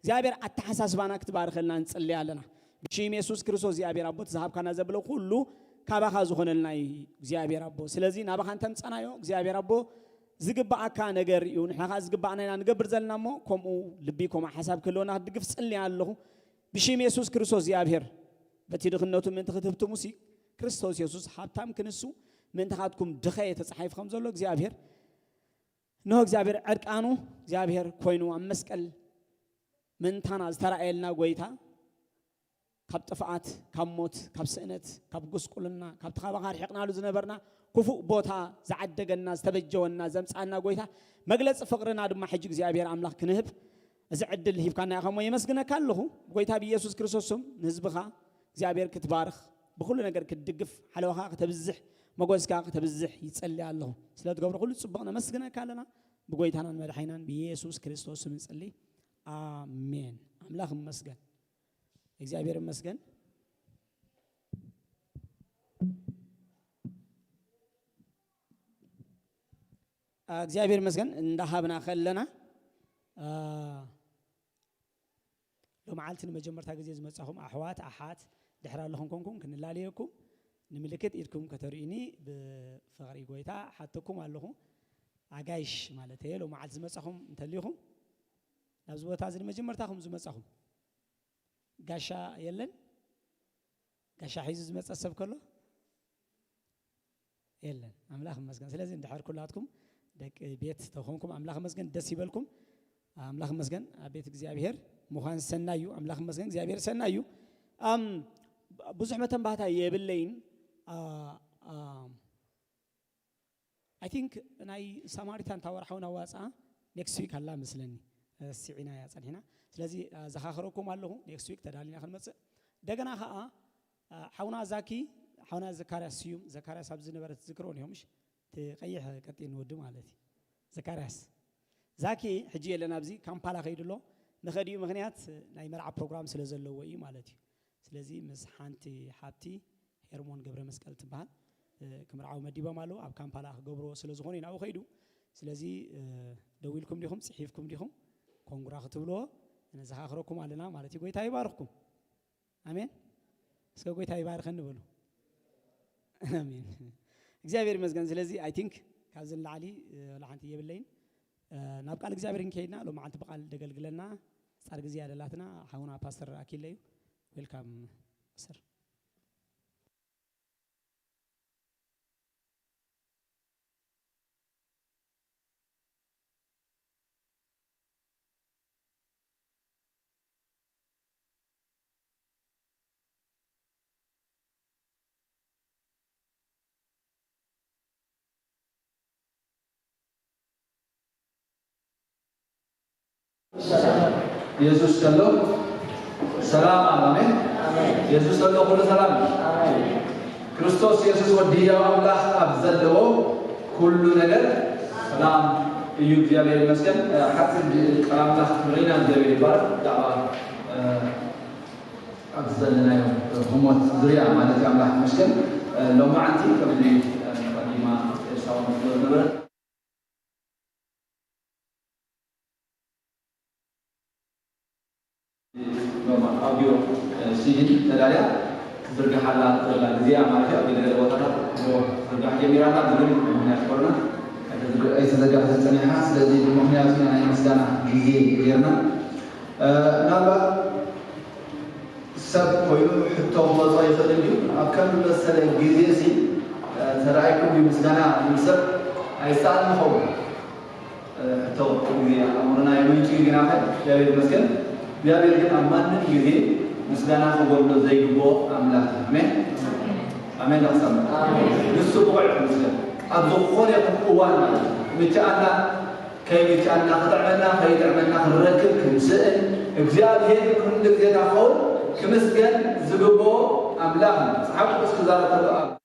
إخبار التحساس بانك تبارك لنا نصلي علينا بشيم يسوع كريستوس إخبار أبو تذهب كنا زبل كله كابا خازون لنا إخبار أبو سلزي نبغى أنت تسأنا يو إخبار أبو زقبا أكان نجار يون إحنا زقبا أنا نجبر زلنا مو كم لبيكم حساب كلنا هدقف صلي الله بشيم يسوع كريستوس إخبار بتيجي خنوتهم من تختبتوا موسى كريستوس يسوع حتى كنسو من تخاتكم دخية صحيف خمسة لوك إخبار نو إخبار عرق أنو إخبار كوينو أمسكال من ثانا ترى إلنا قويتا كاب تفعات كاب موت كاب سنت كاب قص كلنا كاب تخابر حقنا لزنبرنا كفو بوتا زعدق الناس تبجوا الناس زمس عنا قويتا مجلس فقرنا دم حجك إخبار أملاك كنهب زعد اللي هي كان ياخذ ما يمسكنا كله قويتا بيسوع كريستوسم نزبخا إخبار كتبارخ بكل نجار كدقف حلوها كتبزح ما قوس كتبزح يتصلي الله سلاد قبر كل صبغنا مسكنا كلنا بقويتنا المدحينا بيسوع كريستوس نصلي آمين أملاخ مسجن إخبار مسجن إخبار مسجن ندهبنا خلنا لو معلتنا مجمر تاجز مسحهم أحوات أحات دحرا لهم كونكم كن لا ليكم نملكت إيركم كتريني بفقري قويتا حتىكم اللهم عجايش مالته لو معلت مسحهم تليهم نبزوا تعزل مجمر تاخم زمسحهم قاشا يلن قاشا حيز مسحب كله يلن أملاخ مسجن سلازم دحر كلاتكم دك بيت تخونكم أملاخ مسجن دسيبلكم أملاخ مسجن بيت إخبار مخان سنايو أملاخ مسجن إخبار سنايو بزحمة بعدها يبلين I think أنا ساماريتان تاور حونا واسع next week هلا مثلني السعينا يا صنهنا سلازي زخاخركم الله next week تدالينا خلمت دعنا حونا زكي حونا زكاريا سبز نبرة ذكرون يومش تقيح كتير ودم علتي زكاريا زكي حجي لنا بزي كم بالا خير نخدي مغنيات نايمر على program سلازل وعي مالتي سلازي مسحانتي حبتي هرمون قبر مسكال تبان كمرعاو مديبا مالو أب كم بالا قبرو سلازخوني ناو خيدو سلازي دويلكم ليهم صحيفكم ليهم كونغرا ختبلو أنا زخاخركم علينا مالتي قوي تاي باركم آمين سكوا قوي تاي بارخن نقوله آمين إخبار مسجن سلازي I think كازن العلي لعنتي يبلين نبقى الإخبار إنكينا لو ما عند بقى دقلقلنا صار زيادة لاتنا حاونا باستر أكيد ليه welcome sir يسوع كله سلام آمين يسوع كله كل سلام كريستوس يسوع وديا الله أبزله كل نجار سلام يجزي عليه المسكن حتى كلام الله مرينا جبل بار دعوة أبزلنا يوم هم ذريعة ما نتكلم الله المسكن لو ما عندي كملي قديمة سوى نبرة نورمال أوديو سيدي تداريا زرقة حالات ترلا زيا ما في أبي نقدر وتر زرقة جميلة لا تقول من أخبرنا أي زرقة تسمع حاس الذي المهنياتنا أي مسدنا جزء غيرنا نبى سب كيلو حتى هو صايف اليوم أكل بس الجزء سي ترايكم بمسدنا يمسك أي سال مخو حتى جزء أمرنا يوم يجي جناحه يا مسكين يا بيرجع أمان جزء مسدنا خبرنا زي جبوا أملاك أمين أمين لحسن نسبوع مسكين الدخول يكون قوانا متأنا كي متأنا خطعنا خي تعملنا الركب كمسئن إجزاء هي كل جزء أخور كمسكين زجبوا أملاك صحاب بس كذا تلقى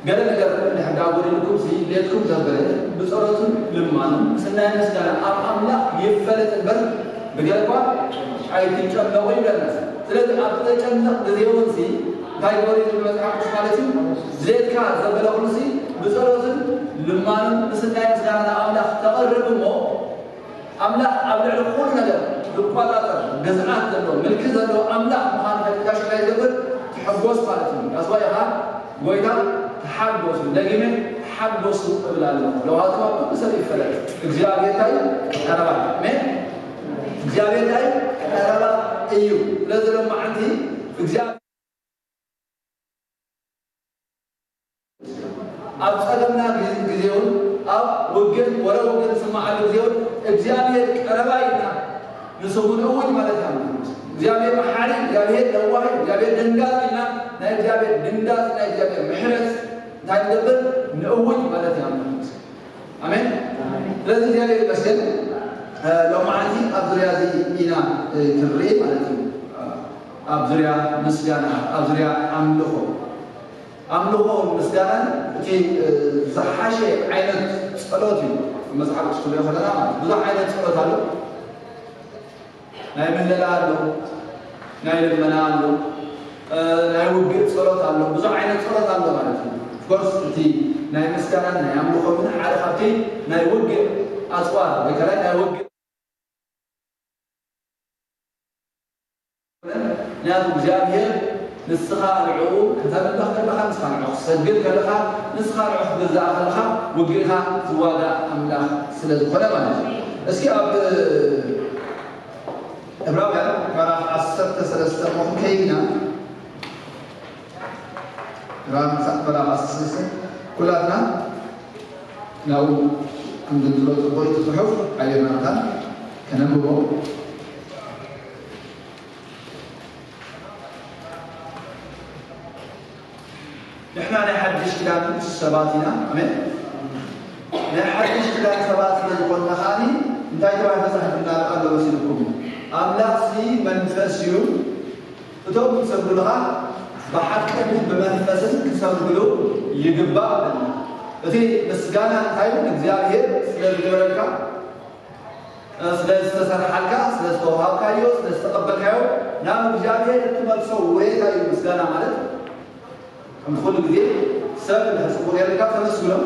قال لك نحن داوري لكم سي ليتكم زبالة بصورة لمانو سنة نسكنا أملاك يفلت البر بقلبا عايزين تجمعوا الناس ثلاثة أبدا تجمع دزيون سي دايوري المسحاب مالتي زيت كان زبالة كلسي بصورة لمانو سنة نسكنا أملاك تقربوا مو أملاك أبلع كل نجار بقطعة جزعات لهم ملك زلوا أملاك مهان كاش لا يدبر تحبوس مالتي أصبحها ويدا تحبوس لقيمة تحبوس قبل الله لو هذا ما بصير يفلت إجزاء تاي أنا بعد من إجزاء تاي أنا بعد أيوه لازم ما عندي إجزاء أبصرنا جزيون أب وجد ولا وجد سمع الجزيون إجزاء أنا بعدنا نسوون أول ما لتهم إجزاء محاري إجزاء دوائي إجزاء دنداسنا نإجزاء دنداس نإجزاء محرس نإجزاء نأول ما لتهم آمين لازم يعني بس لو ما عندي أبزريا زي إنا كرري مالتي أبزريا مسجانا أبزريا أملوه مسجانا كي زحاشة عينة صلاتي مسحب شكله خلنا بزح عينة صلات له نايم الليل له نايم المنام له نايم وجد صلات له بزح عينة صلات له مالتي كورس تي نايم مسجانا نايم أملوه من على خطي نايم وجد أسوار بكرة نايم وجد ناس بجابه نسخة العود كتاب الله كلها نسخة العود سجل كلها نسخة العود جزاء كلها وجهها زواجا أملاك سلسلة خلنا اسكي أب إبراهيم كنا عصرت سلسلة ممكنة إبراهيم كنا عصرت كلنا لو عند الدكتور بيت الصحف علينا كان نبغى نحن نحدش كلام سباتنا أمين نحدش كلام سباتنا قلنا خاني نتايج واحد صاحبنا الله وسيلكم أملاك سي منفسيو تدوم سبلها بحكم بمنفسك سبلو يجبا أتي مسجانا تايم إجزاء سلسلة سلسلة حلقة سلسلة هاكايو سلسلة قبكايو نعم إجزاء تمر سووري تايم مسجانا مالك كل جديد سبب الحسوب يرجع تمسكنا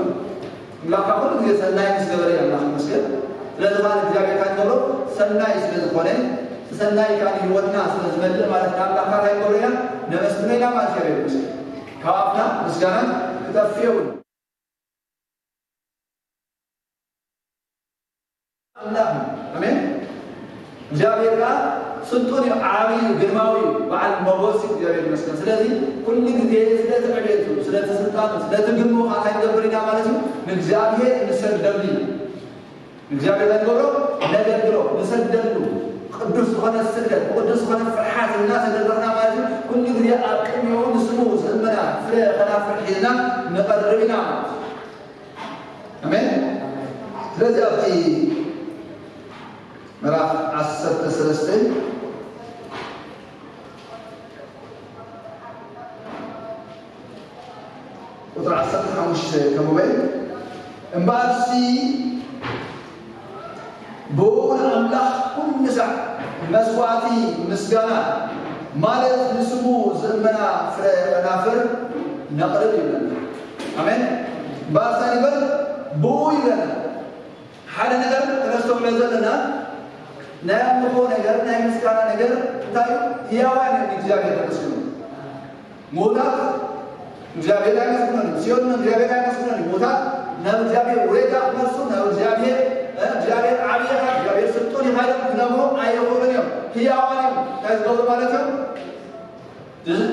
لا كل جديد سناي مسكبر يا الله مسكب لا زمان جاك كان يقولوا سناي سبب قرن سناي كان يودنا سبب ما نتعلم لا كان يقولوا نمسكنا ما شيء مسكب كافنا مسكنا كتفيون الله أمين جابيرا سنتوني عامي جرماوي بعد مواسم جابير مسكن سلازي كل جديد سلازي عبيته سلازي سلطان سلازي جمو أخاين دبرنا مالتي نجابيه نسدلني نجابيه ذكره ندرو نسدلو قدس خنا السدل قدس خنا فرحات الناس اللي درنا مالتي كل جديد أقيم يوم سموز المنا فرح خنا فرحنا نقربنا أمين سلازي أبتي مراف عصرت سلسلة وتر عصرت خمش كموبيل امبارسي بول أملاح كل ساعة مسواتي مسجانا مالت نسمو زمنا نافر نقرب لنا أمين بارساني بل بوي لنا حال نجر تنسوا لزلنا نعم نقول نجر نعم مسكنا نجر تاي هي وين الإجابة تسكنون موتا إجابة لا تسكنون سيون إجابة لا تسكنون موتا نعم إجابة وريدا مرسون نعم إجابة عالية إجابة ستوني هاي نعمو أيه ورنيم هي وين تسكنون مالتهم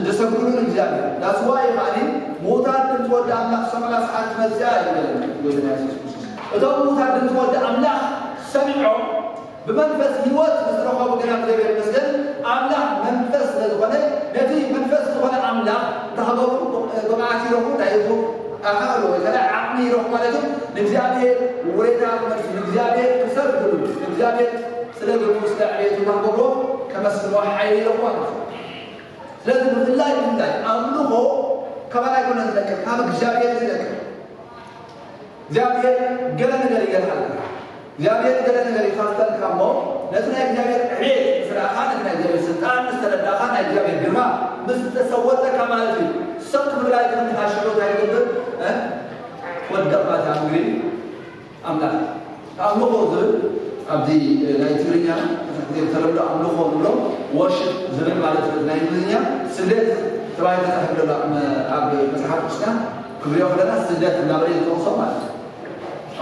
دسكنون إجابة دسواي هاني موتا تنتودع الله سمع ساعات مزاي أتوقع موتا تنتودع الله سمعوا بمنفس هيوات مسرحه وقنا بزبير المسجد عمله منفس لذغنه نتي منفس لذغنه عمله تحضروا جماعتي روحوا تعيدوا أخذوا وكذا عقلي روح مالته نجزابه وريدا نجزابه كسر دلو نجزابه سلق المستعمية تحضروا كما سنوا حيلي روحوا لازم بالله بالله أمله كما لا يكون ذلك كما جزابه ذلك جزابه قلنا قليل الحلقة እግዚአብሔር ገለነገር ይፋስተን ካሞ ለትና እግዚአብሔር ሄድ ፍራኻን እና እግዚአብሔር ስልጣን መስተዳድራኻን እግዚአብሔር ግርማ ምስተሰወተ ከማለት ሰጥ ብላይ ተንታሽሎ ታይገብ ወደባት አምግሪ አምላክ አምልኮ ዝብል አብዚ ናይ ትግርኛ ተለምዶ አምልኮ ብሎ ወርሽፕ ዝብል ማለት ናይ እንግሊዝኛ ስደት ተባሂሉ ተሕብሎ ኣብ መጽሓፍ ቅዱስና ክብሪዮ ከለና ስደት እናበለ ዝተወሶ ማለት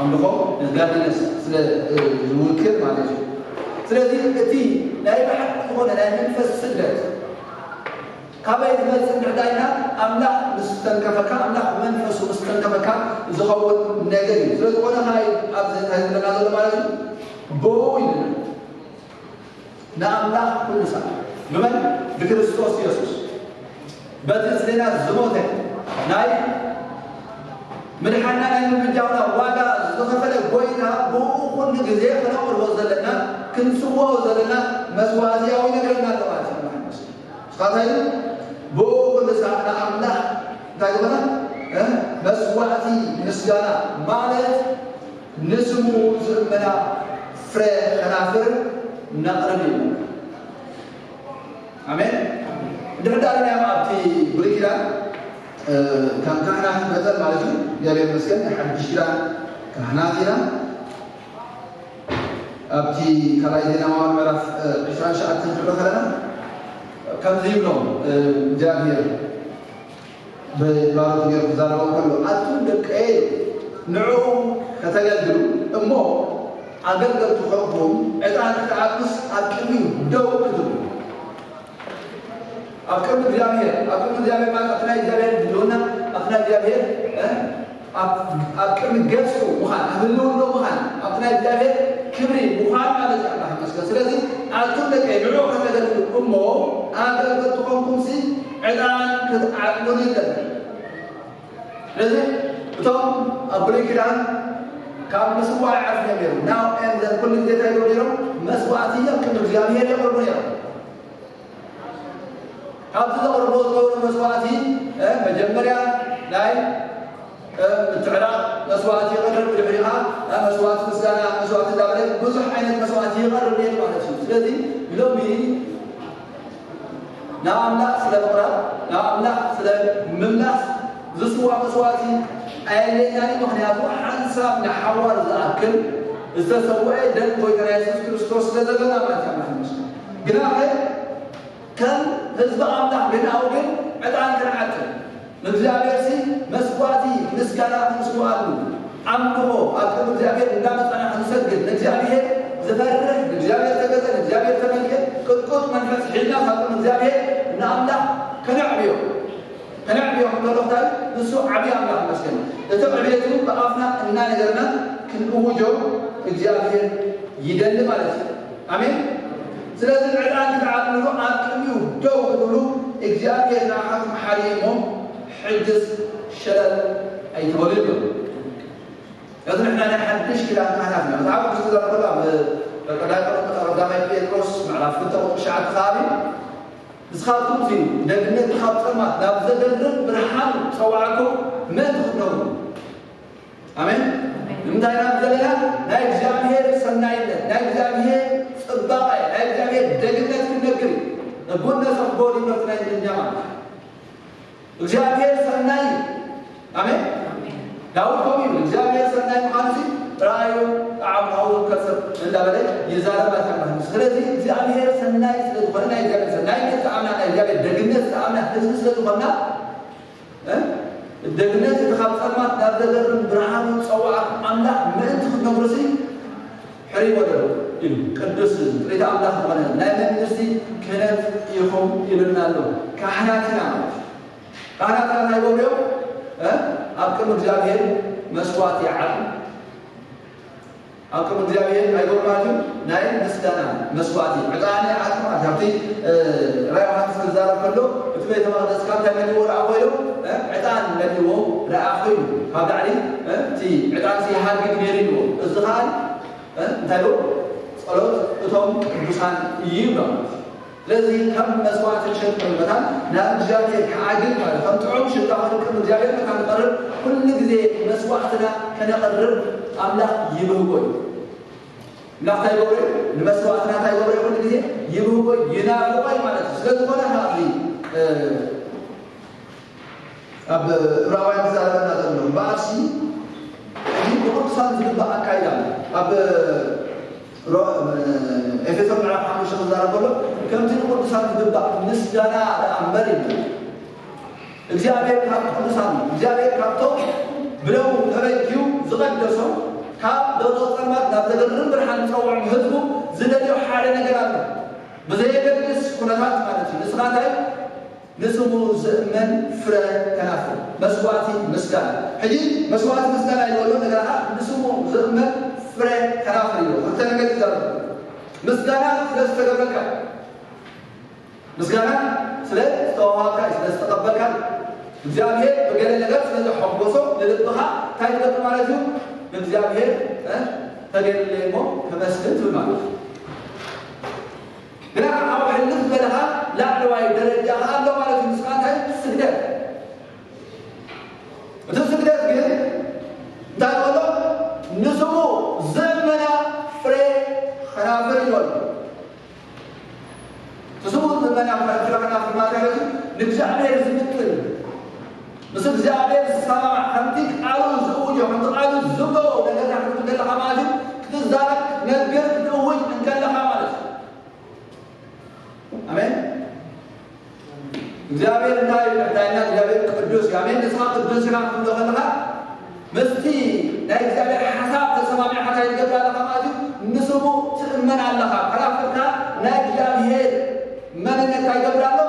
أملكه الجاهلية سل الوكيل معلش سلذي أتي لا يبحث هنا لا ينفس سلة كابا ينفس عداينا أملاح مستنكفك أملاح منفس مستنكفك زخوت نجري سلذي وانا هاي أبزن هاي الرجال معلش بوين نأملاح كل سنة بمن بكريستوس يسوع بدرس لنا زموته ناي من حنا نحن بجاونا وادا زخفل بوينا بوخون نجزيه خلقر وزلنا كنسوا وزلنا مسوازي أو نقلنا تواتي خاطر بوخون نسعنا أمنا تايبنا مسوازي نسجانا مالت نسمو زمنا فري خنافر نقربي آمين دردارنا يا أبتي بريكلا كان كهنة مثل مالك يالي المسكن حدش كلا كهناتنا أبتي كلا يدينا ما مرف عشرين شعب تنقل خلنا كم زينهم جابير ببارو تجير خزانة وكله أتون دك إيه نعوم كتجدلوا أمه أقل قلت خلقهم إذا تعكس أكمل دو كتب أكمل جابير ما أثناء جابير دلونا أثناء جابير أكمل جسو مخان أهلون لو مخان أثناء جابير كبري مخان على الله مسكين سلسلة أتون لك يبيعوا كذا أمه أقل قلت خلقهم سي عدان كذا عقلون يدل لذي بتوم أبريك الآن كان مسوا عارفين بيرو now and then كل اللي تايلو بيرو مسواتية كم جابير يقولون بيرو هذا الأربعة دور مسواتي مجمريا لاي التعراء مسواتي غير بالحريقة مسوات مسكانة مسوات الدولة بزح عين مسواتي غير بالحريقة ما نشوف الذي لومي نعم لا سلام قرا نعم لا سلام مملاس زسوا مسواتي أيلي يعني مخنياتو حنسا من حوار ذاكر إذا سوى دل ويترى يسوع كريستوس لذلنا ما تعمل مسكين جناه كان حزب أملاح بين أوجن عدان كان عتر مزيابير سي مسواتي مسكانا مسواتو عمره أكتب مزيابير ندامت أنا حنسجل مزيابير زفرة مزيابير تجزء مزيابير ثمانية كت من فتحنا خاطر مزيابير نأملاح كنعبيو من الله تعالى نسوع عبي أملاح مسكين لتبع بيتهم بقافنا إننا نجرنا كن أوجو مزيابير يدل مالك آمين سلازم عدان تعالوا أكملوا دولوا إجابة ناحم حريمهم حدث شلل أي تولدوا لازم إحنا نحدش كلام كهنافنا تعرفوا بس إذا ربنا بقدر قدام بيتروس مع لفتة وشعب خالي بس خالكم فيه دقنة خالص ما نبذ دقن برحال سواعكم ما تخدموا آمين لمداينا بذلنا لا إجابة سنايدة لا إجابة صدقاء لا إجابة دقنة كنكري نقولنا سبوري مثلا الجماعة إجابة سناي آمين داود قوي إجابة سناي مخالفين رأيه عمره كسر إلا بدأ يزال ما تعمل سلزي زعمير سناي سلزقنا يجاب سناي كتعمل يجاب الدجنة تعمل حزن سلزقنا الدجنة تخاف ما تقدر برهان صوّع عمله ما أنت نبرسي حري ولا قدس إذا عمله منا نايم نسي كانت يخم إلنا له كهناتنا هاي بقولوا أبكر مجابين مسوات يعلم أبكر مجابين هاي بقولوا نايم نستنا مسواتي عقاني عاتم عاتي رأيهم سكزارة كله بتبي تمام دسكان تمني ولا أقوله عقان الذي هو رأخوي هذا عليه تي عقان سي حال كبيرينه الزهان تلو صلوت توم بسان يبغى لذي كم مسوات الشرك مثلا نام جابي كعاجل كم تعوم شركة كم جابي كم قرر كل جزء مسواتنا كان يقرر أملا يبغى لا تيجوري المسواتنا تيجوري كل جزء يبغى ينافق ما نتسلط ولا هذي أب رواية زارنا نقول باسي يقول صار جدا أكيدا أب إفسر على حمل شخص دار كله كم تقول صار جدا نسجنا أمبرين الجابير كم تقول صار الجابير كم تو بلو هبيكيو زغد درسو كاب لو تصل ما نبذل برحان صور يهزمو زلديو حالة نجران بزيادة بس كنات مالتي نسخاتي نسمو زمن فرا كنافر مسواتي مسكان حجي مسواتي مسكان يقولون نجرا نسمو زمن فرا كنافر يقولون حتى نقول كذا مسكان سلستقبلك مسكان سلستوهاك سلستقبلك እግዚአብሔር በገለ ነገር ስለዚህ ሐቦሶ ለልብኻ ታይደቅ ማለት ነው እግዚአብሔር ተገለሞ ከመስለት ማለት ግራ አው ህልፍ በለሃ ላዕለዋይ ደረጃ አለው ማለት ነው ስቃታይ ስግደት በተስግደት ግን ታቆሎ ንስሙ ዘመና ፍሬ خنافر ይወል ተስሙ ዘመና ፍሬ خنافر ማለት ነው ለእግዚአብሔር ዝምጥል بس እግዚአብሔር ሰማ አንቲክ አሩዝ ወጆ አንጣሉ ዝቦ ነገር አሁን እንደለካ ማለት ትዛረክ ነገር ትውይ እንደለካ ማለት አሜን እግዚአብሔር እንዳይና እግዚአብሔር ቅዱስ ያሜን ንስሐ ቅዱስ ጋር እንደሆነካ መስቲ ናይ እግዚአብሔር ሐሳብ ተሰማሚ ሐታ ይገባል ማለት ንስሙ ትእመን አለካ ከራፍታ ናይ እግዚአብሔር ማንነት አይገብራለሁ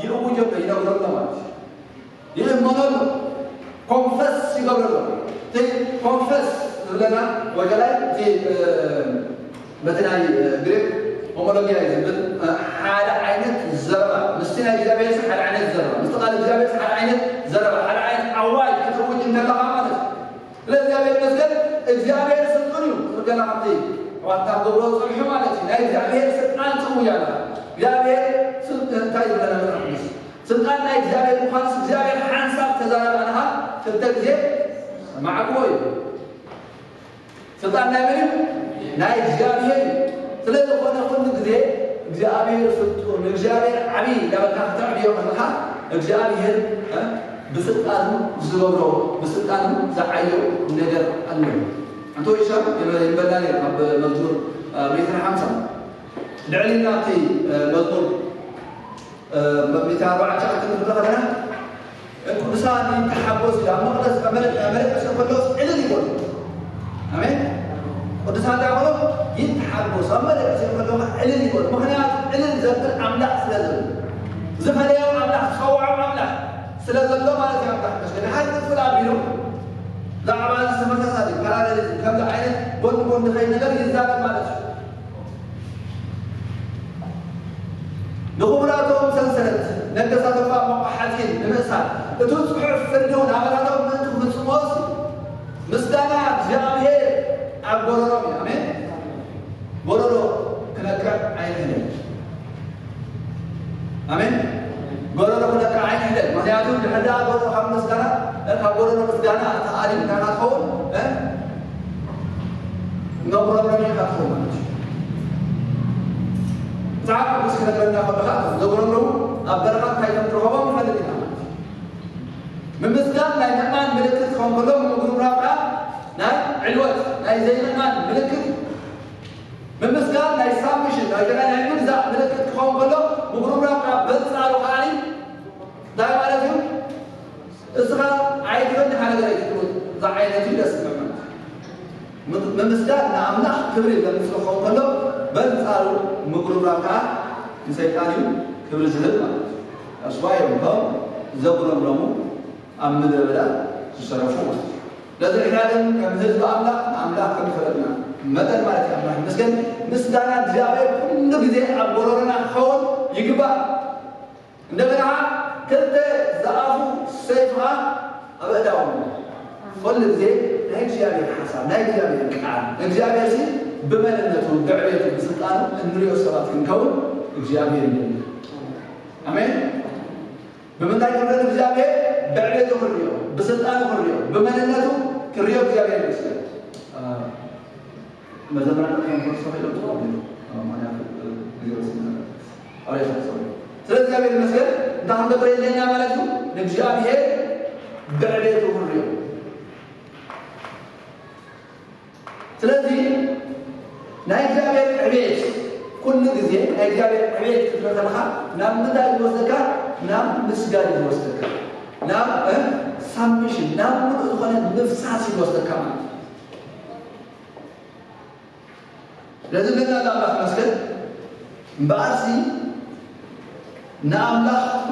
ይውጆ ይነግረው ማለት يمنون confess يقولون تي confess لنا وجلاء تي مثلا غريب homologia يزبط حال عينة زرع مستنا إجابة حال عينة زرع مستقال إجابة حال عينة زرع حال عين عواي يتروج إن الله عمله لا إجابة مثل إجابة سلطنيو رجال عمتي واتقبلوا الحمالة لا إجابة سلطان سويانا إجابة سلطان تايد لنا من رحمه سلطان لا إجابة مخالص إجابة حانساب تزارب عنها تبتكزي معقوي سلطان لا يملك لا إجابة ثلاثة قلنا قلنا كذي إجابة سلطان إجابة عبي لما كان تعبي يوم الحا إجابة بسلطان زبرو بسلطان زعيو نجر أنه أنتو إيشاب ينبلاني أب مزدور ميتنا حمسا لعلنا في مزدور بمثال بعد شهر تقولنا الإنسان يتحبس إلى مقدس أمريك بس كلوس إلى يقول آمين الإنسان تعمله يتحبس أمريك بس كلوس إلى يقول مخنيات إلى زبط عملاق سلزل زفريا عملاق خوع عملاق سلزل ما لازم عملاق بس كده حد تقول عبيرو لا عمال سمعت صادق كلام كم عين بون تخيل نقدر يزداد ما لازم نخبراتهم سلسلة نقصات فاق مقحاتين لمسان تتصبح فردون عملاتهم من تخبط سموسي مستانات جامعين عب قررهم آمين قرروا كنكا عين هدل آمين قرروا كنكا عين هدل مهنياتهم لحدا قرروا خم مستانا قرروا مستانا تعاليم كانت خول نقرروا من خاتهم تعال بس كنا كنا خبرات دورنا أبدرنا كايتم تروحوا من فلتنا من مسكان لا ينام ملكت خم كلهم مقرون رابع ناي علوت ناي زي من ملكت من مسكان ناي سامشن ناي كان ناي من زع ملكت كون كله مغرورا بتصاروا خالي داي مالتهم اسرا عايزين حاجه زي كده زعينتي بس من مسكان نعمنا كبر لمسك كون كله بتصاروا مغرورا يسيطانيو كبر زلما أشوايهم هم زبرهم رمو أم مدربلا تشرفوا لذا إحنا كم هزب أملاك كم فرقنا مثل ما أتي أملاك مسكنا جابه كل جزء أبورنا خون يجيبه عندما كنت زعفوا سيفها أبداهم كل جزء نيجي حساب نيجي كعب نيجي شيء بمننته دعوته بسلطانه النريو صلاة كنكون نيجي أمين بمنتهى كبرنا بزاوية بعلته كريو بسلطانه كريو بمننته كريو بزاوية بس ماذا بنا كم فرصة في الأسبوع ما نعرف نجلسنا أولي فرصة ثلاث زاوية المسجد نحن نقول لنا مالته نبزاوية بعلته كريو ثلاثة نايجابية عبيد كل جزء نايجابية عبيد مثلها نام مدى الوزكاء نام مسجد الوزكاء نام سامش نام مدخل نفساس الوزكاء لازم لنا الله مسجد بارسي نام له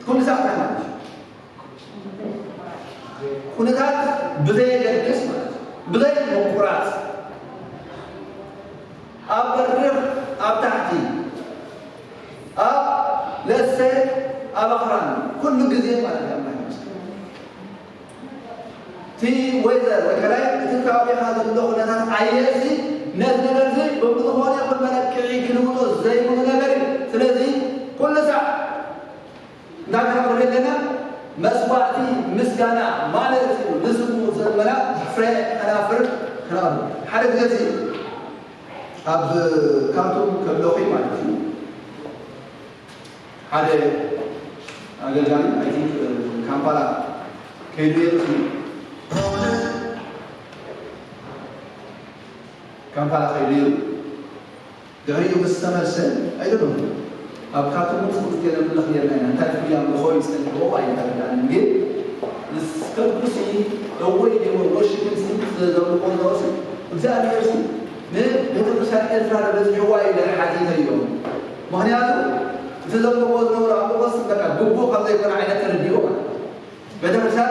كل ساعة كمان كل ساعة بداية الاسم بداية المقرات أبرر أبتحتي لسه أبخران كل جزء ما نعمل في وزر وكلاي تكابي هذا اللغة نحن عيسي نزل بمضمون يقول ملك كيلو زي ما نقول ثلاثي كل ساعة نحن لنا مسواتي مسكنا ما نرسل نسمو زمنا فرق خنافر خنافر حرف جزء أب كاتم كبلوخي مالتي هذا أقول جاني I think كامبالا كيدويل كامبالا كيدويل دعيو بالسماء سن I don't know أب كاتم مخصوص كذا من الخير لنا تعرف يوم بخوي سن هو أي كذا نجيب نسكبسي هو يجي وروشي بنسي زمان قلنا وزاد يرسي بيترسل إثر بس حواي للحديث اليوم مهنياتو تزوج وزنور أبو بس بكا بوبو قبل يكون عينة الراديو بيترسل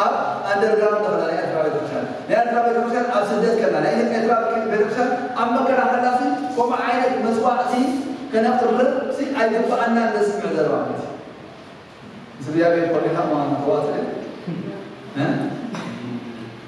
أب أندرجراوند دخل عليه إثر بيترسل لأن بيترسل أب سدس كنا لأن إثر بيترسل أما كنا خلاسي وما عينة مسواسي كنا قرر سي أيدي فأنا نسمع ذروات سبيا بيقول لها ما نتواصل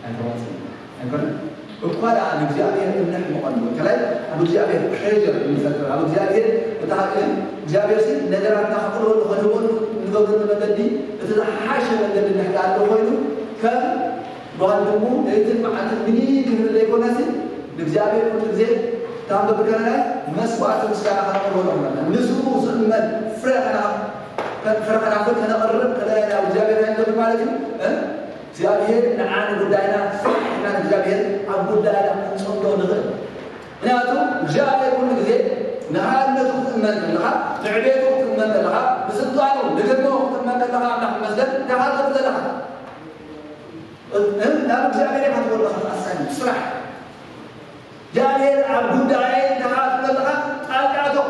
نتواصل وقال عن جابر بن المقدم كلام أبو جابر حجر مثل أبو جابر بتاعهم جابر سيد نجارنا خبرون خدمون نقدر نبدي إذا حاشا نقدر نحكي عنه وينه كان بعدمو يتم عن مني كل اللي يكون ناسي نجابر كل زين تام بكرنا مسوات مسكنا خبرون نسمو زمن فرقنا فرقنا كنا قرب كلا أبو جابر عنده مالك جابر نعاني بداينا إحنا جابر عبود داينا صندوق نغل ناتو جابر كل جزء نهار نتوقف من لها تعبيته من لها بسطانه نقدمه من لها نحن مسجد نهار نبذ لها نعم جابر يحضر لها السنة صراحة جابر عبود داينا نهار لها أركعته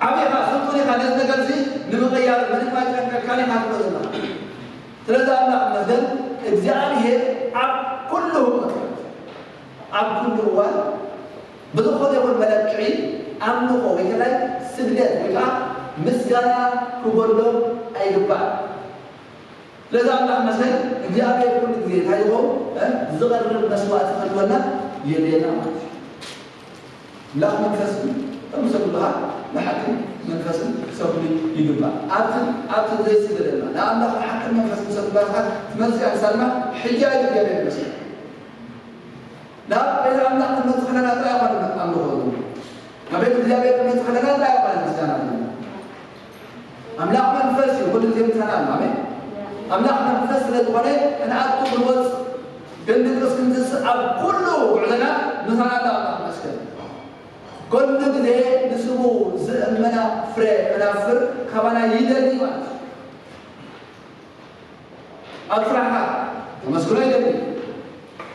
عبيها سلطوني خالص نقلسي نمغيار من ما كان يحضر لها ثلاثة أملاك مسجد እግዚአብሔር አብ ኩሉ አብ ኩሉ ዋን በተቆደ ወል መለክዒ አምልኮ ወይከላይ ስግደት ወይካ ምስጋና ክጎሎ አይግባል ለዛ አምላክ መስል እግዚአብሔር ኩሉ ጊዜ ታይቶ ዝቀርብ መስዋዕት ፈልወና የሌላ ማለት ላህ መንፈስ ተምሰሉሃ ለሐክም መንፈስ ሰብሊ ይግባል አብት ዘይ ስግደና ለአምላክ ሐክም መንፈስ ሰብባታ تمسك سلمى حجاج جابر المسيح لا إذا أملاك المدخلنا لا يقبل أمره ما بين جابر المدخلنا لا يقبل المسجد أملاك منفس يقول الزمتنا آمين أملاك نفس لدخله أنا أكتب الوصف كنت كنت كله عندنا مثلا لا مسكين كل ذي نسمو زمنا فري منافر كمان يدري ما أفرحها مسكين يدري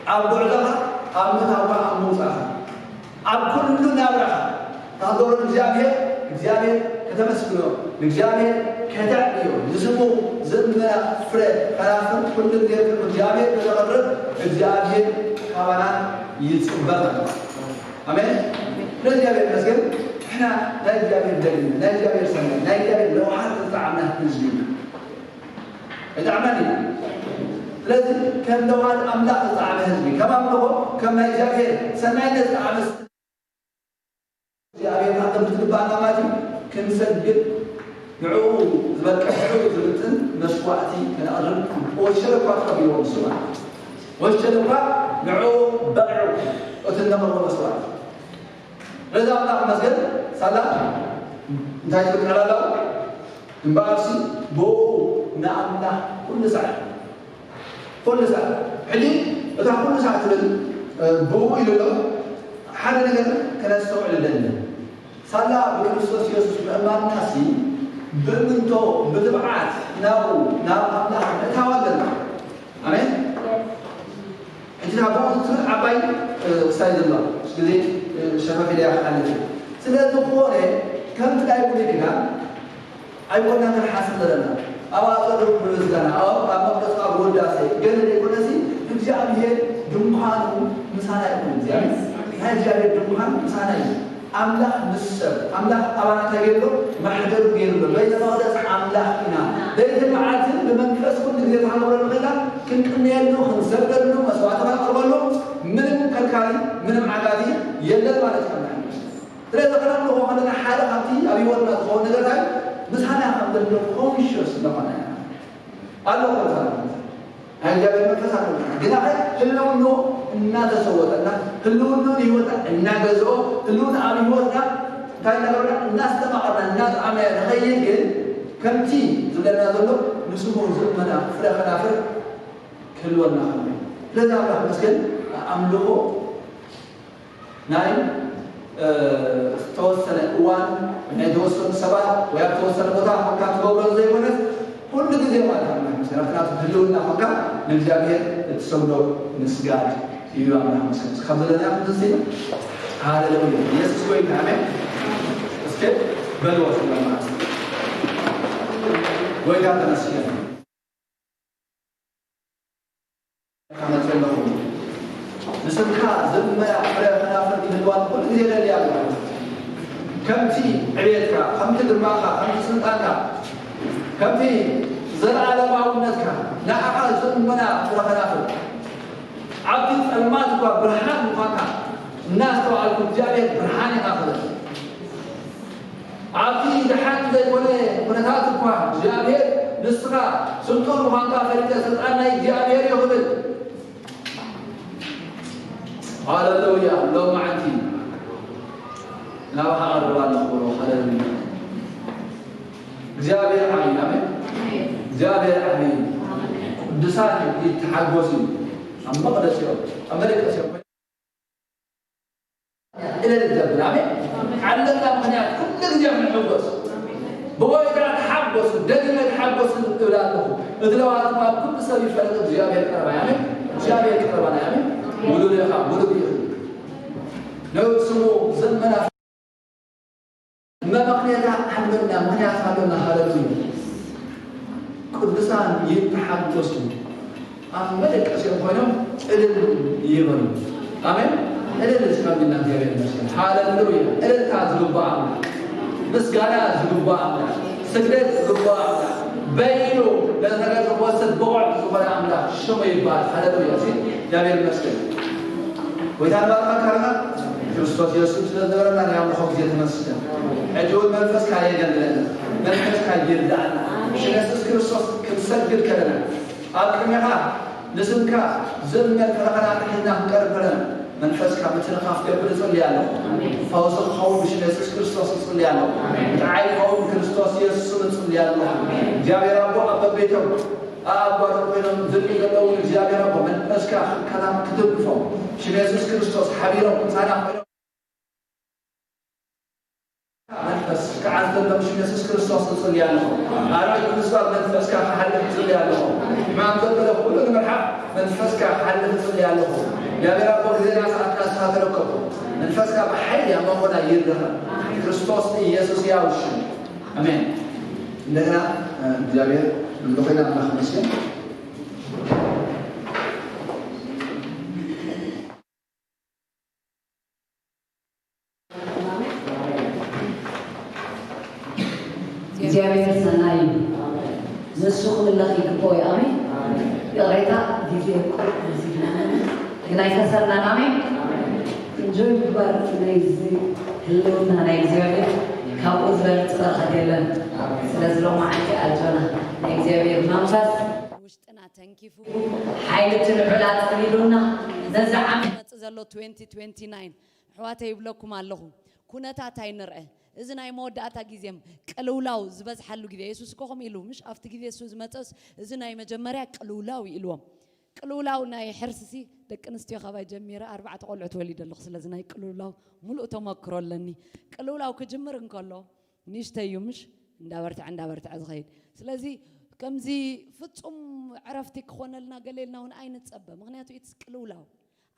أبو عدها أبو ثابا أبو ثابا أب كل نابرة تدور الجامعة كتمسكوا الجامعة كتعبيو نسمو زمنا فري منافر كل ذي الجامعة تدور الجامعة كمان يتصبر آمين نجابي مسكين إحنا نجابي الدليل نجابي السنة نجابي اللوحات تطعمنا نجيب إذا عملنا لازم كم لوحات أملاك تطعم هزبي كم أملاكه كم نجابي سنة نتطعم نجابي ما قبل بعد ما جي كم سجل نعود ذبك حلو ذبتن مشواتي كان أجل والشركات قبيلهم سمع والشركات نعود بقعوا وتنمر ومسوات لذا الله مسجد صلاة انتهي على الله انبارسي بو نعمنا كل ساعة حلي إذا كل ساعة بو إلى الله حاجة نقدر كان نستوعب لنا صلاة بكريستوس يسوع بأمان ناسي بمنتو بتبعات ناو الله نتواصل آمين أنت تقول عباي سيد الله كذي شفاف لي أحد سيد الدكتورة كم تلاقي يقول كذا أيوة أنا حاسس لنا أو أقدر بمزجنا أو أقدر أقول داسي قال لي يقول نسي تجاب هي دمخان مسانا يقول زين هاي جاب دمخان مسانا أملا نسر أملا أوانا تجيبه ما حدا يجيبه بيت ما هذا أملا هنا بيت معاتل بمن كسر كل ذي تعالى ولا غيره كنت نيلو خنزر درنو مسوات ما أقبله من كالكالي من معادي يلا ما نتكلم ترى ذكرنا له هذا حالة هاتي أبي ولا هو نقدر بس أنا أقول له هو مش شو سلامنا الله تعالى هاي جاب المكسر كذا كله إنه الناس سوتنا كله إنه يوتا الناس جزء كله أبي وتا كاين لقول الناس تبعنا الناس عمل هيجي كم تي زلنا ذلو نسمو زمنا فرق كله الناس لذا الله مسكين أملوه نايم توصل وان من توصل سبعة ويا توصل بطا مكان تقول زي ما كل زي ما تعمل مثلا كانت تدلونا مكان نجابيه تسولو نسجاد يوامنا مسكين خبرنا بتزين هذا اللي يسوع كوي نعمه اسكت بلوا سلام ويقعد نسجاد كما تقولون نسمكا زمّا أحرى منافر كهلوان كل ذي اللي يعمل كم في عيادك كم تدرماك كم تسنتك كم في زرع على معونتك نعقل زمّنا أحرى منافر عبد الماتك برهان مقاطع الناس تبع الكتابية برهان أخذ عبد دحان زي ولا تاتك جابير نسرا سلطان مقاطع فريدة سلطان جابير يأخذ هاللويا لو ما عندي لا بحر ولا نخبره هاللويا جابر عمين أمين جابر عمين دسان يتحقوسي أما قد شيء أمريكا شيء إلى الجبل أمين علمنا مناط كل جمع حقوس بواي كان تحقوس دقيقة تحقوس الأولاده إذا لو ما كل سبب فرق جابر كربا أمين جابر كربا أمين ولو لها ولو بيه لو سمو زمنا ما بقينا حملنا ما يحملنا هالوين قدسان يتحدثون ملك أشياء فيهم إلى يمن آمين إلى الإسلام بالله يا بني هاللويا إلى تعذب بعض بس قانا ذب بعض سكرت ذب بعض بينه لأن هذا وسط بعض سبحان الله شو ما يبغى هاللويا يا بني المسكين وإذا ما كان كريستوس يسوع لدورنا نعم خبز يتمسك أجود منفس كاي جندنا منفس كاي يردعنا يسوع كريستوس كنسجل كلنا أكملها نسمك زمن فرقنا كنا كربنا منفس كمثل خاف قبل صلي عليه فوز الخوف بش يسوع كريستوس صلي عليه تعال خوف كريستوس يسوع صلي عليه جاب ربه أبى بيته أبارك بينهم ذلك قالوا الجابر أبو من مسكا كلام كتبهم شميسوس كريستوس حبيرهم صار منفس كعاد لهم شميسوس كريستوس تصلي عليهم أراد كريستوس منفس كحل تصلي عليهم ما عندهم كل مرحب منفس كحل تصلي عليهم يا رب زين أسعد هذا الكون منفس كحل يا ما هو نيرها كريستوس يسوع يعيش آمين عندنا جابر نلقينا على خمسين جابر سناي نسوق الله يكبوي آمين يغيتا ديجي هنا يكسرنا آمين enjoy بار نايزي هلونا نايزي كابوز برتصرخ ديلا سلازلو معك أجونا نايزي منفس وشتنا تنكيفو حيلة العلا تقليلونا نزعم زلو 2029 حواتا يبلوكم اللهم كونتا تاينرأ إذن أي مودة جيزيم كلولاو زبز حلو جدي يسوع كوهم يلو مش أفت جدي يسوع متأس إذن أي مجمرة كلولاو يلوم كلولاو ناي حرسي دك نستيا خباي جميرة 4 قلعة وليد اللخص لازم ناي كلولاو ملء تمكر لني كلولاو كجمر نقوله نيشتا يومش ندورت عزغيد سلازي كم زي فتم عرفتك خونا لنا قليلنا هون أين تصبه مغنياتو يتس كلولاو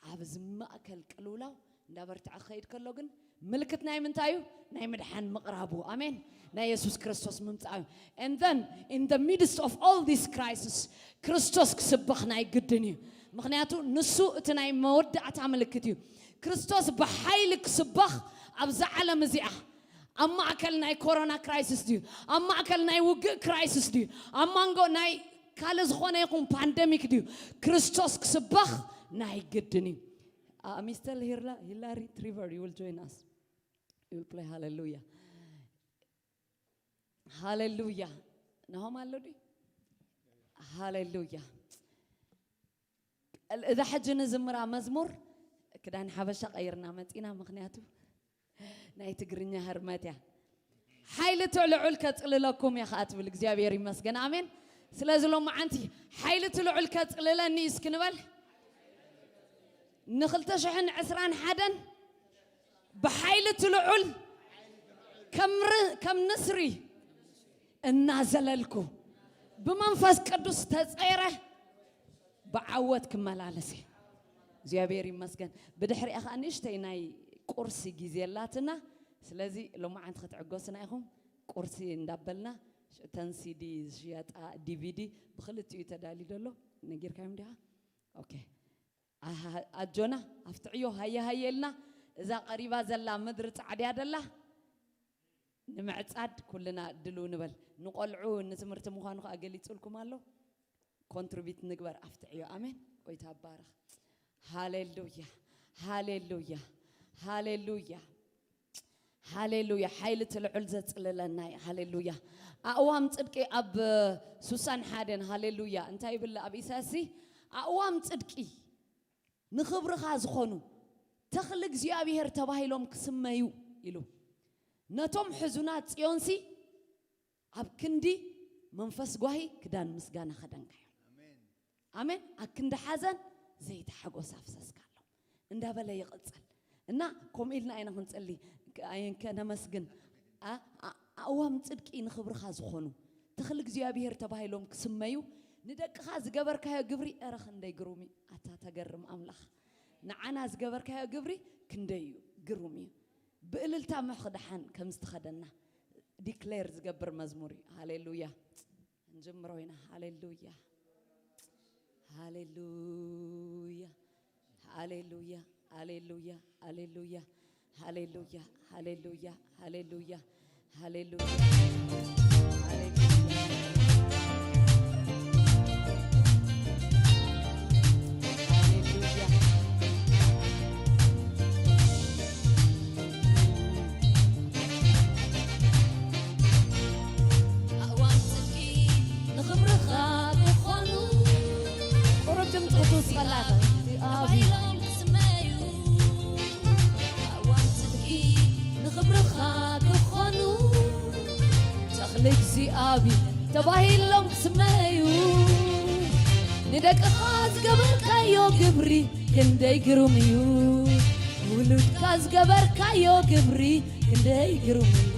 عبز ما أكل كلولاو ندورت عخيد كلوجن ملكت ناي من تايو ناي مدحن مقرابو آمين ناي يسوع كريستوس ممتعو and then in the midst of all this crisis كريستوس كسبخ ناي قدني مغنياتو نسو تناي مودع تعملكتيو كريستوس بحيل كسبخ أبزع على مزيعة أما أكل ناي كورونا كرايسيس ديو أما أكل ناي وقع كرايسيس ديو أما نقو ناي كالز خوانا يكون بانديميك ديو كريستوس كسبخ ناي قدني Mr. Hillary Trevor, you will join us. You will play hallelujah. Hallelujah. نهم هالودي. Hallelujah. إذا حجنا زمرة مزمور كده نحبش غيرنا متينا مغنياته. نايت قرنيا هرمتها. حيلة العلكة لكم يا خاتم الإجابة مسجن آمين. سلازلهم معنتي حيلة العلكة لنا يسكنبل. نخلتش حن عسران حدا بحيلة العل كم نسري النازل لكم بمنفس قدوس تزعيره بعوت كمالالسي زيابيري مسكن بدحري أخ أنيشتي ناي قرصي جزيلاتنا سلازي لو ما عند خط عقوسنا يخم قرصي ندبلنا تنسي دي جيات DVD بخلت يتدالي دلو نجير كام ده أوكي أجونا أفتعيو هيا لنا إذا قريبا زلا مدرت عدياد الله نمعت عد كلنا دلو نبل نقلعو نتمرت مخانو أقلي تقولكم الله كونتربيت نكبر أفتعيو آمين ويتبارك هاليلويا هاليلويا هاليلويا هاليلويا حيلة العلزة لنا هاليلويا أقوام تبكي أب سوسان حادن هاليلويا انتهي بالله أبي ساسي أقوام تبكي نخبر خاز خونو تخلق زيابي هرتباهي لهم كسمايو إلو نتوم حزونات يونسي أب كندي منفس قوهي كدان مسجانا خدان كيان آمين أكند حزن زي تحقو سافسس كالو إندا بلا يقتل إننا كم إلنا أين هنسألي أين كان مسجن أوهم تصدق إن خبر خاز خونو تخلق زيابي هرتباهي لهم كسمايو ندك خاز جبر كهيا جبري أرخن داي جرومي أتا تجرم أملاخ نعنا از جبر كهيا جبري كنديو جرومي بقلل تام خدحان كم استخدنا ديكليرز جبر مزموري هاليلويا نجمر هنا هاليلويا هاليلويا هاليلويا هاليلويا هاليلويا هاليلويا هاليلويا هاليلويا هاليلويا أبي تباهي لهم سمايو ندك خاز قبر كايو قبري كندي قرميو ولد كاز قبر كايو قبري كندي قرميو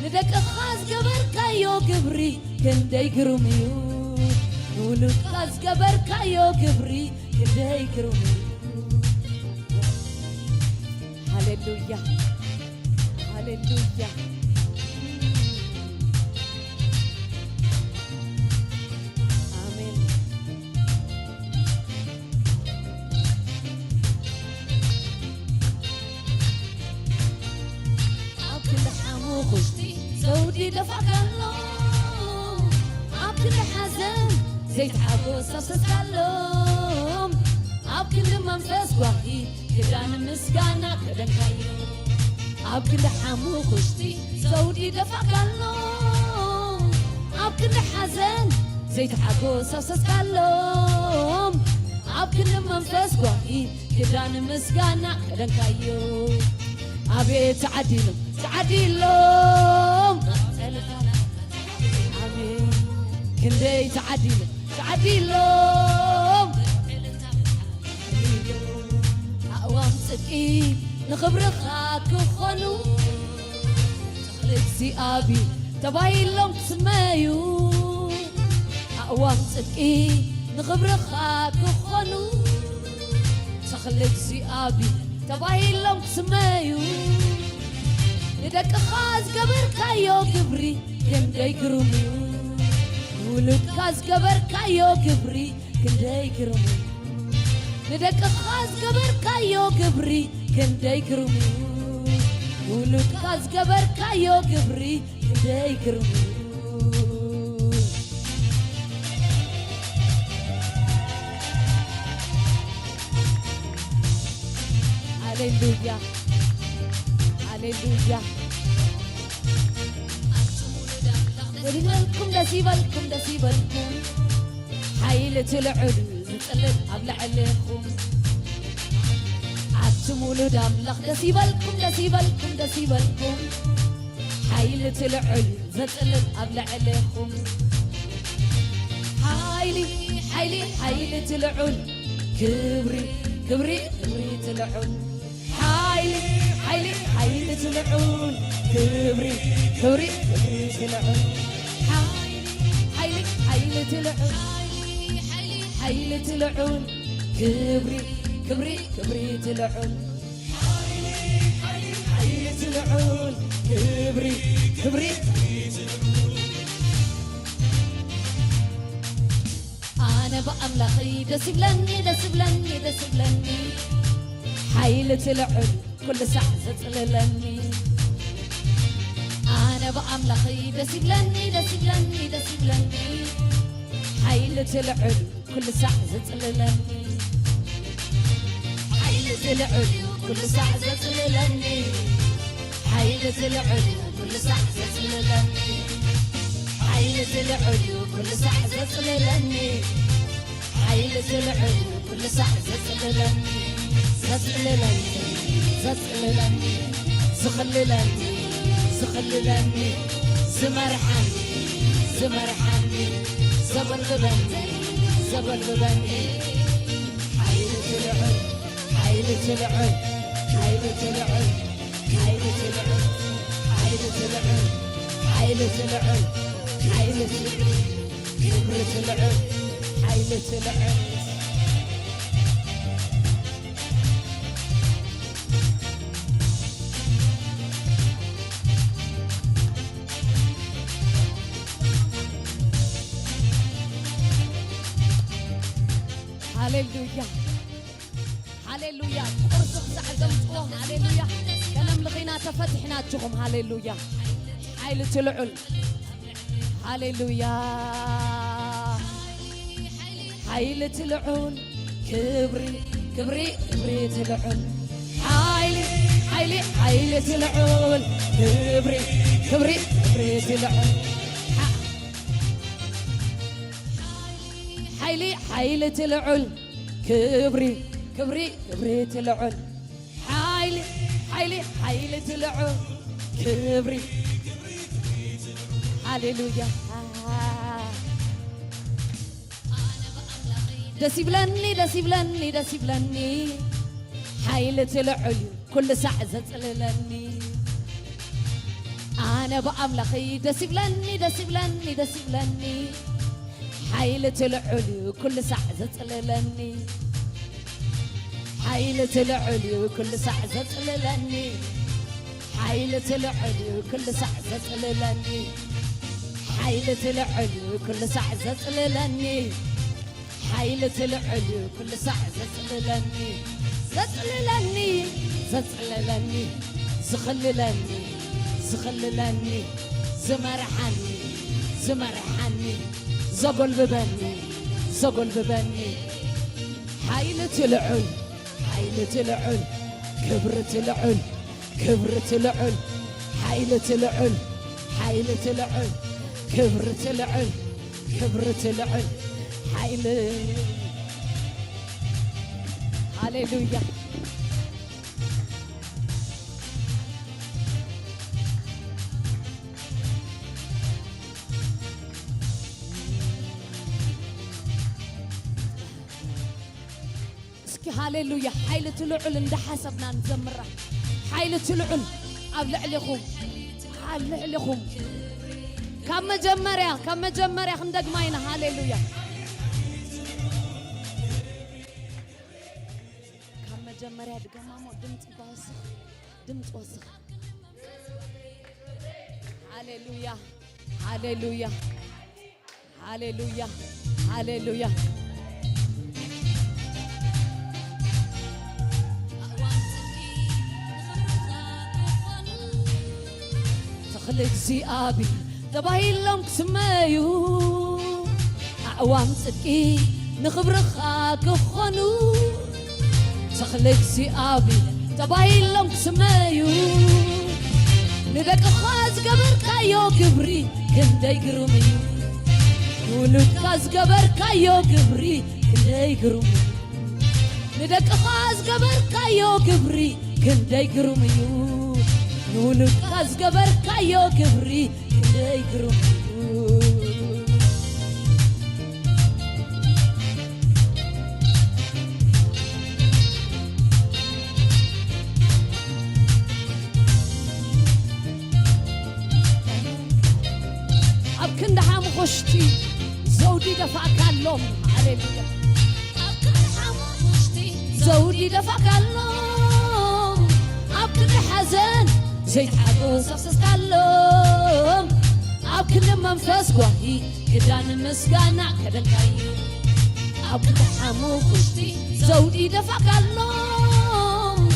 ندك خاز قبر كايو قبري كندي قرميو ولد كاز قبر كايو قبري كندي قرميو هاليلويا هاليلويا آمين أكل حمو خشتي زودي دفعك اللوم أكل حزن زيت حبوس أسسكالوم أكل منفس وحيد كدان مسكانا كدان كايو أكل حمو خشتي زودي دفعك اللوم أكل حزن زيت حبوس أسسكالوم أكل منفس وحيد كدان مسكانا كدان كايو أبي تعديلهم تعديلهم آمين كندي تعديلهم أقوام صدقي نخبر خاك وخلو تخلق زي أبي تبايلهم تسمايو أقوام صدقي نخبر خاك وخلو تخلق زي أبي تبايلهم تسمايو ندك خاز قبر كايو قبري كندي قرميو ولد كاز قبر كايو قبري كندي قرميو ندك خاز قبر كايو قبري كندي قرميو ولد كاز قبر كايو قبري كندي قرميو هاليلويا هاليلويا ولكم دسيبلكم حيلة العلو زتقلل أبلع عليكم عتمولو داملخ دسيبلكم حيلة العلو زتقلل أبلع عليكم حيلة العلو كبري العلو حيلة العون كبري العون حيلة العون كبري العون حيلة العون كبري أنا بأملخي دسبلني حيلة العون كل ساعة تطللني أنا بأملخي دسبلني حيلة العلو كل ساعة تطللني حيلة العلو كل ساعة تطللني حيلة العلو كل ساعة تطللني حيلة العلو كل ساعة تطللني حيلة العلو كل ساعة تطللني زتقللني زخللني زمرحني زبلبني حيلة العلو حيلة العلو هاليلويا قرصق سعزمتوه هاليلويا كلام لغينا تفتحنا تشوهم هاليلويا حيلة العل هاليلويا حيلة العل كبري العل حيلة العل كبري العل حيلة العل كبري العل حيلة العل كبري هاليلويا دسيبلني دسيبلني دسيبلني حيلة العلي كل ساعة زللني أنا بأملخي دسيبلني دسيبلني دسيبلني حيلة العلي كل ساعة زللني حيلة العلي كل ساعة زللني حيلة العلي كل ساعة زللني حيلة العلي كل ساعة زللني حيلة العلي كل ساعة زللني زللني زللني زخللني زخللني زمرحني زمرحني زقل ببني زقل ببني حيلة العل حيلة العل كبرة العل كبرة العل حيلة العل حيلة العل كبرة العل كبرة العل حيلة هاليلويا هاليلويا حيلة العل عند حسبنا نزمره حيلة العل أبلع لكم أبلع لكم كم جمريا خندق ماينا هاليلويا كم جمريا دقمامو دمت وسخ هاليلويا هاليلويا هاليلويا هاليلويا خليك زيابي تباهي لهم كسمايو أعوام صدقي نخبرخاك خنو تخليك زيابي تباهي لهم كسمايو ندك خاز قبر كايو قبري كندي قرمي ولد خاز قبر كايو قبري كندي قرمي ندك خاز قبر كايو قبري كندي قرمي نولد خاز قبر كايو قبري كندي قرمي أبكن دحام خشتي زودي دفعك اللوم هاليلويا أبكن دحام خشتي زودي دفعك اللوم أبكن حزن زيت حقوس أفسس كلهم أبكن منفس قوي كدان مسكانا كدن كايو أبكن دحام خشتي زودي دفعك اللوم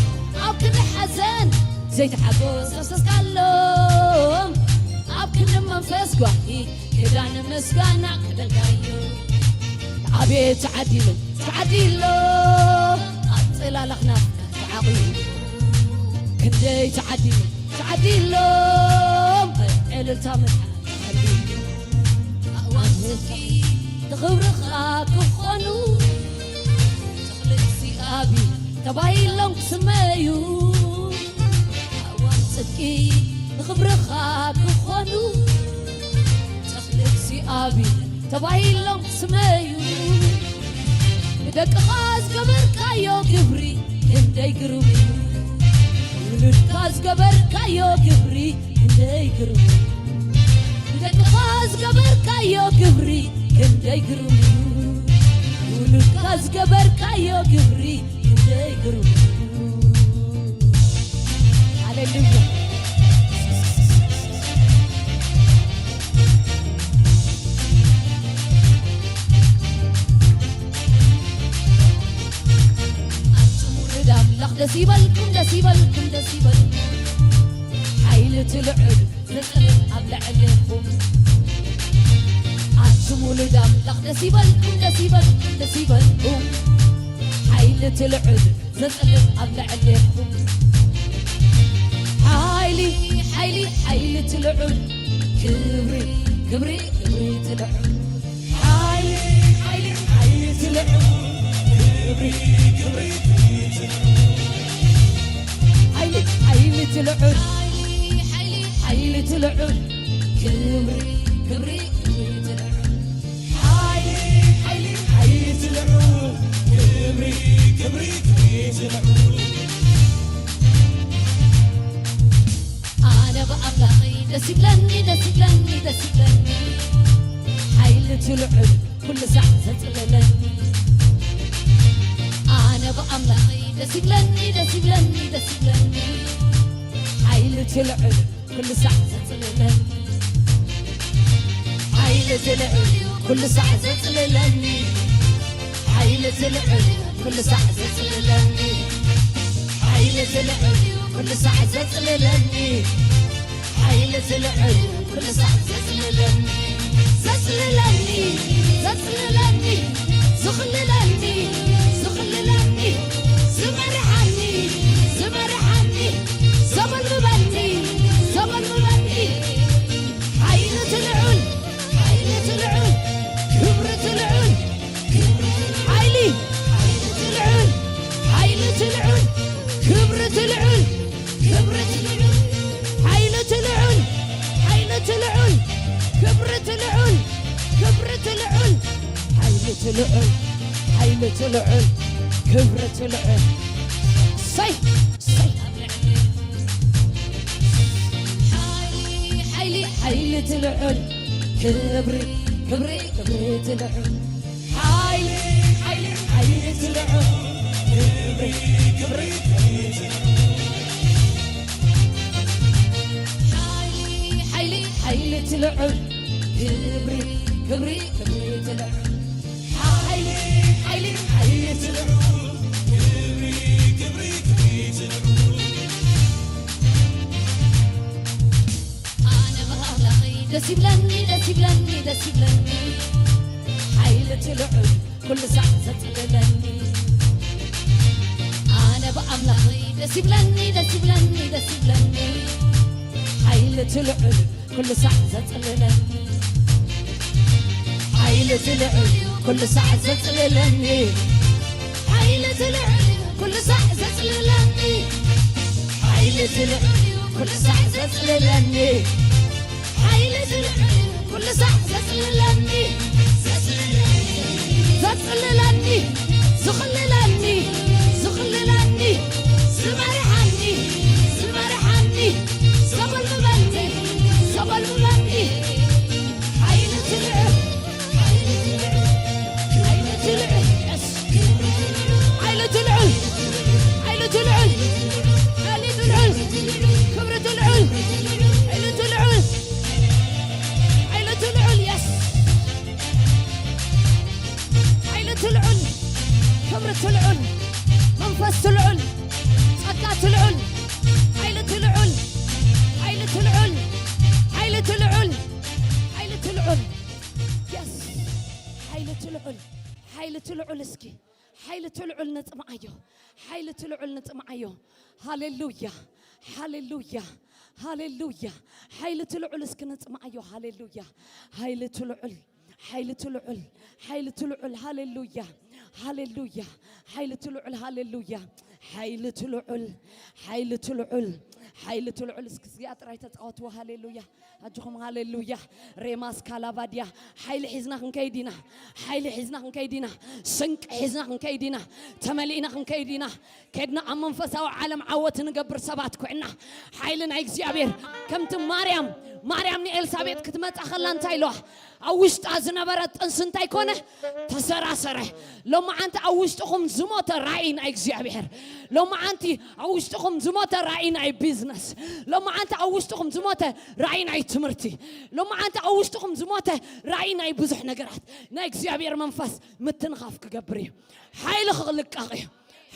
أبكن حزن زيت حقوس أفسس كلهم أبكن منفس قوي كدان مسكانا كدن كايو عبيت تعديلو أطلع لخنا تعقيل كندي تعديلو إلى تامر حبيبي أوانتي تخبرخاك خنو تخلق سيابي تباهي لهم كسمايو أوانتي تخبرخاك خنو تخلق سيابي تباهي لهم كسمايو بدك خاز قبر كايو قبري كندي قرمي ولد خاز قبر كايو قبري كندي قرمي بدك خاز قبر كايو قبري كندي قرمي ولد خاز قبر كايو قبري كندي قرمي هاليلويا دسيبلكم حيلة العل زلزل أبلع لكم عتموا لدم لخ دسيبلكم حيلة العل زلزل أبلع لكم حيلة العل كبري العل حيلة العل كبري حيلة العل حيلة العل كبري العل حيلة ትልዑል ክብሪ ክብሪ ትልዑል أنا بأملاقي دسيبلني دسيبلني دسيبلني حيل تلعب كل ساعة تتللني أنا بأملاقي دسيبلني دسيبلني دسيبلني حيل تلعب كل ساعة تتللني حيل تلعب كل ساعة تتللني حيل تلعب كل ساعة تتللني حيل تلعب كل ساعة تتللني حيل تلعب كل ساعة تتللني تتللني تتللني زخللني زخللني زمرحني زمرحني زبل مبني زبل مبني حيل تلعب حيل تلعب كبر تلعب حيلي حيل تلعب حيل تلعب كبر تلعب كبر تلعب حيل تلعب حيل تلعب كبر تلعب كبر تلعب حيل تلعب حيل تلعب كبر تلعب صي صي حيلي حيل تلعب كبري كبري كبري تلعب حيلي حيلي حيل تلعب كبري كبري كبري حيلي حيلي تلعب كبري كبري كبري تلعب حيلي حيلي حيلي تلعب كبري كبري كبري تلعب أنا بأخلاقي دسيبلني دسيبلني دسيبلني حيلي تلعب كل ساعة تتللني أنا بأملاقي دسيبلني دسيبلني دسيبلني حيل تلعب كل ساعة تتللني حيل تلعب كل ساعة تتللني حيل تلعب كل ساعة تتللني حيل تلعب كل ساعة تتللني حيل تلعب كل ساعة تتللني تتللني زخللني زخللني زمرحني زمرحني صبر مبني صبر مبني حيل تلعب حيل تلعب حيل تلعب حيل تلعب حيل تلعب كبر تلعب حيل تلعب حيل تلعب يس حيل تلعب كبر تلعب منفس تلعب صدقة تلعب حيل تلعب حيل تلعل حيل تلعل حيل تلعل يس حيل تلعل حيل تلعل اسكي حيل تلعل نطمعيو حيل تلعل نطمعيو هاليلويا هاليلويا هاليلويا حيل تلعل اسكي نطمعيو هاليلويا حيل تلعل حيل تلعل حيل تلعل هاليلويا هاليلويا حيل تلعل هاليلويا حيل تلعل حيل تلعل حيل تلعل اسكسيات رايت تقوتوا هاليلويا اجكم هاليلويا ريماس كالاباديا حيل حزنا كنكيدينا حيل حزنا كنكيدينا سنك حزنا كنكيدينا تملينا كنكيدينا كدنا ام منفساو عالم عوت نقبر سبات كعنا حيلنا اغزيابير كمت مريم ني اليسابيت كتمط اخلا انتاي لو اوشت ازنبرت انسنتاي كونه تسراسره لما انت اوشتكم زموت راينا اغزيابير لما انت اوشتكم زموت راينا بيزنس لما انت اوشتكم زموت راينا تمرتي لما انت اوشتكم زموت راينا بزح نغرات نا اغزيابير منفس متنخاف كغبري حيل خلقاقي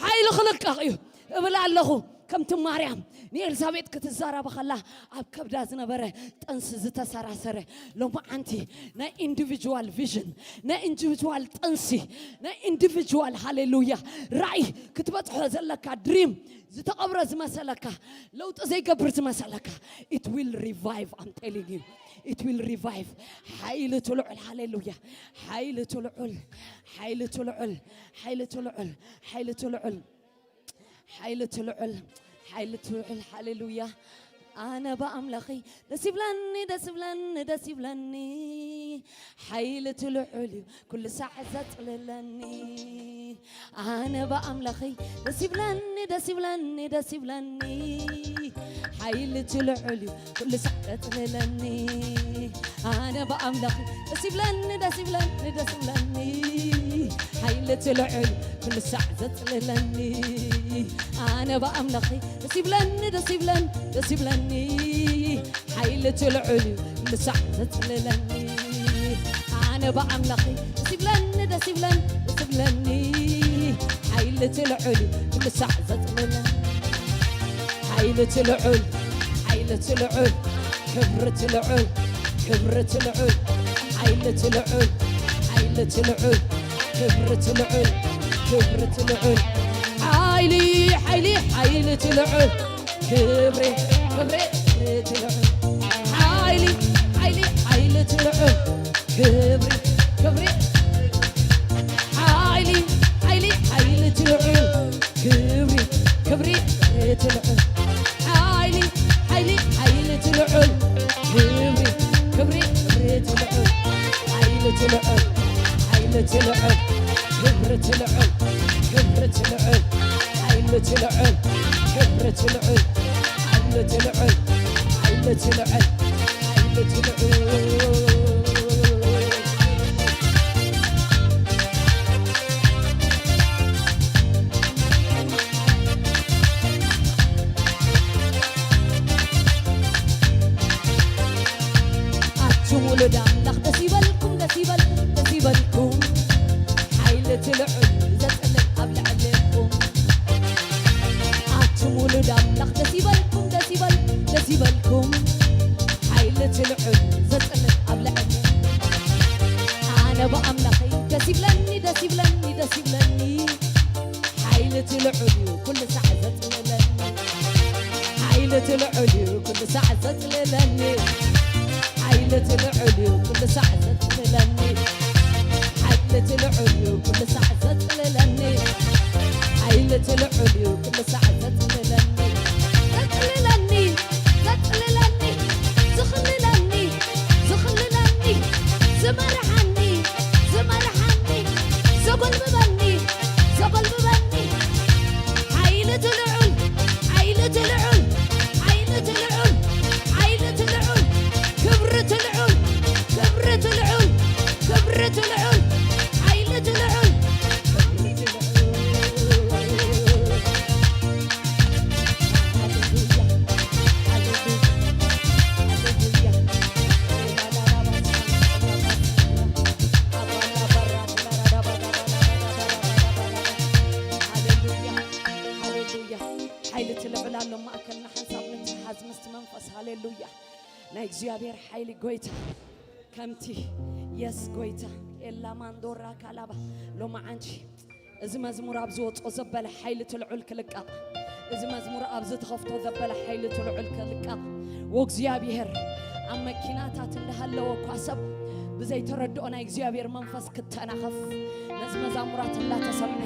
حيل خلقاقي ابلا الله كمت مريم ني اليسابيت كتزارب خلا اب كبدا زنبره طنس زتسراسره لما انت نا individual vision نا individual طنسي نا individual هاليلويا راي كتبطحو زلكا دريم زتقبرز مسلكا لو تزي قبرت مسلكا it will revive I'm telling you it will revive حيل تلعل هاليلويا حيل تلعل حيل تلعل حيل تلعل حيل تلعل حيل تلعل حيل تلعل هاليلويا أنا بأملخي دسبلني دسبلني دسبلني حيلة العلو كل ساعة زتللني أنا بأملخي دسبلني دسبلني دسبلني حيلة العلو كل ساعة زتللني أنا بأملخي دسبلني دسبلني دسبلني حيلة العلو كل ساعة زتللني أنا بأملخي دسبلني دسبلني دسبلني حيلة العلو كل ساعة زتللني أنا بأملخي دسبلني دسبلني دسبلني حيلة العلو كل ساعة زتللني حيلة العلو حيلة العلو كبرة العلو كبرة العلو حيلة العلو حيلة العلو كبرة العلو كبرة العلو حيلي حيلي حيلة العلو كبري كبري كبرة العلو حيلي حيلي حيلة العلو كبري كبري حيلي حيلي حيلة العلو كبري كبري كبرة العلو حيلي حيلي حيلة العلو كبري كبري كبرة العلو حيلة العلو حيلة العلو كبرة العلو كبرة العلو حيلة العلو كبرة العلو حيلة العلو حيلة العلو حيلة العلو ولد أملخ دسيبلكم دسيبلكم دسيبلكم حيلة العلو زتقلب قبل عليكم عاتم ولد أملخ دسيبلكم دسيبلكم دسيبلكم حيلة العلو زتقلب قبل عليكم أنا بأملخي دسيبلني دسيبلني دسيبلني حيلة العلو كل ساعة زتقلبني حيلة العلو كل ساعة زتقلبني حيلة العلو كل ساعة زتللني حيلة العلو كل ساعة زتللني حيلة العلو كل ساعة زتللني زتللني زتللني زخللني زخللني زمرحني زمرحني زقل ببني زقل ببني حيلة العلو حيلة العلو حيلة العلو حيلة العلو كبرة العل كبرة العل كبرة العل حيلة العل كبرة حيلة العل لما أكلنا حنساب نتحاز مستمنفس هاليلويا ናይ እግዚአብሔር ኃይል ጎይታ ከምቲ የስ ጎይታ ኤላ ማንዶራ ካላባ ሎማዓንቺ እዚ መዝሙር ኣብ ዝወጾ ዘበለ ኃይል ትልዑል ክልቃቕ እዚ መዝሙር ኣብ ዝተኸፍቶ ዘበለ ኃይል ትልዑል ክልቃቕ ወእግዚአብሔር ኣብ መኪናታት እንዳሃለወ ኳሰብ ብዘይ ተረድኦ ናይ እግዚአብሔር መንፈስ ክተናኸፍ ነዚ መዛሙራት እንዳተሰምዐ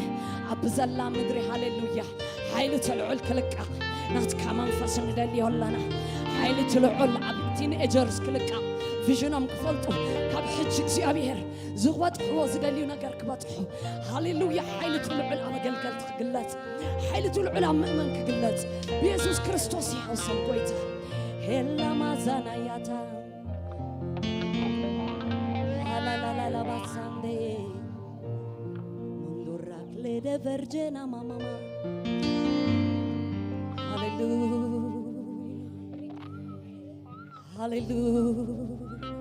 ኣብ ዘላ ምድሪ ሃሌሉያ ኃይል ትልዑል ክልቃቕ ናትካ መንፈስ እንደልዮላና حيلة العل عبتين أجرس كلكا فيجنام كفلتو كاب حج እግዚአብሔር زغوات حوز دليو نجار كباتحو هاليلويا حيلة العل أما قلقلت قلت حيلة العل أما من كقلت بيسوس كريستوس يحوسم قويته هلا ما زناياتا لا لا لا لا باتساندي مندوراك لدى فرجنا ماما هاليلويا هاليلويا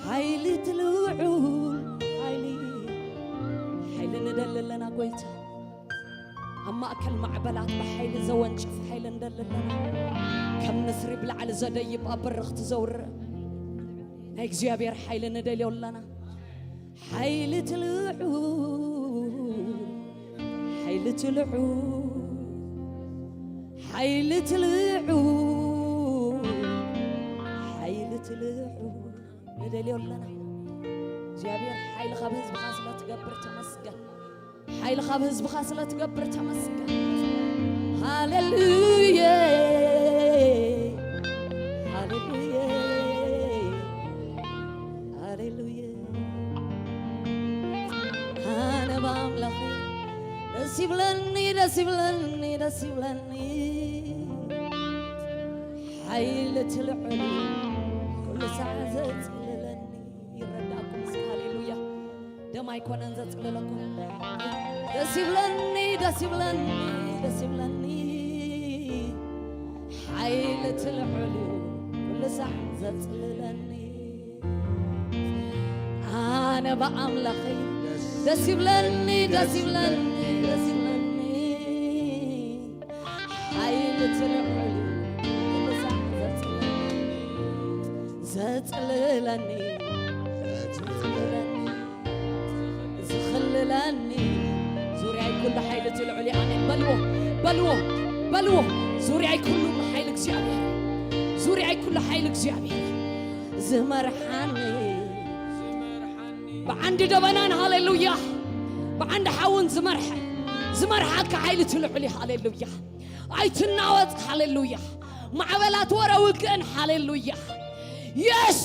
حيلة الوعول حيل ندللنا قويتا أما أكل معبلات بحيل زوان شف حيل ندللنا كم نسري بالعل زدا يبقى برخ تزور እግዚአብሔር حيل ندللنا حيلة الوعول حيلة الوعول حيلة الوعول حيلة الوعول ندللنا እግዚአብሔር حيل خبز بخاصلة تقبر تمسكن حيل خبز بخاصلة تقبر تمسكن هاليلويا يبلني دس يبلني حيلة العلو كل ساعة زتللني يرداكم هاليلويا دم يكون أنزت لكم دس يبلني دس يبلني دس يبلني حيلة العلو كل ساعة زتللني أنا بأملخي دس يبلني دس يبلني دس يبلني حيلة العلو كل ساعة زتللني زتللني زخللني زوريعي كل حيلة العليا آمين بلوه بلوه بلوه زوريعي كل حيلة እግዚአብሔር زوريعي كل حيلة እግዚአብሔር زمرحاني بعند دبنان هاليلويا بعند حاون زمرحة كحيلة العليا هاليلويا أيتناوت هاليلويا معبلات ورا وكأن هاليلويا يس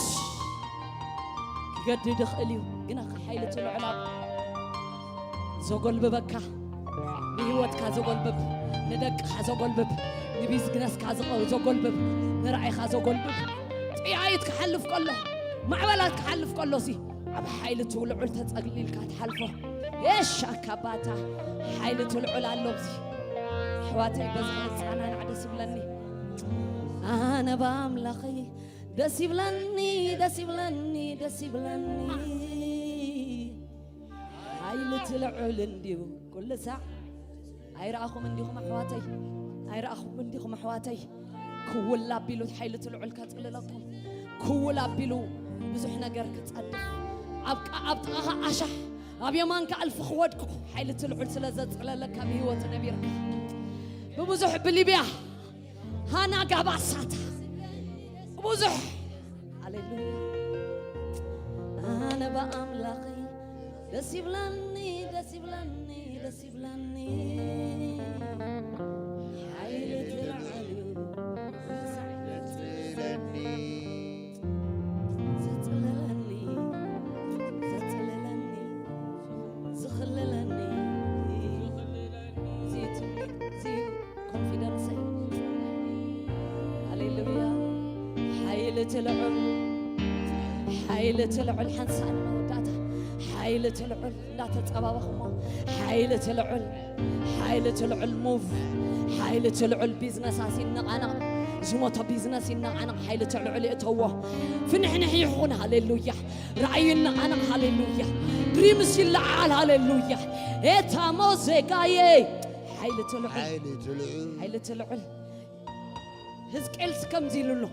قد دخليو قنا حيلة العلا زوجل ببكا بيوت كازوجل بب ندق كازوجل بب نبيز قناس كازوجل بب نرعي كازوجل بب عيت كحلف كله معبلات كحلف كله سي عب حيلة العلا تتقليل كاتحلفه إيش أكباتا حيلة العلا اللبزي حواتي بزغت أنا عدس بلني أنا باملخي دس يبلني دس يبلني دس يبلني حيلة العلن ديو كل ساعة أيرأخم عندكم أحواتي أيرأخم عندكم أحواتي كولا بيلو حيلة العلن كتقل لكم كولا بيلو بزحنا جرك تقدم أبقى أشح أبي مانك ألف خوادكم حيلة العلن سلازت على لك بهوة نبيرك بمزح بالليبيا هانا قاباساتا بوزح هاليلويا أنا بأملخي دس يبلني دس يبلني دس يبلني حيلة العلو زتللني زتللني زتللني زخللني زيتني زيت كونفيدنسي هاليلويا حيلة العل حيلة العل حنسان وداتا حيلة العل لا تتقبضهما حيلة العل حيلة العل موف حيلة العل بيزنس أسينا أنا زموت بيزنس إن أنا حيلة العل يتوه فنحن يحون هاليلويا رأينا أنا هاليلويا دريمس يلعال هاليلويا إتا موزيكاي حيلة العل حيلة العل هزكيل كم زيلو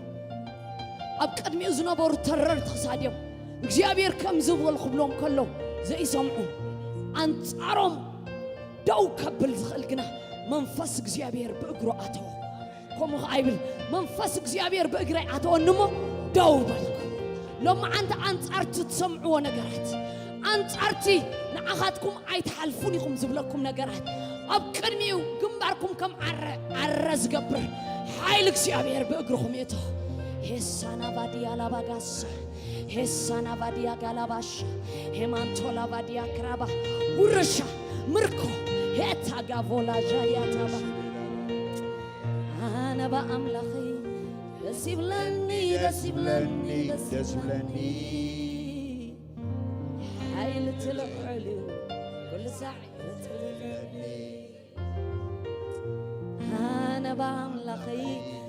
أبقد ميزنا بور ترر تخساديو እግዚአብሔር ከም ዝብል ክብሎም ከሎ ዘይሰምዑ አንጻሮም ደው ከብል ዝኽእል ግና መንፈስ እግዚአብሔር በእግሩ አተው ከምኡ አይብል መንፈስ እግዚአብሔር በእግረይ አተው እንሞ ደው በልኩ ሎማ አንተ አንጻርቲ ትሰምዑዎ ነገራት አንጻርቲ ንዓኻትኩም ኣይተሓልፉን ኢኹም ዝብለኩም ነገራት ኣብ ቅድሚኡ ግንባርኩም ከም ዓረ ዝገብር ሓይል እግዚአብሔር በእግሩኹም የተው ሄሳና ባዲያ ላባጋሳ ሄሳና ባዲያ ጋላባሽ ሄማንቶላ ባዲያ ክራባ ውርሻ ምርኮ ሄታ ጋቮላ ጃያታባ አና በአምላኺ ደስ ይብለኒ ደስ ይብለኒ ደስ ይብለኒ ኃይል ትልዕሉ ኩሉ ሰዓት ትልዕሉ አና በአምላኺ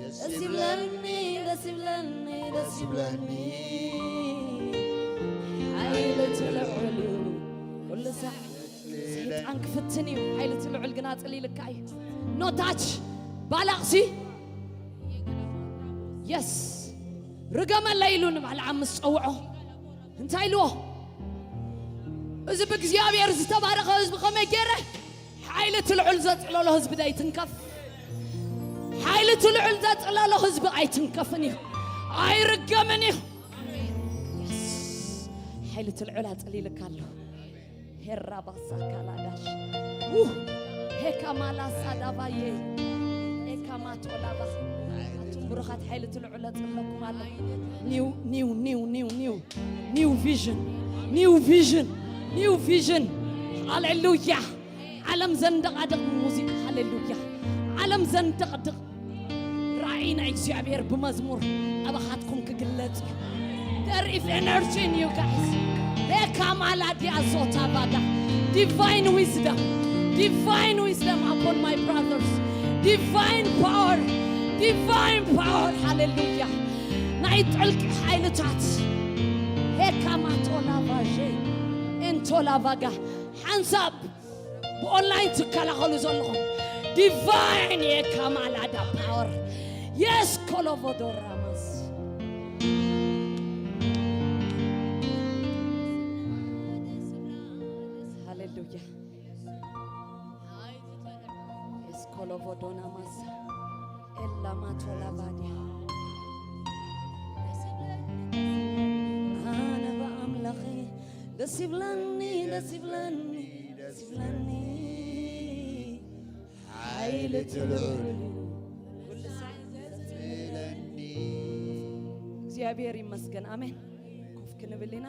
ደስ ይብለኒ ደስ ይብለኒ ደስ ይብለኒ حيلة العلو كل ساعة سيطان كفتني حيلة العلو قناة قليلك كاي نو تاتش بالاغسي يس رقم الليلون مع العم الصوعه انتاي لوه إذا بكزيابي أرز تبارك هزب خمي كيره حيلة العلو زات على له هزب داي تنكف حيلة العلو زات على له هزب اي تنكفني اي رقمني حيلة العلا تقليل كالو هرا باسا كالاداش هيكا مالا سادابايي هيكا ما تولابا برخات حيلة العلا تقلكم على نيو فيجن هاليلويا ዓለም ዘንደቃድቕ ሙዚቃ ሃሌሉያ ዓለም ዘንደቃድቕ ራእይና እግዚአብሔር በመዝሙር አባኻትኩም ክግለጽ there is energy in you guys Ekamaladia Zotabada divine wisdom upon my brothers divine power hallelujah night alk hailatat Ekamatolavaje entolavaga hands up online to kalakolu zolkhom divine Ekamalada power yes kolovodoramas hallelujah yes kolovodonamas ella matolavadia ana ba amlakhi dasivlani hayletuluni እግዚአብሔር ይመስገን አሜን ኮፍ ክንብልና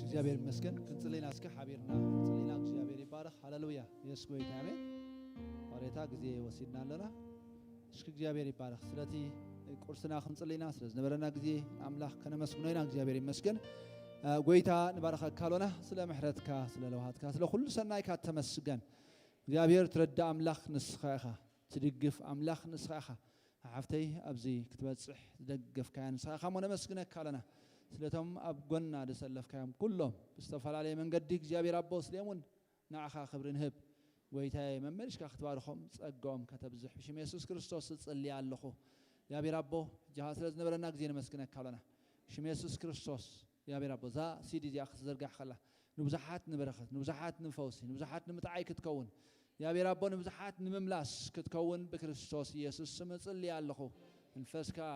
እግዚአብሔር ይመስገን ክንጽሌና እስከ ሐቢርና ጽሌና እግዚአብሔር ይባረክ ሃሌሉያ ኢየሱስ ጌታ አሜን ወሬታ ጊዜ ወሲድናለና እስከ እግዚአብሔር ይባረክ ስለቲ ቁርስና ክንጽሌና ስለዝነበረና ጊዜ አምላክ ከነመስግኖይና እግዚአብሔር ይመስገን ጎይታ ንባረከ ካልሆነ ስለ ምሕረትካ ስለ ለውሃትካ ስለ ሁሉ ሰናይካ ተመስገን እግዚአብሔር ትረዳ አምላክ ንስኻኻ ትድግፍ አምላክ ንስኻኻ عفتي أبزي كتبصح دقف كان ساخا من مسكنك كلنا سلتهم أبغنا دسلف كام كلهم استفعل عليه من قديك جابي ربوس ليمون نعخا خبرين هب ويتاي من مرش كاختبارهم أقوم كتب زح بشم يسوع كريستوس تصلي على الله يا بي ربو جهاز لازم نبرنا زين مسكنك كلنا شم يسوع كريستوس يا بي ربو ذا سيدي زي أخذ زرقة خلا نبزحات نبرخت نبزحات نفوسي نبزحات نمتعيك تكون يا بي ربنا بزحات نمملاس كتكون بكريستوس يسوع سمصلي علىه انفسكا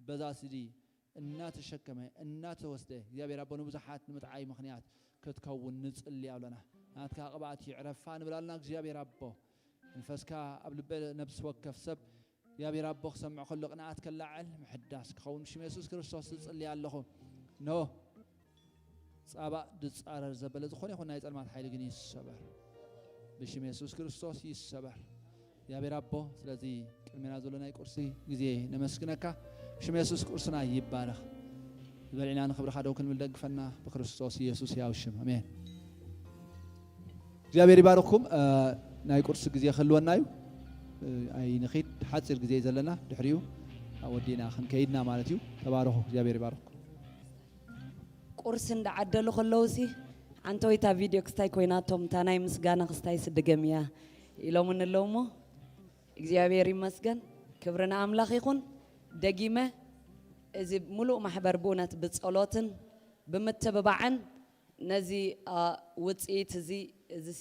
بذاسدي النات الشكمه النات وسده يا بي ربنا بزحات نمتعاي مخنيات كتكون نصلي علينا ناتكا قبات يعرفان بلالنا يا بي ربو انفسكا قبل نفس وكف سب يا بي ربو سمع خلقنا اتكلعل محداس كون شم يسوع كريستوس تصلي علىه نو صابا دصارر زبل زخون يكون يصلمات حيل غني سبر بشم يسوع كريستوس يسبر يا بي ربو ስለዚህ ቅድሜና ዘለና ይቁርሲ ጊዜ ነመስግነካ بشم يسوع ቁርስና ይባረክ በልዕና ንኽብርኻ ደው ክንብል ደግፈና በክርስቶስ ኢየሱስ ያውሽም አሜን እግዚአብሔር ይባርኩም ናይ ቁርስ ጊዜ ክልወናዩ አይ ንኺድ ሓፂር ጊዜ ዘለና ድሕሪዩ አወዲና ክንከይድና ማለት እዩ ተባረኹ እግዚአብሔር ይባርኩ ቁርስ እንዳዓደሉ ከለውሲ አንተውታ ቪዲዮ ክስታይ ኮይናቶም ታናይ ምስጋና ክስታይ ስድገምያ ኢሎምን ለውሞ እግዚአብሔር ይመስገን ክብርና አምላክ ይኹን ደጊመ እዚ ሙሉእ ማሕበር ቡነት ብጸሎትን ብምትብባዕን ነዚ ውጽኢት እዚ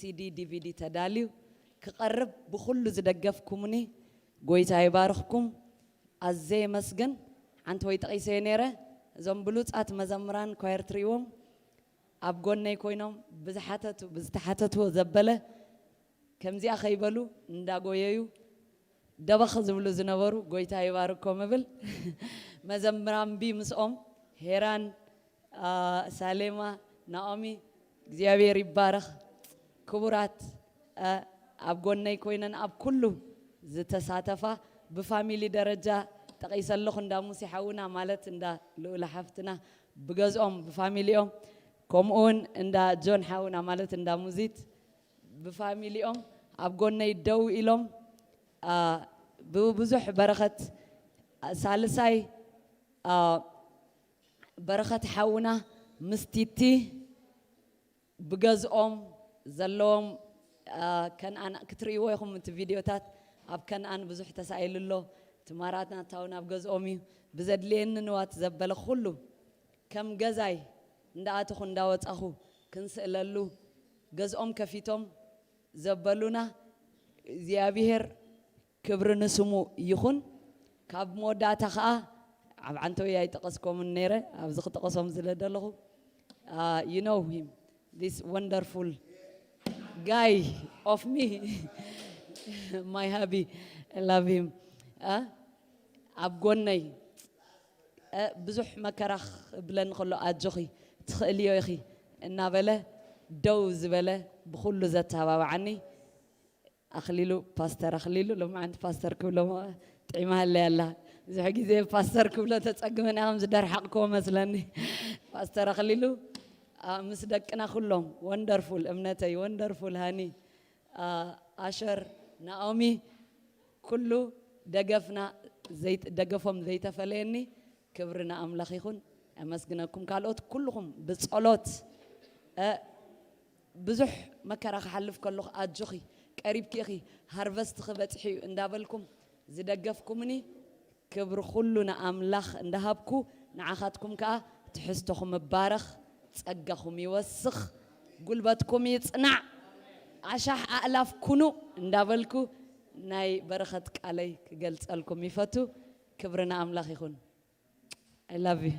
ሲዲ ዲቪዲ ተዳልዩ ክቀርብ ብኩሉ ዝደገፍኩምኒ ጎይታ ይባርኽኩም አዘይ መስገን አንተው ይጠቂሰ ነረ እዞም ብሉጻት መዘምራን ኳየር ትሪዎም أبغوني كوينام بزحاتتو زبالة كمزي أخيبلو نداغويو دبخ زبلو زنورو غويتا يبارو كومبل مزمرام بي مسوم هيران سالما نعمي زيابير يبارخ كبرات أبغوني كوينان أب كله زتساتفا بفاميلي درجة تقيس اللخن داموسي حاونا مالت ندا لولا حفتنا بجزءهم بفاميليهم كمون إندا جون حاونا مالت إندا موزيت بفاميليهم أبغون يدو إلهم بوزح بركة سالساي بركة حاونا مستيتي بجزءهم زلهم كان أنا كتريوه يخم من الفيديوهات أب كان أنا بزح تسائل الله تماراتنا تاونا بجزءهمي بزدلين نوات زبالة خلو كم جزاي ندعت خنداوت أخو كنسأللو جزءهم كفيتهم زبالونا زيابير كبر نسمو يخون كاب مودا تخا عنتو يا يتقصكم النيرة أبزخ تقصهم زلدلو you know him this wonderful guy of me my hubby I love him أبغوني بزح مكرخ بلن خلو أجخي تخليه يخي النابلة دوز بله بخل ذات عني أخليله باستر أخليله لو ما عند باستر كله تعيمها اللي الله زي حقي زي باستر كله تتأقمن أهم زدار حقكم مثلاً باستر أخليله مصدقنا كلهم wonderful أمنتي wonderful هاني أشر نعمي كله دقفنا زيت دقفهم زيت فليني كبرنا أملاخيكم أمسكناكم كالوت كلهم بصلات بزح ما كره حلف كله أجخي قريب كيخي هارفست خبتحي اندابلكم زدقفكمني كبر كلنا أملاخ اندهابكو نعاخاتكم كا تحستكم مبارخ تسقخم يوسخ قلبتكم يتصنع عشاح ألاف كنو اندابلكو ناي برختك علي قلت لكم يفتو كبرنا أملاخ يخون I love you